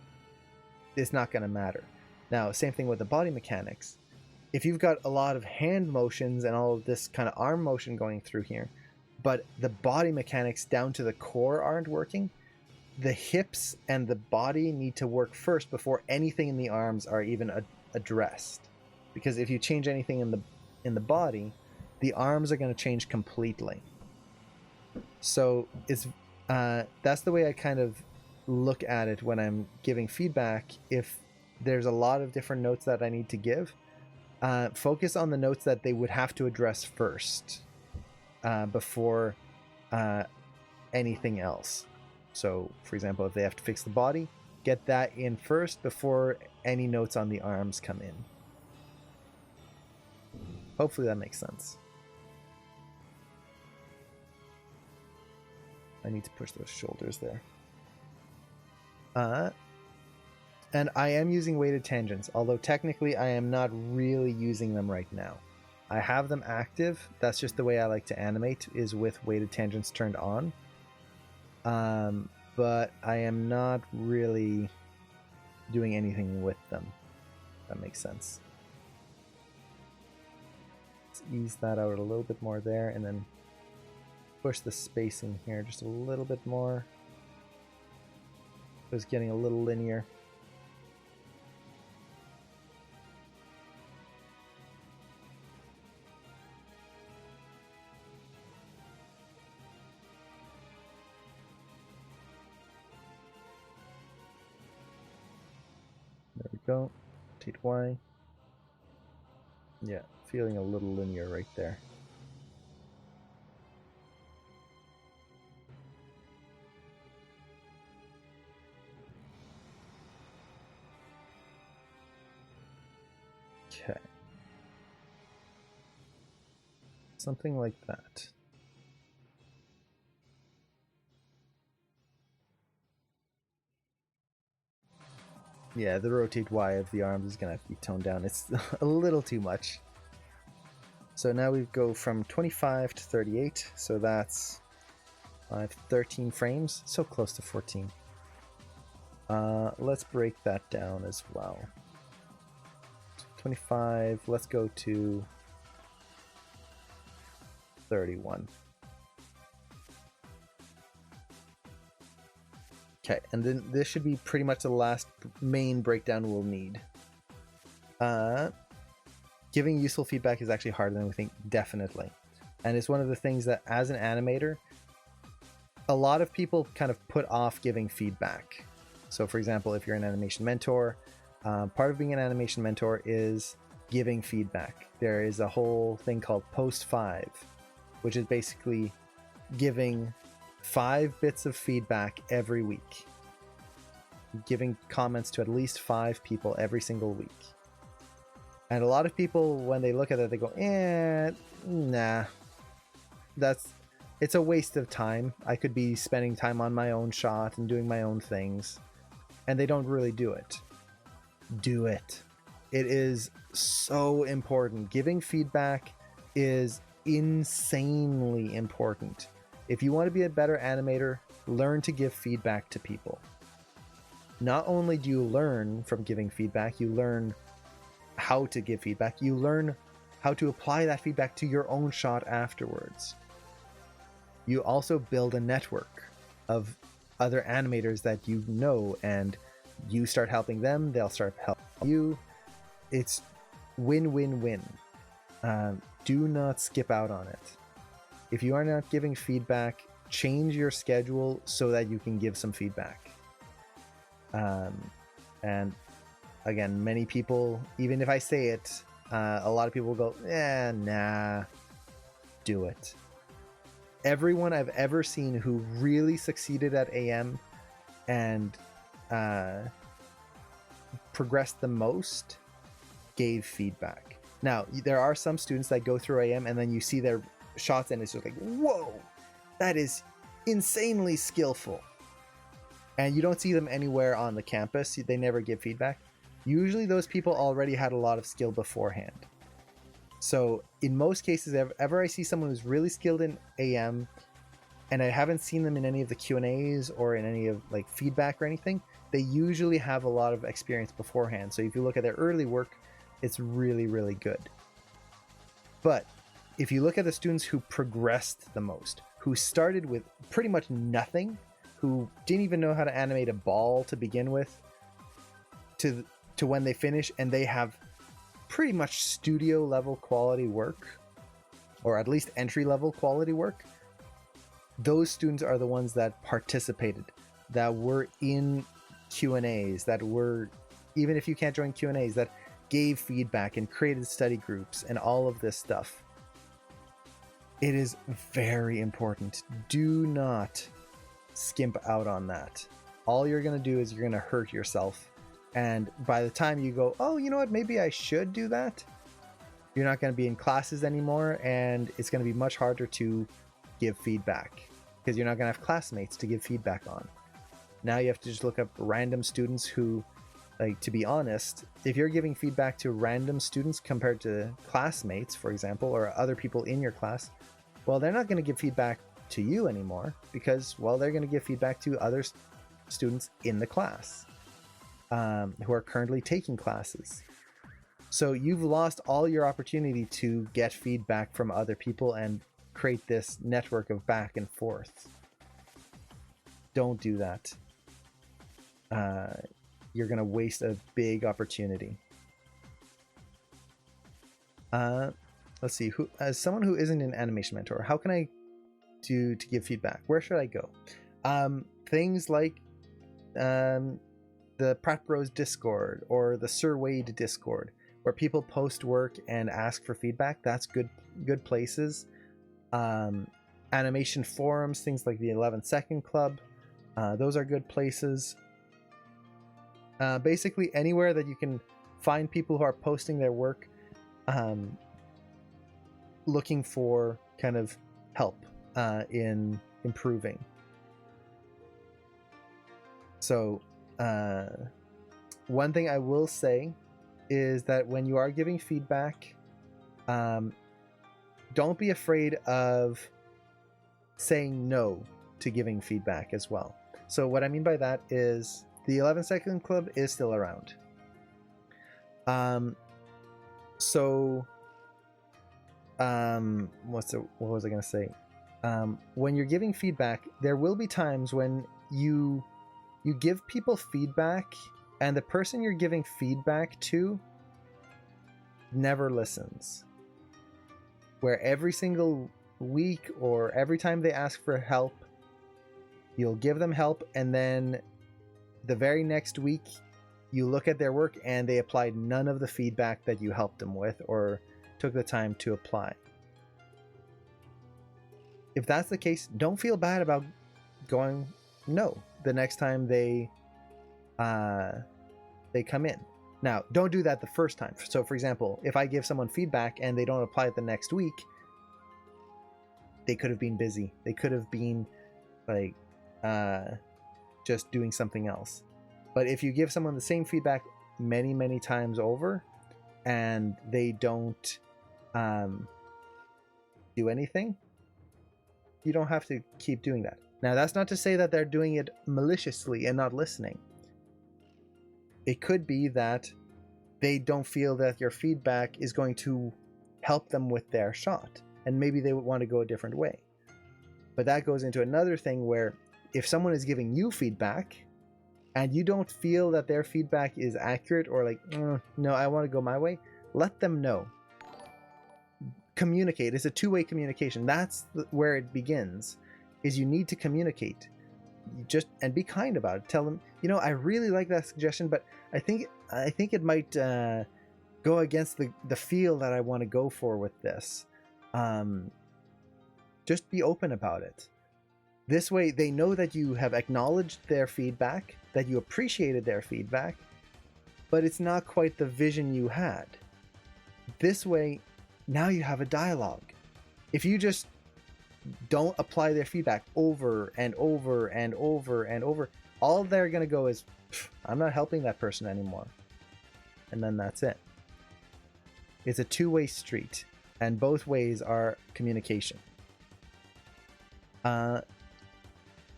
it's not going to matter. Now, same thing with the body mechanics. If you've got a lot of hand motions and all of this kind of arm motion going through here, but the body mechanics down to the core aren't working, the hips and the body need to work first before anything in the arms are even addressed. Because if you change anything in the body, the arms are going to change completely. So it's that's the way I kind of look at it when I'm giving feedback. If there's a lot of different notes that I need to give, focus on the notes that they would have to address first before anything else. So, for example, if they have to fix the body, get that in first before any notes on the arms come in. Hopefully that makes sense. I need to push those shoulders there. And I am using weighted tangents, although technically I am not really using them right now. I have them active. That's just the way I like to animate, is with weighted tangents turned on. But I am not really doing anything with them. That makes sense. Let's ease that out a little bit more there, and then push the spacing here just a little bit more. It was getting a little linear. There we go. Rotate Y. Yeah, feeling a little linear right there. Okay. Something like that. Yeah, the rotate Y of the arms is going to have to be toned down. It's a little too much. So now we go from 25 to 38. So that's 13 frames. So close to 14. Let's break that down as well. 25, let's go to 31. Okay, and then this should be pretty much the last main breakdown we'll need. Giving useful feedback is actually harder than we think, definitely. And it's one of the things that, as an animator, a lot of people kind of put off giving feedback. So for example, if you're an animation mentor, part of being an animation mentor is giving feedback. There is a whole thing called Post 5, which is basically giving 5 bits of feedback every week. Giving comments to at least 5 people every single week. And a lot of people, when they look at it, they go, nah. It's a waste of time. I could be spending time on my own shot and doing my own things. And they don't really do it. Do it. It is so important. Giving feedback is insanely important. If you want to be a better animator, learn to give feedback to people. Not only do you learn from giving feedback, you learn how to give feedback. You learn how to apply that feedback to your own shot afterwards. You also build a network of other animators that you know, and you start helping them, they'll start helping you. It's win-win-win. Do not skip out on it. If you are not giving feedback, change your schedule so that you can give some feedback. And again, many people, even if I say it, a lot of people will go, nah, do it. Everyone I've ever seen who really succeeded at AM and progressed the most gave feedback. Now, there are some students that go through AM and then you see their shots and it's just like, whoa, that is insanely skillful. And you don't see them anywhere on the campus. They never give feedback. Usually those people already had a lot of skill beforehand. So in most cases, ever I see someone who's really skilled in AM and I haven't seen them in any of the Q&As or in any of like feedback or anything, they usually have a lot of experience beforehand. So if you look at their early work, it's really, really good. But if you look at the students who progressed the most, who started with pretty much nothing, who didn't even know how to animate a ball to begin with, to when they finish and they have pretty much studio level quality work, or at least entry level quality work, those students are the ones that participated, that were in Q&As, that were, even if you can't join Q&As, that gave feedback and created study groups and all of this stuff. It is very important. Do not skimp out on that. All you're going to do is you're going to hurt yourself. And by the time you go, oh, you know what, maybe I should do that, you're not going to be in classes anymore, and it's going to be much harder to give feedback because you're not going to have classmates to give feedback on. Now you have to just look up random students who, like, to be honest, if you're giving feedback to random students compared to classmates, for example, or other people in your class, well, they're not going to give feedback to you anymore because, well, they're going to give feedback to other students in the class who are currently taking classes. So you've lost all your opportunity to get feedback from other people and create this network of back and forth. Don't do that. You're going to waste a big opportunity. Let's see. As someone who isn't an animation mentor, how can I do to give feedback? Where should I go? Things like the Pratt Bros Discord or the Sir Wade Discord, where people post work and ask for feedback. That's good places. Animation forums, things like the 11-Second Club, those are good places. Basically anywhere that you can find people who are posting their work, looking for kind of help in improving. So one thing I will say is that when you are giving feedback, don't be afraid of saying no to giving feedback as well. So what I mean by that is the 11-Second Club is still around. What was I going to say? When you're giving feedback, there will be times when you give people feedback and the person you're giving feedback to never listens. Where every single week or every time they ask for help, you'll give them help, and then the very next week you look at their work and they applied none of the feedback that you helped them with or took the time to apply. If that's the case, don't feel bad about going no the next time they come in. Now, don't do that the first time. So for example, if I give someone feedback and they don't apply it the next week, they could have been busy. They could have been like just doing something else. But if you give someone the same feedback many times over, and they don't do anything, you don't have to keep doing that. Now, that's not to say that they're doing it maliciously and not listening. It could be that they don't feel that your feedback is going to help them with their shot, and maybe they would want to go a different way. But that goes into another thing where if someone is giving you feedback and you don't feel that their feedback is accurate, or like, no, I want to go my way, let them know. Communicate. It's a two-way communication. That's where it begins, is you need to communicate. Just and be kind about it. Tell them, I really like that suggestion, but I think it might go against the feel that I want to go for with this. Just be open about it. This way they know that you have acknowledged their feedback, that you appreciated their feedback, but it's not quite the vision you had. This way, now you have a dialogue. If you just don't apply their feedback over and over and over and over, all they're going to go is, I'm not helping that person anymore. And then that's it. It's a two-way street, and both ways are communication.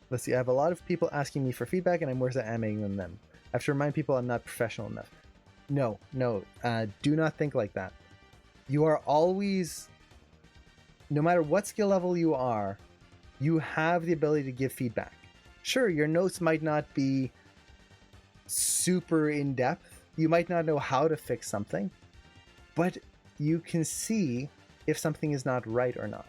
Let's see, I have a lot of people asking me for feedback, and I'm worse at animating than them. I have to remind people I'm not professional enough. No, do not think like that. You are always, no matter what skill level you are, you have the ability to give feedback. Sure, your notes might not be super in-depth. You might not know how to fix something, but you can see if something is not right or not.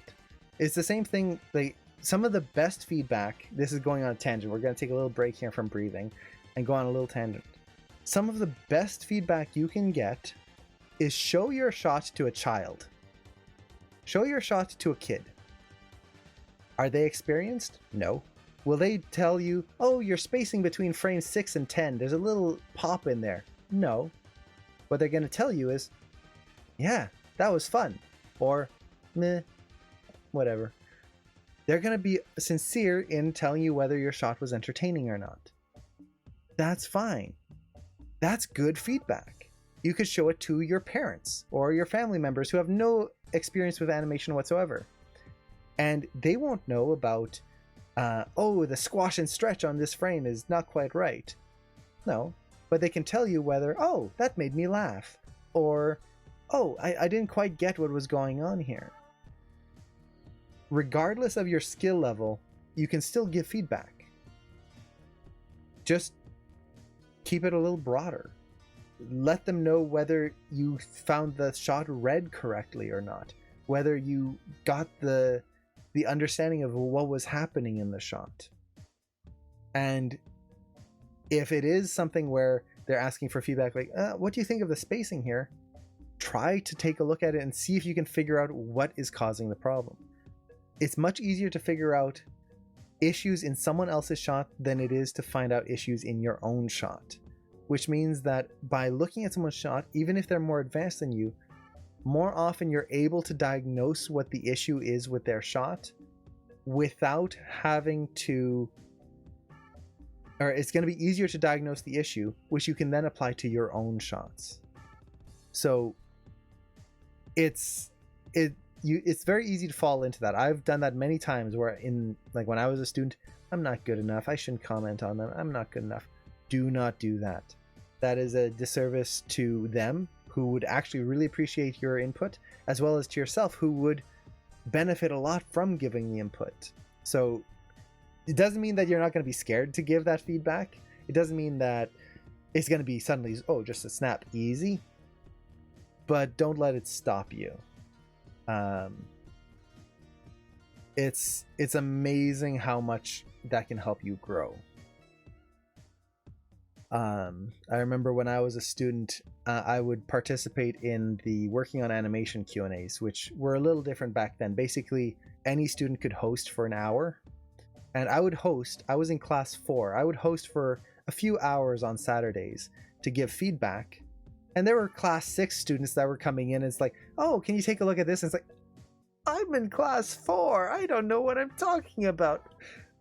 It's the same thing, like some of the best feedback, this is going on a tangent, we're going to take a little break here from breathing and go on a little tangent. Some of the best feedback you can get is show your shot to a child. Show your shot to a kid. Are they experienced? No. Will they tell you, oh, you're spacing between frames 6 and 10, there's a little pop in there? No. What they're going to tell you is, yeah, that was fun. Or, meh, whatever. They're going to be sincere in telling you whether your shot was entertaining or not. That's fine. That's good feedback. You could show it to your parents or your family members who have no experience with animation whatsoever. And they won't know about, the squash and stretch on this frame is not quite right. No, but they can tell you whether, oh, that made me laugh. Or, oh, I didn't quite get what was going on here. Regardless of your skill level, you can still give feedback. Just keep it a little broader. Let them know whether you found the shot read correctly or not, whether you got the understanding of what was happening in the shot. And if it is something where they're asking for feedback like, what do you think of the spacing here? Try to take a look at it and see if you can figure out what is causing the problem. It's much easier to figure out issues in someone else's shot than it is to find out issues in your own shot. Which means that by looking at someone's shot, even if they're more advanced than you, more often you're able to diagnose what the issue is with their shot without having to, or it's going to be easier to diagnose the issue, which you can then apply to your own shots. So it's very easy to fall into that. I've done that many times where when I was a student, I'm not good enough. I shouldn't comment on them. I'm not good enough. Do not do that. That is a disservice to them, who would actually really appreciate your input, as well as to yourself, who would benefit a lot from giving the input. So it doesn't mean that you're not going to be scared to give that feedback. It doesn't mean that it's going to be suddenly, just a snap easy. But don't let it stop you. It's amazing how much that can help you grow. I remember when I was a student, I would participate in the working on animation Q&As, which were a little different back then. Basically, any student could host for an hour, and I was in class 4. I would host for a few hours on Saturdays to give feedback. And there were class 6 students that were coming in, and it's like, oh, can you take a look at this? And it's like, I'm in class 4. I don't know what I'm talking about.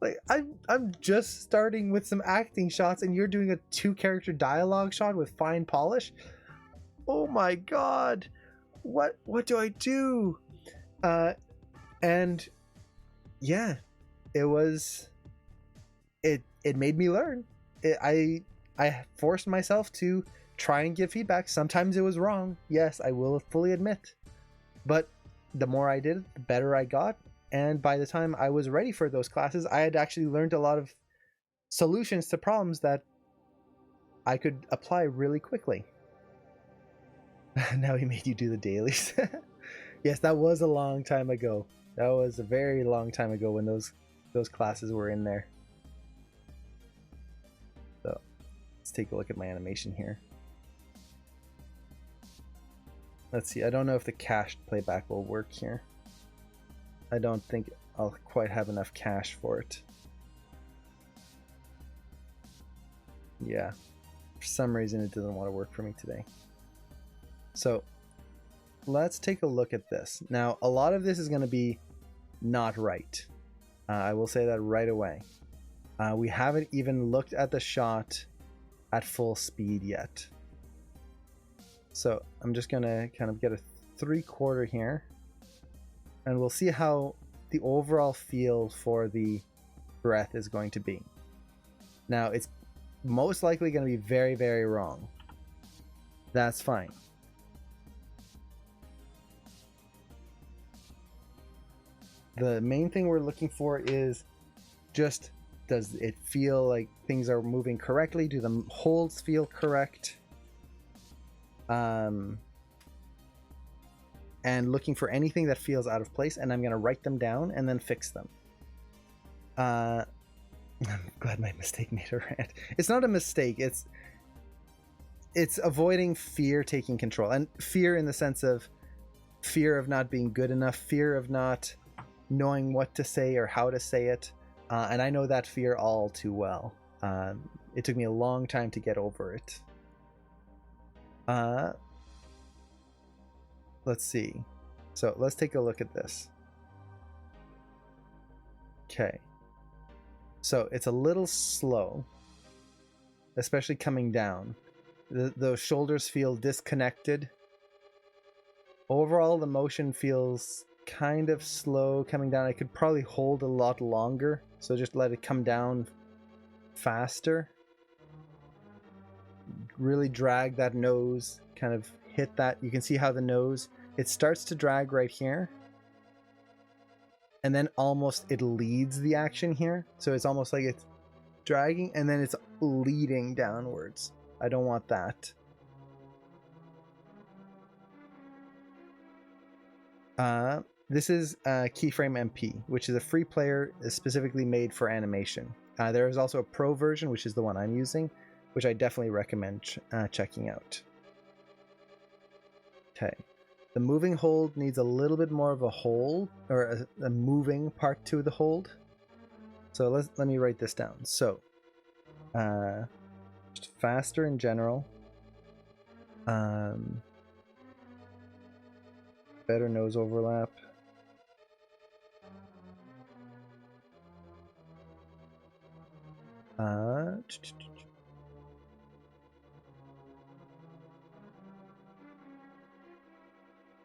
Like, I'm just starting with some acting shots, and you're doing a 2-character dialogue shot with fine polish. oh my god, what do I do? And yeah, it made me learn. I forced myself to try and give feedback. Sometimes it was wrong, yes, I will fully admit, but the more I did, the better I got. And by the time I was ready for those classes, I had actually learned a lot of solutions to problems that I could apply really quickly. Now he made you do the dailies. Yes, that was a long time ago. That was a very long time ago when those classes were in there. So let's take a look at my animation here. Let's see, I don't know if the cached playback will work here. I don't think I'll quite have enough cache for it. Yeah, for some reason it doesn't want to work for me today. So let's take a look at this. Now, a lot of this is going to be not right. I will say that right away. We haven't even looked at the shot at full speed yet. So I'm just going to kind of get a 3/4 here. And we'll see how the overall feel for the breath is going to be. Now, it's most likely going to be very, very wrong. That's fine. The main thing we're looking for is just, does it feel like things are moving correctly? Do the holds feel correct? And looking for anything that feels out of place, and I'm going to write them down and then fix them. I'm glad my mistake made a rant. It's not a mistake. It's avoiding fear taking control, and fear in the sense of fear of not being good enough, fear of not knowing what to say or how to say it. And I know that fear all too well. It took me a long time to get over it. Let's see. So let's take a look at this. Okay. So it's a little slow, especially coming down. Those shoulders feel disconnected. Overall, the motion feels kind of slow coming down. I could probably hold a lot longer, so just let it come down faster. Really drag that nose, kind of hit that. You can see how the nose, it starts to drag right here, and then almost it leads the action here. So it's almost like it's dragging and then it's leading downwards. I don't want that. This is Keyframe MP, which is a free player specifically made for animation. There is also a pro version, which is the one I'm using, which I definitely recommend checking out. Okay. The moving hold needs a little bit more of a hold, or a moving part to the hold. So let me write this down. So, just faster in general. Better nose overlap.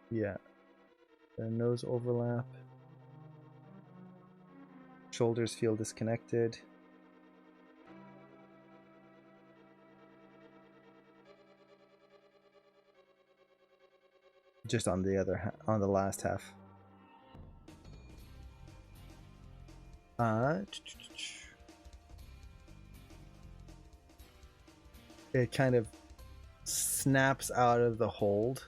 Yeah. The nose overlap. Shoulders feel disconnected. Just on the on the last half. It kind of snaps out of the hold.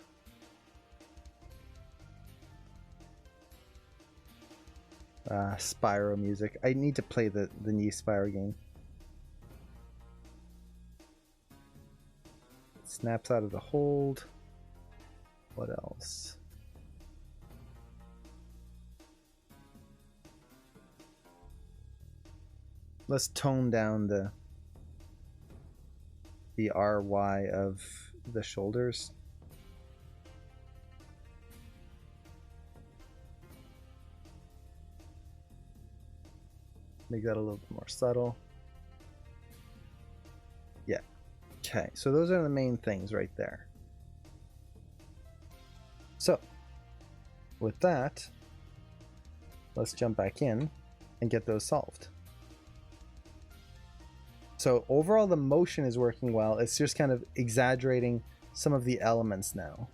Spyro music. I need to play the new Spyro game. Snaps out of the hold. What else? Let's tone down the RY of the shoulders. Make that a little bit more subtle. Yeah. Okay, so those are the main things right there. So with that, let's jump back in and get those solved. So overall the motion is working well. It's just kind of exaggerating some of the elements now.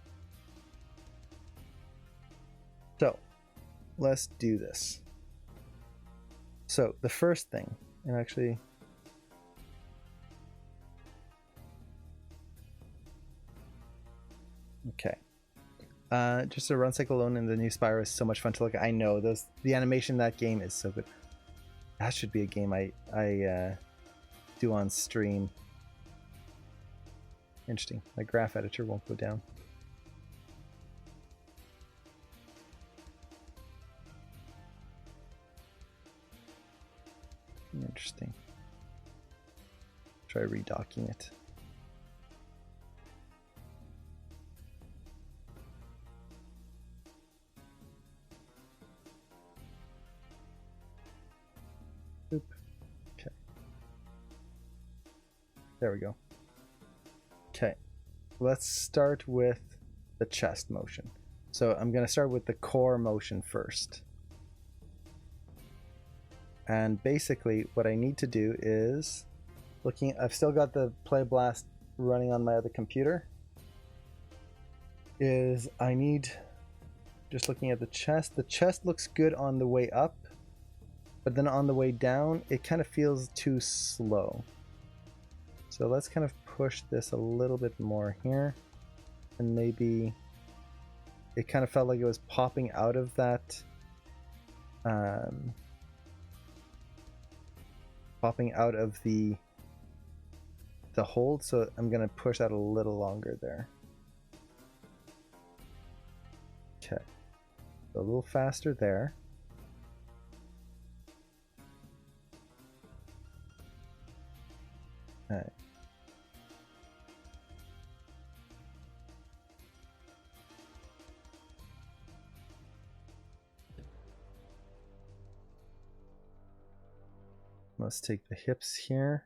So let's do this. So the first thing, and actually okay. Just a run cycle alone in the new Spyro is so much fun to look at. I know the animation in that game is so good. That should be a game I do on stream. Interesting. My graph editor won't go down. Interesting. Try redocking it. Oop. Okay. There we go. Okay. Let's start with the chest motion. So I'm going to start with the core motion first. And basically what I need to do is I've still got the Play Blast running on my other computer. I need, just looking at the chest looks good on the way up, but then on the way down, it kind of feels too slow. So let's kind of push this a little bit more here, and maybe it kind of felt like it was popping out of that, popping out of the hold, so I'm going to push that a little longer there. Okay, a little faster there. All right. Let's take the hips here.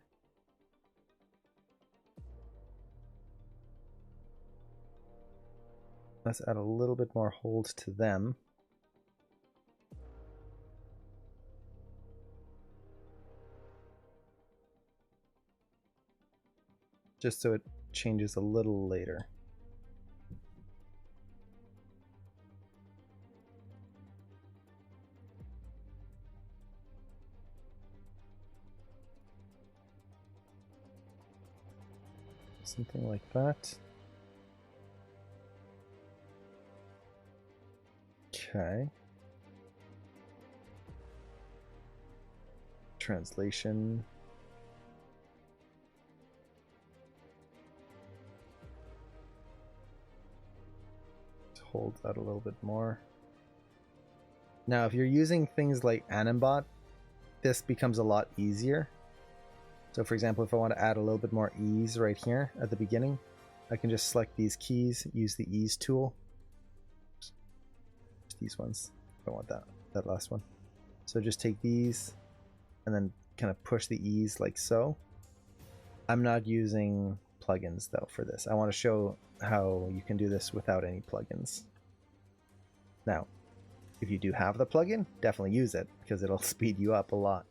Let's add a little bit more hold to them. Just so it changes a little later. Something like that. Okay. Translation. Hold that a little bit more. Now, if you're using things like Animbot, this becomes a lot easier. So for example, if I want to add a little bit more ease right here at the beginning, I can just select these keys, use the ease tool. These ones. I don't want that last one. So just take these and then kind of push the ease like so. I'm not using plugins though for this. I want to show how you can do this without any plugins. Now, if you do have the plugin, definitely use it because it'll speed you up a lot.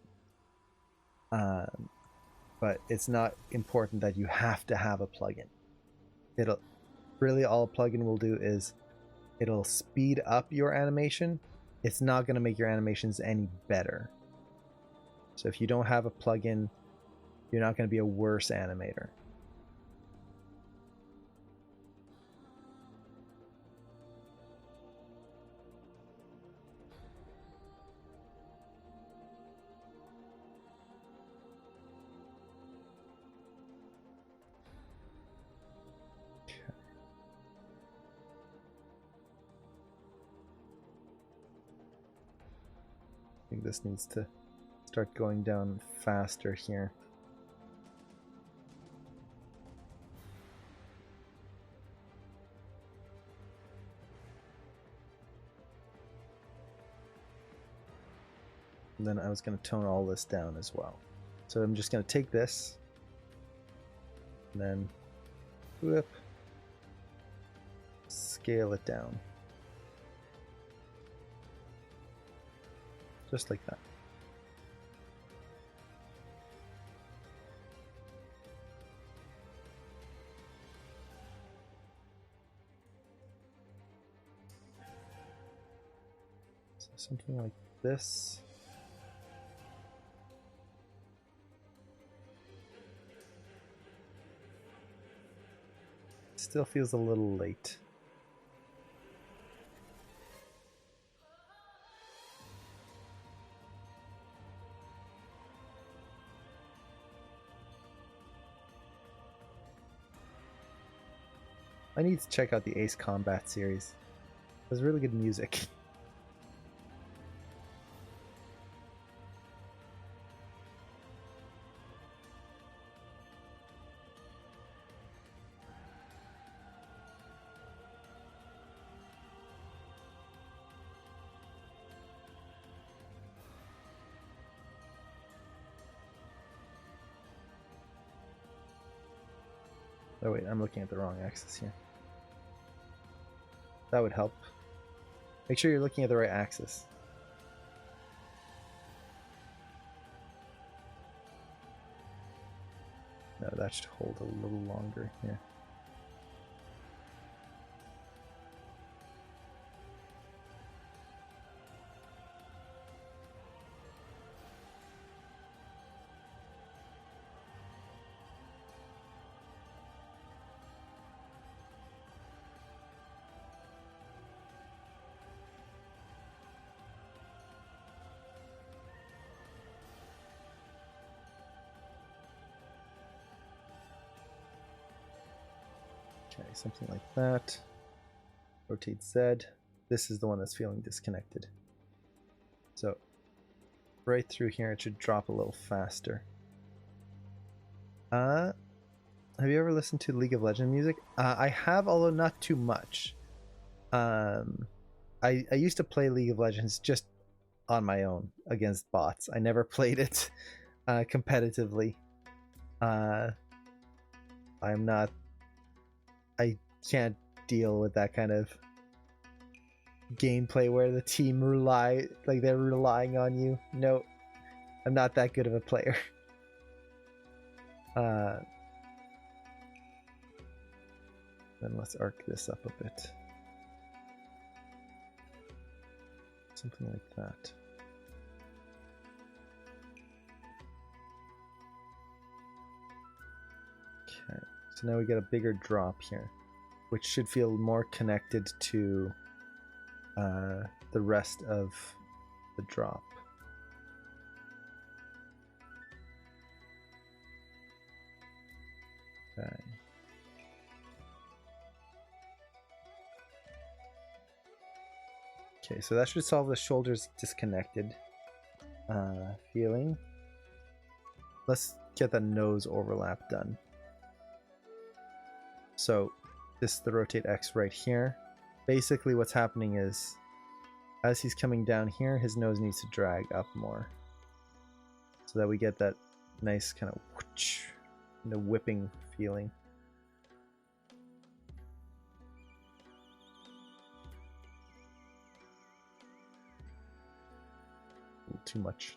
But it's not important that you have to have a plugin. It'll really, all a plugin will do is it'll speed up your animation. It's not going to make your animations any better. So if you don't have a plugin, you're not going to be a worse animator. I think this needs to start going down faster here. And then I was going to tone all this down as well. So I'm just going to take this and then whoop, scale it down. just like that. So something like this. Still feels a little late. I need to check out the Ace Combat series. There's really good music. Oh wait, I'm looking at the wrong axis here. That would help. Make sure you're looking at the right axis. No, that should hold a little longer here. Okay, something like that. Rotate Z. This is the one that's feeling disconnected. So right through here, it should drop a little faster. Have you ever listened to League of Legends music? I have, although not too much. I used to play League of Legends just on my own against bots. I never played it competitively. I'm not. I can't deal with that kind of gameplay where the team they're relying on you. No, I'm not that good of a player. Then let's arc this up a bit. Something like that. Okay, so now we get a bigger drop here, which should feel more connected to the rest of the drop. Okay. Okay, so that should solve the shoulders disconnected feeling. Let's get the nose overlap done. So this is the rotate X right here. Basically what's happening is as he's coming down here, his nose needs to drag up more so that we get that nice kind of whoosh, the whipping feeling. A little too much.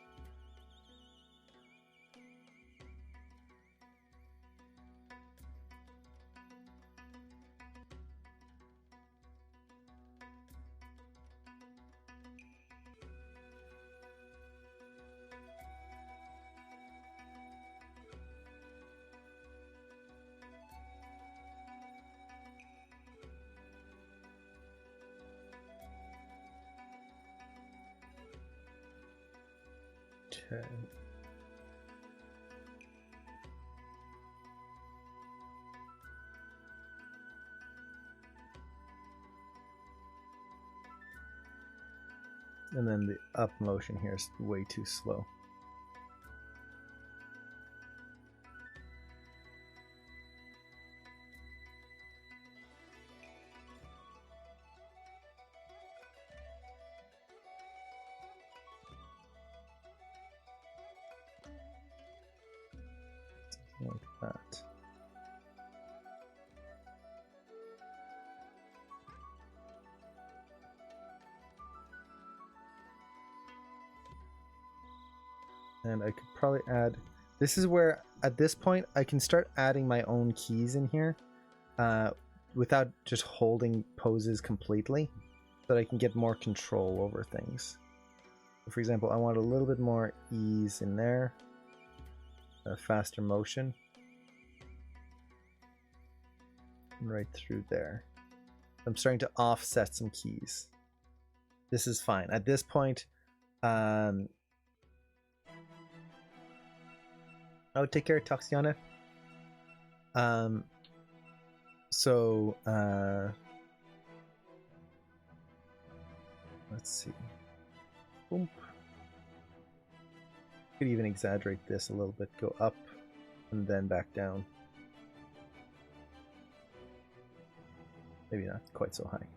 Okay. And then the up motion here is way too slow. Something like that. And I could probably add, this is where at this point I can start adding my own keys in here without just holding poses completely, so that I can get more control over things. For example, I want a little bit more ease in there, a faster motion, and right through there. I'm starting to offset some keys. This is fine. At this point, oh, take care, Toxiana. So, let's see. Boom. Could even exaggerate this a little bit. Go up and then back down. Maybe not quite so high.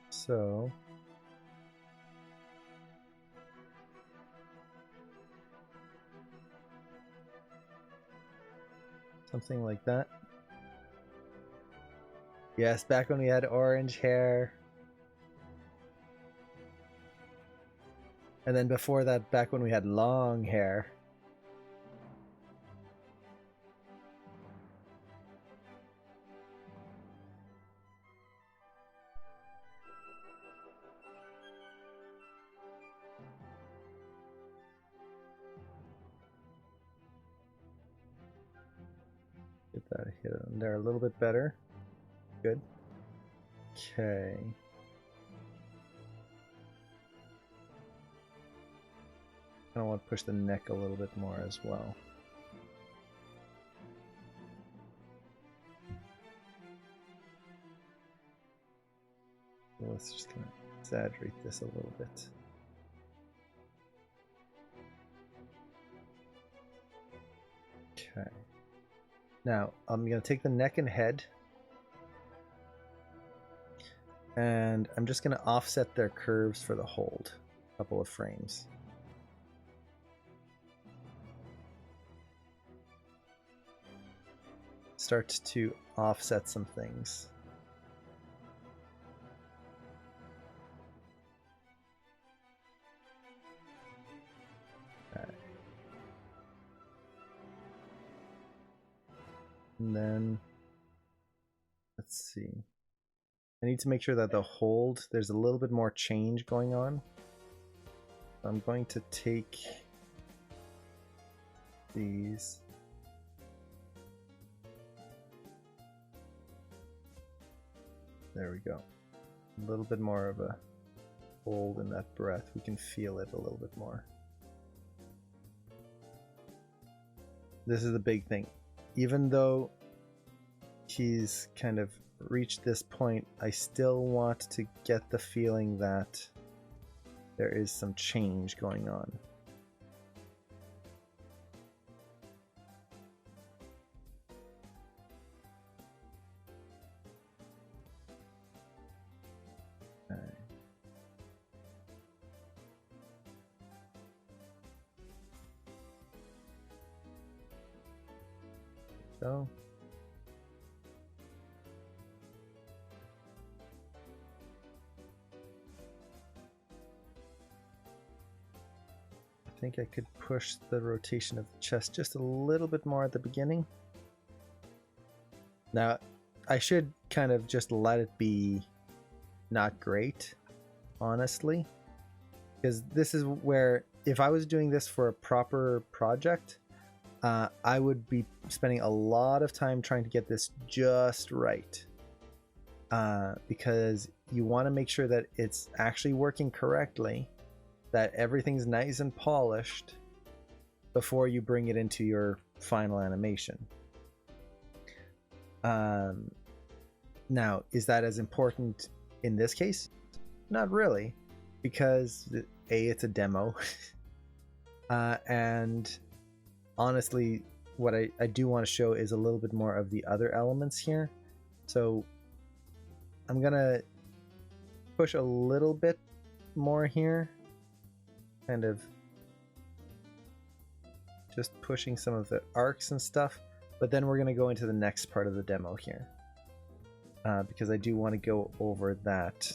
So something like that. Yes, back when we had orange hair. And then before that, back when we had long hair. Get that hit on there a little bit better. Good. Okay. I want to push the neck a little bit more as well. So let's just kind of exaggerate this a little bit. Okay. Now I'm going to take the neck and head, and I'm just going to offset their curves for the hold. A couple of frames. Start to offset some things. Okay. And then let's see. I need to make sure that the hold, there's a little bit more change going on. I'm going to take these. There we go. A little bit more of a hold in that breath. We can feel it a little bit more. This is the big thing. Even though he's kind of reached this point, I still want to get the feeling that there is some change going on. So I think I could push the rotation of the chest just a little bit more at the beginning. Now, I should kind of just let it be not great, honestly, because this is where, if I was doing this for a proper project, I would be spending a lot of time trying to get this just right, because you want to make sure that it's actually working correctly, that everything's nice and polished before you bring it into your final animation. Now, is that as important in this case? Not really, because A, it's a demo, and honestly, what I do want to show is a little bit more of the other elements here. So I'm gonna push a little bit more here, kind of just pushing some of the arcs and stuff. But then we're going to go into the next part of the demo here. Because I do want to go over that.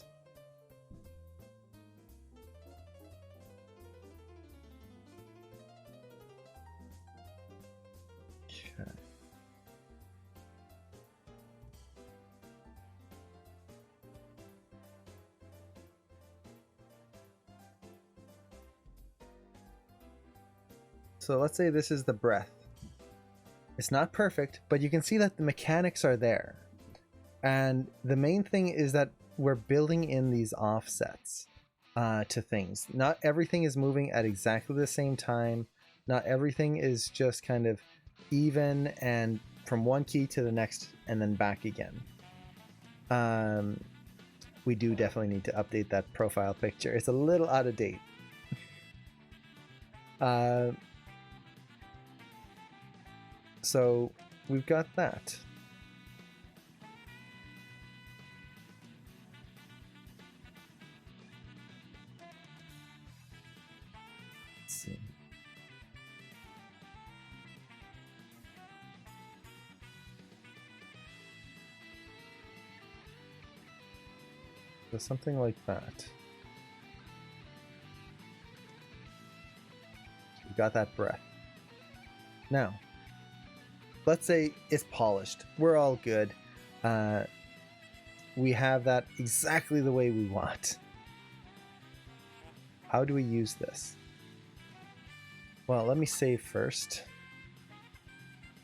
Okay. So let's say this is the breath. It's not perfect, but you can see that the mechanics are there. And the main thing is that we're building in these offsets to things. Not everything is moving at exactly the same time. Not everything is just kind of even and from one key to the next and then back again. We do definitely need to update that profile picture. It's a little out of date. So we've got that. Let's see. So something like that. We got that breath. Now, let's say it's polished. We're all good. We have that exactly the way we want. How do we use this? Well, let me save first.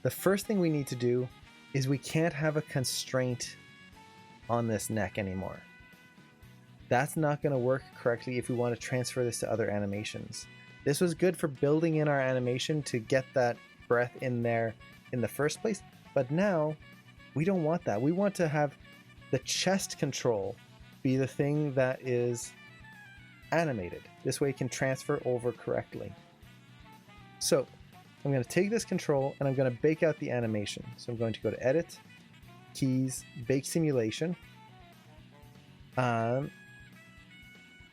The first thing we need to do is we can't have a constraint on this neck anymore. That's not going to work correctly if we want to transfer this to other animations. This was good for building in our animation to get that breath in there in the first place, but now we don't want that. We want to have the chest control be the thing that is animated. This way it can transfer over correctly. So I'm going to take this control and I'm going to bake out the animation. So I'm going to go to Edit, Keys, Bake Simulation. And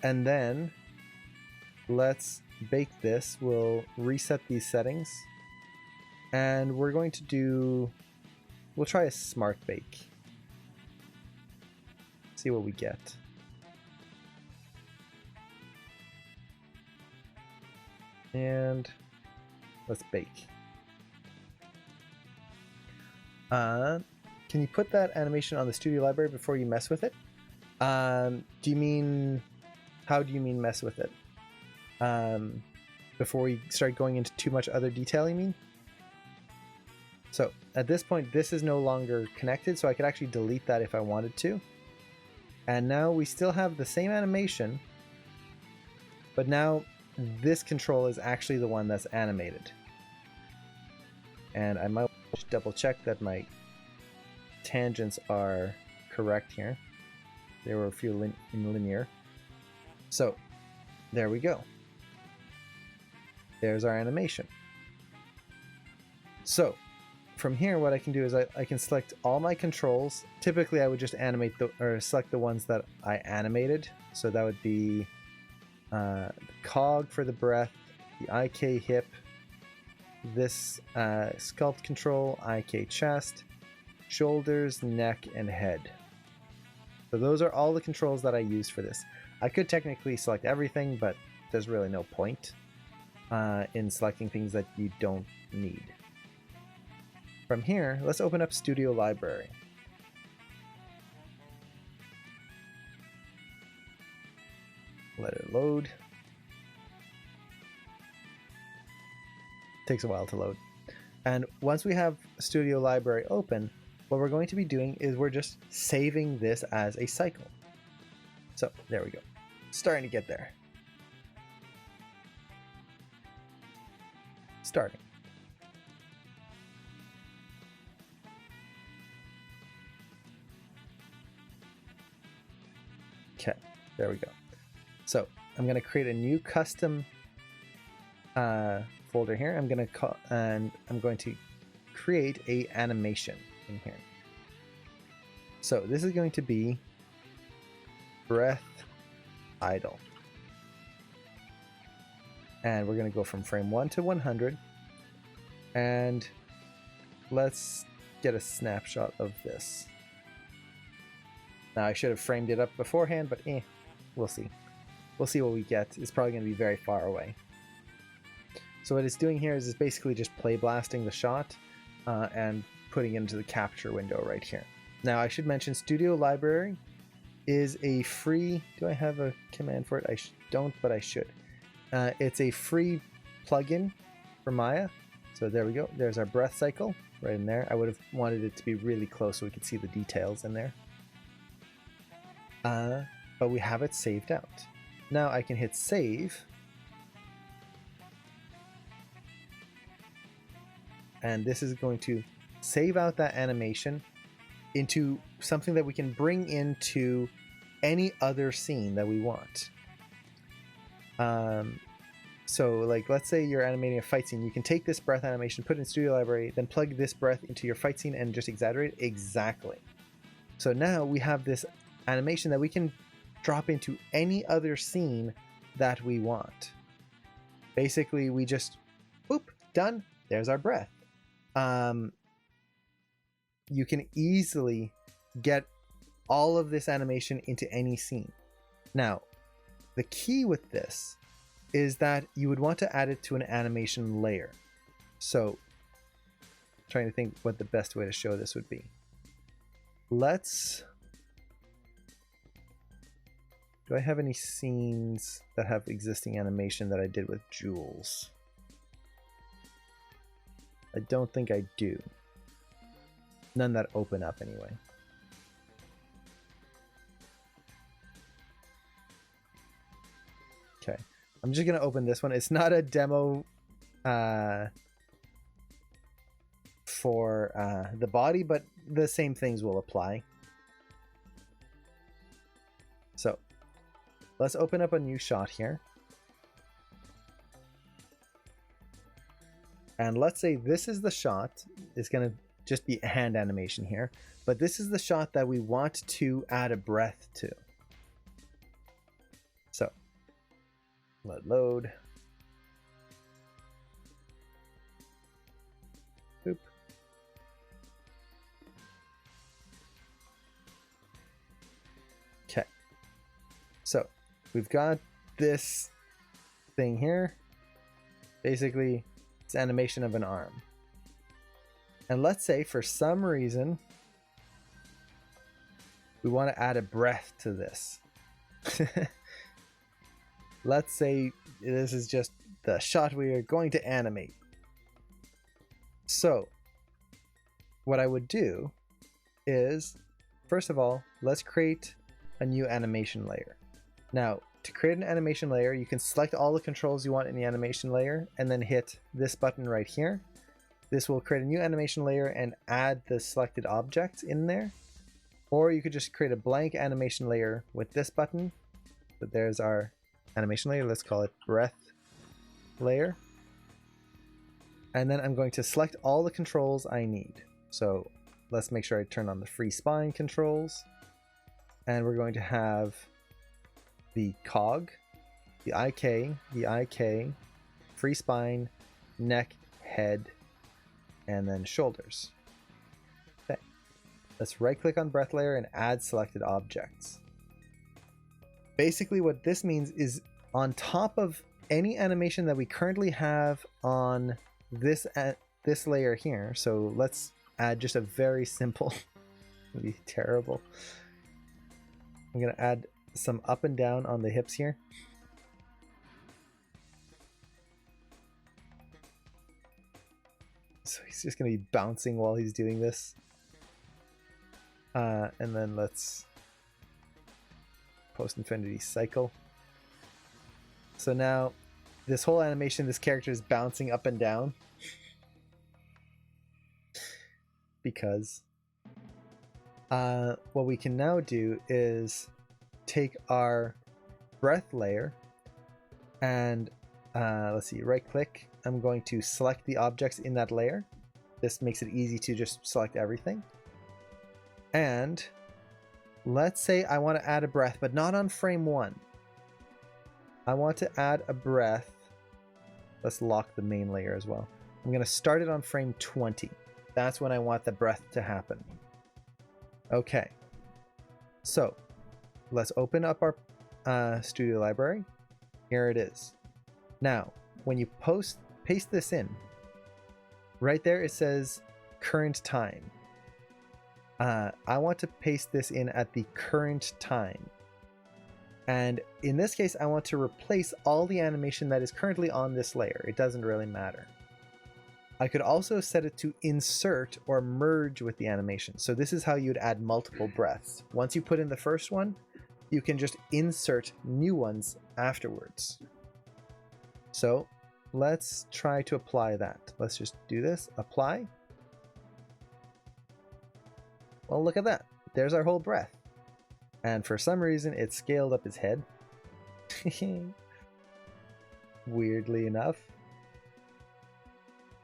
then let's bake this. We'll reset these settings. And we're going to we'll try a smart bake. See what we get. And let's bake. Can you put that animation on the studio library before you mess with it? How do you mean mess with it? Before we start going into too much other detail, you mean? So at this point, this is no longer connected, so I could actually delete that if I wanted to. And now we still have the same animation, but now this control is actually the one that's animated. And I might just double check that my tangents are correct here. There were a few in linear. So there we go. There's our animation. So from here, what I can do is I can select all my controls. Typically, I would just select the ones that I animated. So that would be the cog for the breath, the IK hip, this sculpt control, IK chest, shoulders, neck, and head. So those are all the controls that I use for this. I could technically select everything, but there's really no point in selecting things that you don't need. From here, let's open up Studio Library. Let it load. Takes a while to load. And once we have Studio Library open, what we're going to be doing is we're just saving this as a cycle. So there we go. Starting to get there. Starting. Okay, there we go. So I'm going to create a new custom folder here. I'm going to create a animation in here. So this is going to be breath idle. And we're going to go from frame 1 to 100. And let's get a snapshot of this. Now I should have framed it up beforehand, but we'll see. We'll see what we get. It's probably going to be very far away. So what it's doing here is it's basically just play blasting the shot and putting it into the capture window right here. Now I should mention Studio Library is a free... Do I have a command for it? I don't, but I should. It's a free plugin for Maya. So there we go. There's our breath cycle right in there. I would have wanted it to be really close so we could see the details in there. But we have it saved out. Now I can hit save. And this is going to save out that animation into something that we can bring into any other scene that we want. So like, let's say you're animating a fight scene. You can take this breath animation, put it in Studio Library, then plug this breath into your fight scene and just exaggerate it. Exactly. So now we have this animation that we can drop into any other scene that we want. Basically, we just, boop, done. There's our breath. You can easily get all of this animation into any scene. Now, the key with this is that you would want to add it to an animation layer. So, trying to think what the best way to show this would be. Let's... Do I have any scenes that have existing animation that I did with Jules? I don't think I do. None that open up anyway. Okay, I'm just gonna open this one. It's not a demo for the body, but the same things will apply. So let's open up a new shot here. And let's say this is the shot. It's going to just be a hand animation here. But this is the shot that we want to add a breath to. So, let load. Boop. Okay. So, we've got this thing here. Basically, it's animation of an arm. And let's say for some reason we want to add a breath to this. Let's say this is just the shot we are going to animate. So what I would do is, first of all, let's create a new animation layer. Now, to create an animation layer, you can select all the controls you want in the animation layer and then hit this button right here. This will create a new animation layer and add the selected objects in there. Or you could just create a blank animation layer with this button. But there's our animation layer. Let's call it breath layer. And then I'm going to select all the controls I need. So let's make sure I turn on the free spine controls. And we're going to have the cog, the IK, free spine, neck, head, and then shoulders. Okay. Let's right click on breath layer and add selected objects. Basically what this means is on top of any animation that we currently have on this layer here. So let's add just a very simple, it'd be terrible. I'm gonna add some up and down on the hips here. So he's just going to be bouncing while he's doing this. And then let's post-infinity cycle. So now this whole animation, this character is bouncing up and down. Because what we can now do is take our breath layer and let's see, right click. I'm going to select the objects in that layer. This makes it easy to just select everything. And let's say I want to add a breath, but not on frame 1. I want to add a breath. Let's lock the main layer as well. I'm going to start it on frame 20. That's when I want the breath to happen. Okay. So let's open up our studio library. Here it is. Now, when you paste this in, right there it says current time. I want to paste this in at the current time. And in this case, I want to replace all the animation that is currently on this layer. It doesn't really matter. I could also set it to insert or merge with the animation. So this is how you'd add multiple breaths. Once you put in the first one, you can just insert new ones afterwards. So let's try to apply that. Let's just do this. Apply. Well, look at that. There's our whole breath. And for some reason, it scaled up his head. Weirdly enough.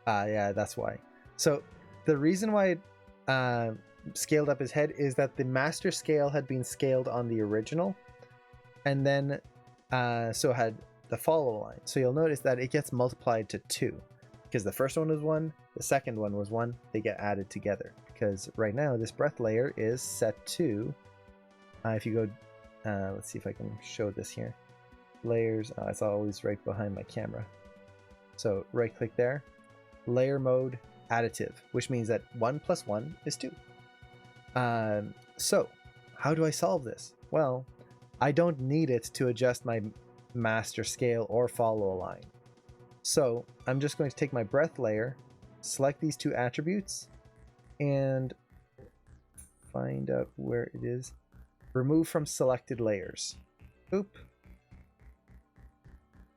Yeah, that's why. So the reason why it scaled up his head is that the master scale had been scaled on the original. And then, so had the follow line. So you'll notice that it gets multiplied to 2. Because the first one was 1, the second one was 1. They get added together. Because right now, this breath layer is set to... if you go, let's see if I can show this here. Layers, it's always right behind my camera. So right click there, layer mode, additive, which means that 1 plus 1 is 2. So how do I solve this? Well, I don't need it to adjust my master scale or follow align. So I'm just going to take my breath layer, select these 2 attributes, and find out where it is. Remove from selected layers. Oop.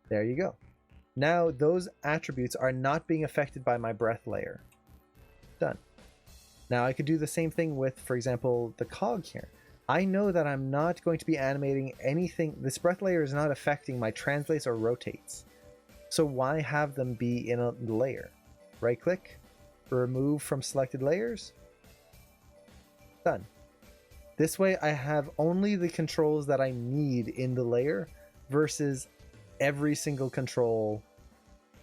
There you go. Now those attributes are not being affected by my breath layer. Done. Now I could do the same thing with, for example, the cog here. I know that I'm not going to be animating anything. This breath layer is not affecting my translates or rotates. So why have them be in a layer? Right click, remove from selected layers. Done. This way I have only the controls that I need in the layer versus every single control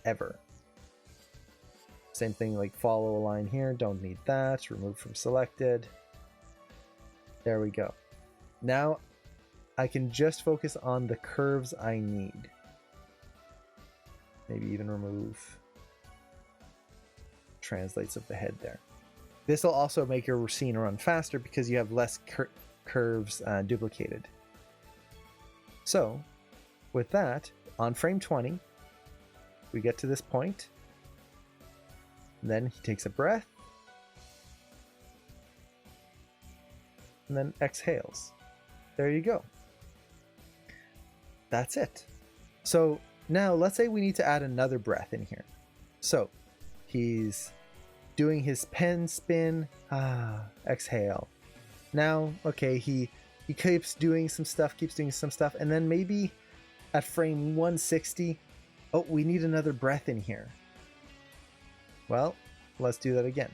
ever. Same thing like follow a line here, don't need that, remove from selected. There we go. Now I can just focus on the curves I need. Maybe even remove translates of the head there. This will also make your scene run faster because you have less curves duplicated. So with that, on frame 20, we get to this point. And then he takes a breath. And then exhales. There you go. That's it. So now let's say we need to add another breath in here. So he's doing his pen spin, exhale. Now, okay, he keeps doing some stuff, and then maybe at frame 160, oh, we need another breath in here. Well, let's do that again.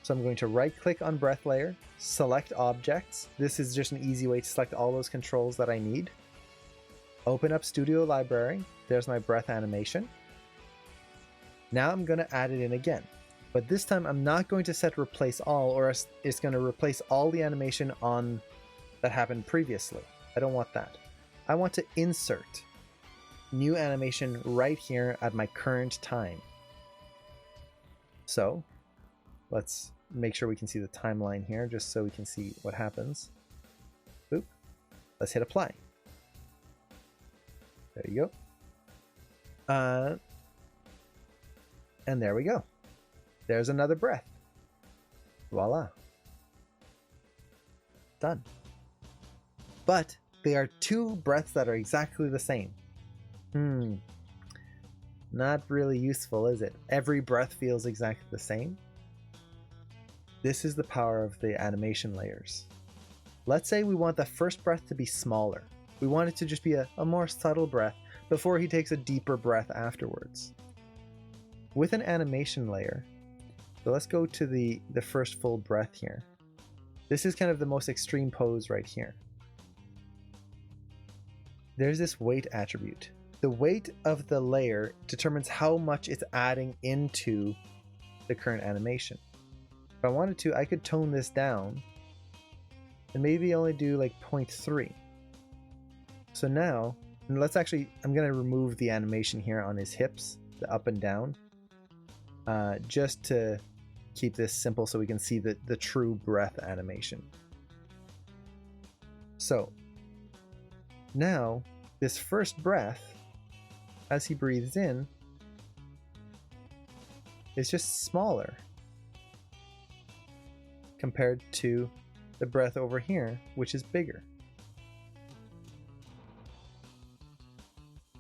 So I'm going to right click on breath layer, select objects. This is just an easy way to select all those controls that I need. Open up Studio Library. There's my breath animation. Now I'm going to add it in again. But this time I'm not going to set replace all, or it's going to replace all the animation on that happened previously. I don't want that. I want to insert new animation right here at my current time. So let's make sure we can see the timeline here just so we can see what happens. Oop. Let's hit apply. There you go. And there we go. There's another breath. Voila. Done. But they are 2 breaths that are exactly the same. Not really useful, is it? Every breath feels exactly the same. This is the power of the animation layers. Let's say we want the first breath to be smaller. We want it to just be a more subtle breath before he takes a deeper breath afterwards. With an animation layer, so let's go to the first full breath here. This is kind of the most extreme pose right here. There's this weight attribute. The weight of the layer determines how much it's adding into the current animation. If I wanted to, I could tone this down and maybe only do like 0.3. So now, and let's actually, I'm going to remove the animation here on his hips, the up and down, just to keep this simple so we can see the true breath animation. So now this first breath, as he breathes in, is just smaller compared to the breath over here, which is bigger.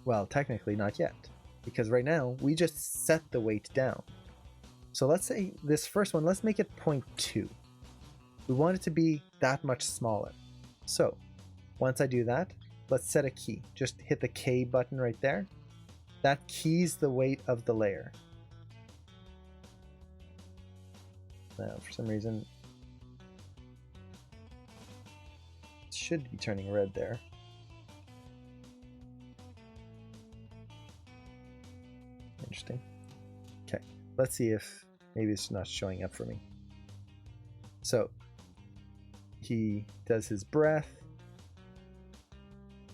Well, technically not yet, because right now we just set the weight down. So let's say this first one, let's make it 0.2. We want it to be that much smaller. So once I do that, let's set a key. Just hit the K button right there. That keys the weight of the layer. Now, for some reason, it should be turning red there. Interesting. Okay, let's see if maybe it's not showing up for me. So he does his breath.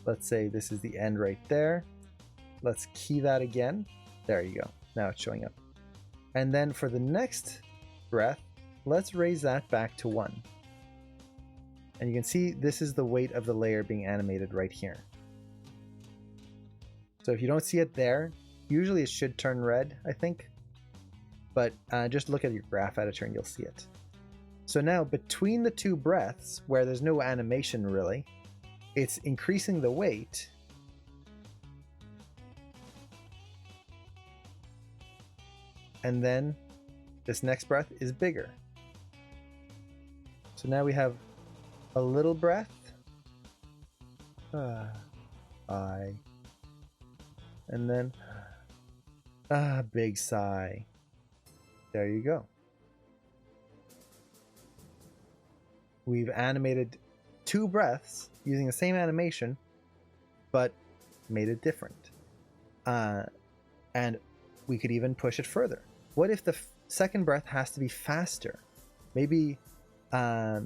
Let's say this is the end right there. Let's key that again. There you go. Now it's showing up. And then for the next breath, let's raise that back to 1. And you can see this is the weight of the layer being animated right here. So if you don't see it there, usually it should turn red, I think. But just look at your graph editor and you'll see it. So now between the two breaths, where there's no animation really, it's increasing the weight. And then this next breath is bigger. So now we have a little breath. I. And then big sigh. There you go. We've animated 2 breaths using the same animation, but made it different. And we could even push it further. What if the second breath has to be faster? Maybe, or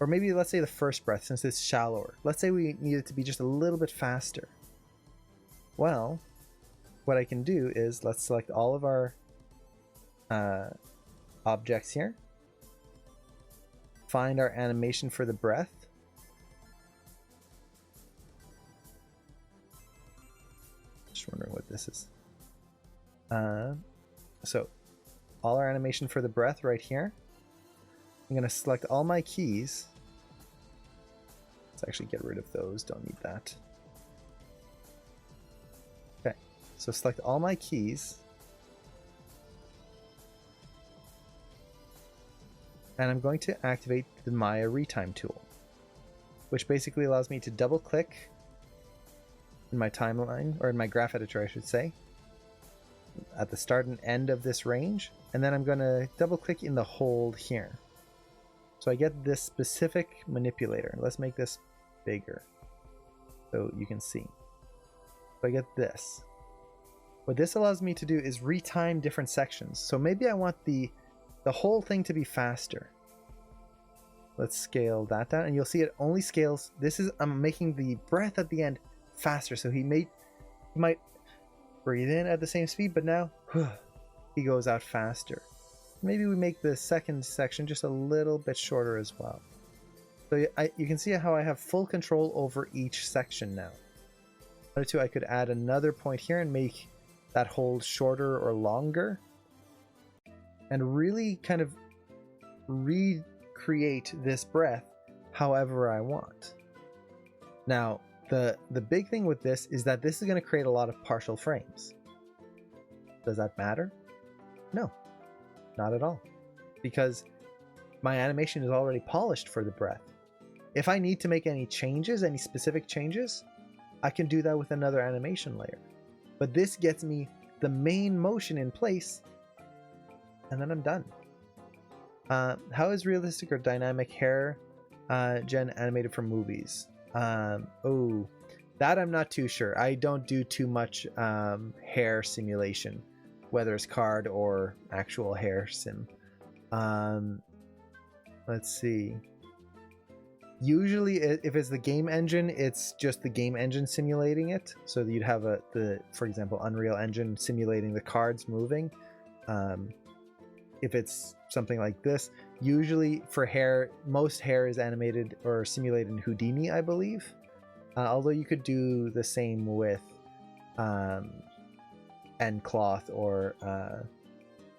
maybe let's say the first breath, since it's shallower. Let's say we need it to be just a little bit faster. Well, what I can do is let's select all of our objects here. Find our animation for the breath. Just wondering what this is. So all our animation for the breath right here. I'm going to select all my keys. Let's actually get rid of those. Don't need that. Okay, so select all my keys. And I'm going to activate the Maya Retime tool, which basically allows me to double click in my timeline, or in my graph editor I should say, at the start and end of this range, and then I'm going to double click in the hold here. So I get this specific manipulator. Let's make this bigger so you can see. So I get this. What this allows me to do is retime different sections. So maybe I want the whole thing to be faster. Let's scale that down, and you'll see it only scales. I'm making the breath at the end faster, so he might breathe in at the same speed, but now he goes out faster. Maybe we make the second section just a little bit shorter as well. So you can see how I have full control over each section now. If I wanted to, I could add another point here and make that hold shorter or longer, and really kind of recreate this breath however I want. Now, the big thing with this is that this is going to create a lot of partial frames. Does that matter? No, not at all. Because my animation is already polished for the breath. If I need to make any changes, any specific changes, I can do that with another animation layer. But this gets me the main motion in place, and then I'm done. How is realistic or dynamic hair gen animated for movies? Oh, that I'm not too sure. I don't do too much hair simulation, whether it's card or actual hair sim. Let's see. Usually, if it's the game engine, it's just the game engine simulating it. So you'd have for example, Unreal Engine simulating the cards moving. If it's something like this, usually for hair, most hair is animated or simulated in Houdini, I believe. Although you could do the same with Cloth or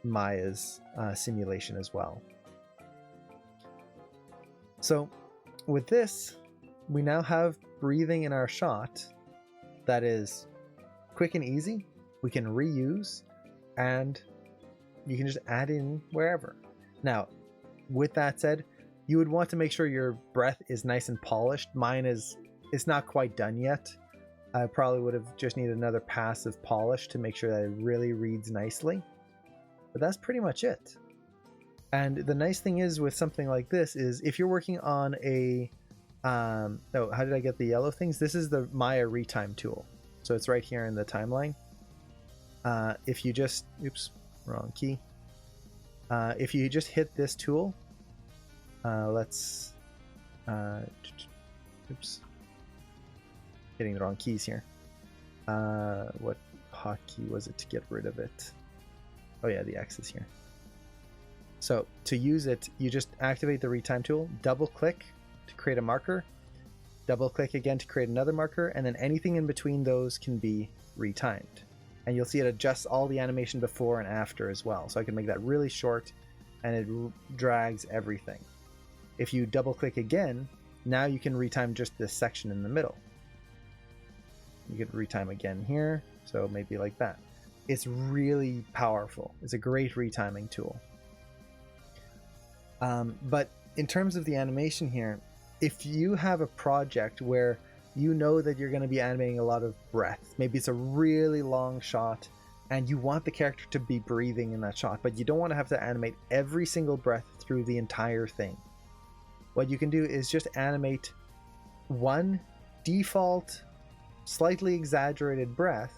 Maya's simulation as well. So with this, we now have breathing in our shot that is quick and easy. We can reuse, and you can just add in wherever. Now, with that said, you would want to make sure your breath is nice and polished. Mine is, it's not quite done yet. I probably would have just needed another pass of polish to make sure that it really reads nicely. But that's pretty much it. And the nice thing is with something like this is if you're working on a how did I get the yellow things? This is the Maya retime tool. So it's right here in the timeline. If you just, oops, wrong key. If you just hit this tool, let's, oops, hitting the wrong keys here. What hotkey was it to get rid of it? Oh yeah, the X is here. So to use it, you just activate the retime tool, double click to create a marker, double click again to create another marker, and then anything in between those can be retimed. And you'll see it adjusts all the animation before and after as well. So I can make that really short, and it drags everything. If you double click again, now you can retime just this section in the middle. You can retime again here, so maybe like that. It's really powerful. It's a great retiming tool. But in terms of the animation here, if you have a project where you know that you're going to be animating a lot of breath, maybe it's a really long shot and you want the character to be breathing in that shot, but you don't want to have to animate every single breath through the entire thing. What you can do is just animate one default, slightly exaggerated breath,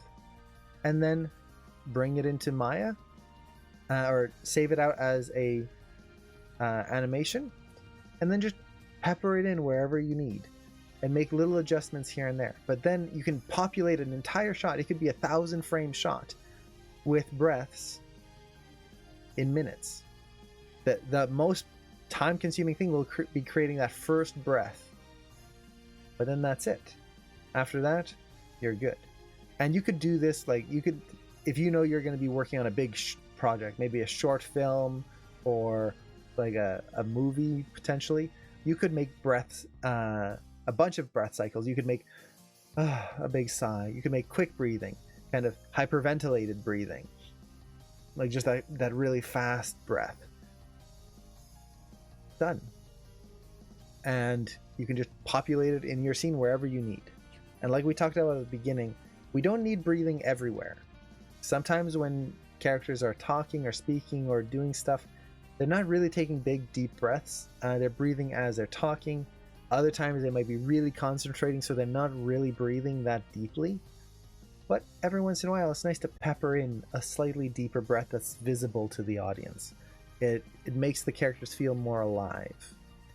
and then bring it into Maya, or save it out as a animation, and then just pepper it in wherever you need and make little adjustments here and there. But then you can populate an entire shot. It could be 1,000 frame shot with breaths in minutes. The most time consuming thing will be creating that first breath, but then that's it. After that, you're good. And you could do this, like, you could, if you know you're going to be working on a big project, maybe a short film or like a movie potentially, you could make breaths, a bunch of breath cycles. You could make a big sigh. You could make quick breathing, kind of hyperventilated breathing, like just that really fast breath. Done. And you can just populate it in your scene wherever you need. And like we talked about at the beginning, we don't need breathing everywhere. Sometimes when characters are talking or speaking or doing stuff, they're not really taking big, deep breaths. They're breathing as they're talking. Other times they might be really concentrating, so they're not really breathing that deeply. But every once in a while, it's nice to pepper in a slightly deeper breath that's visible to the audience. It makes the characters feel more alive.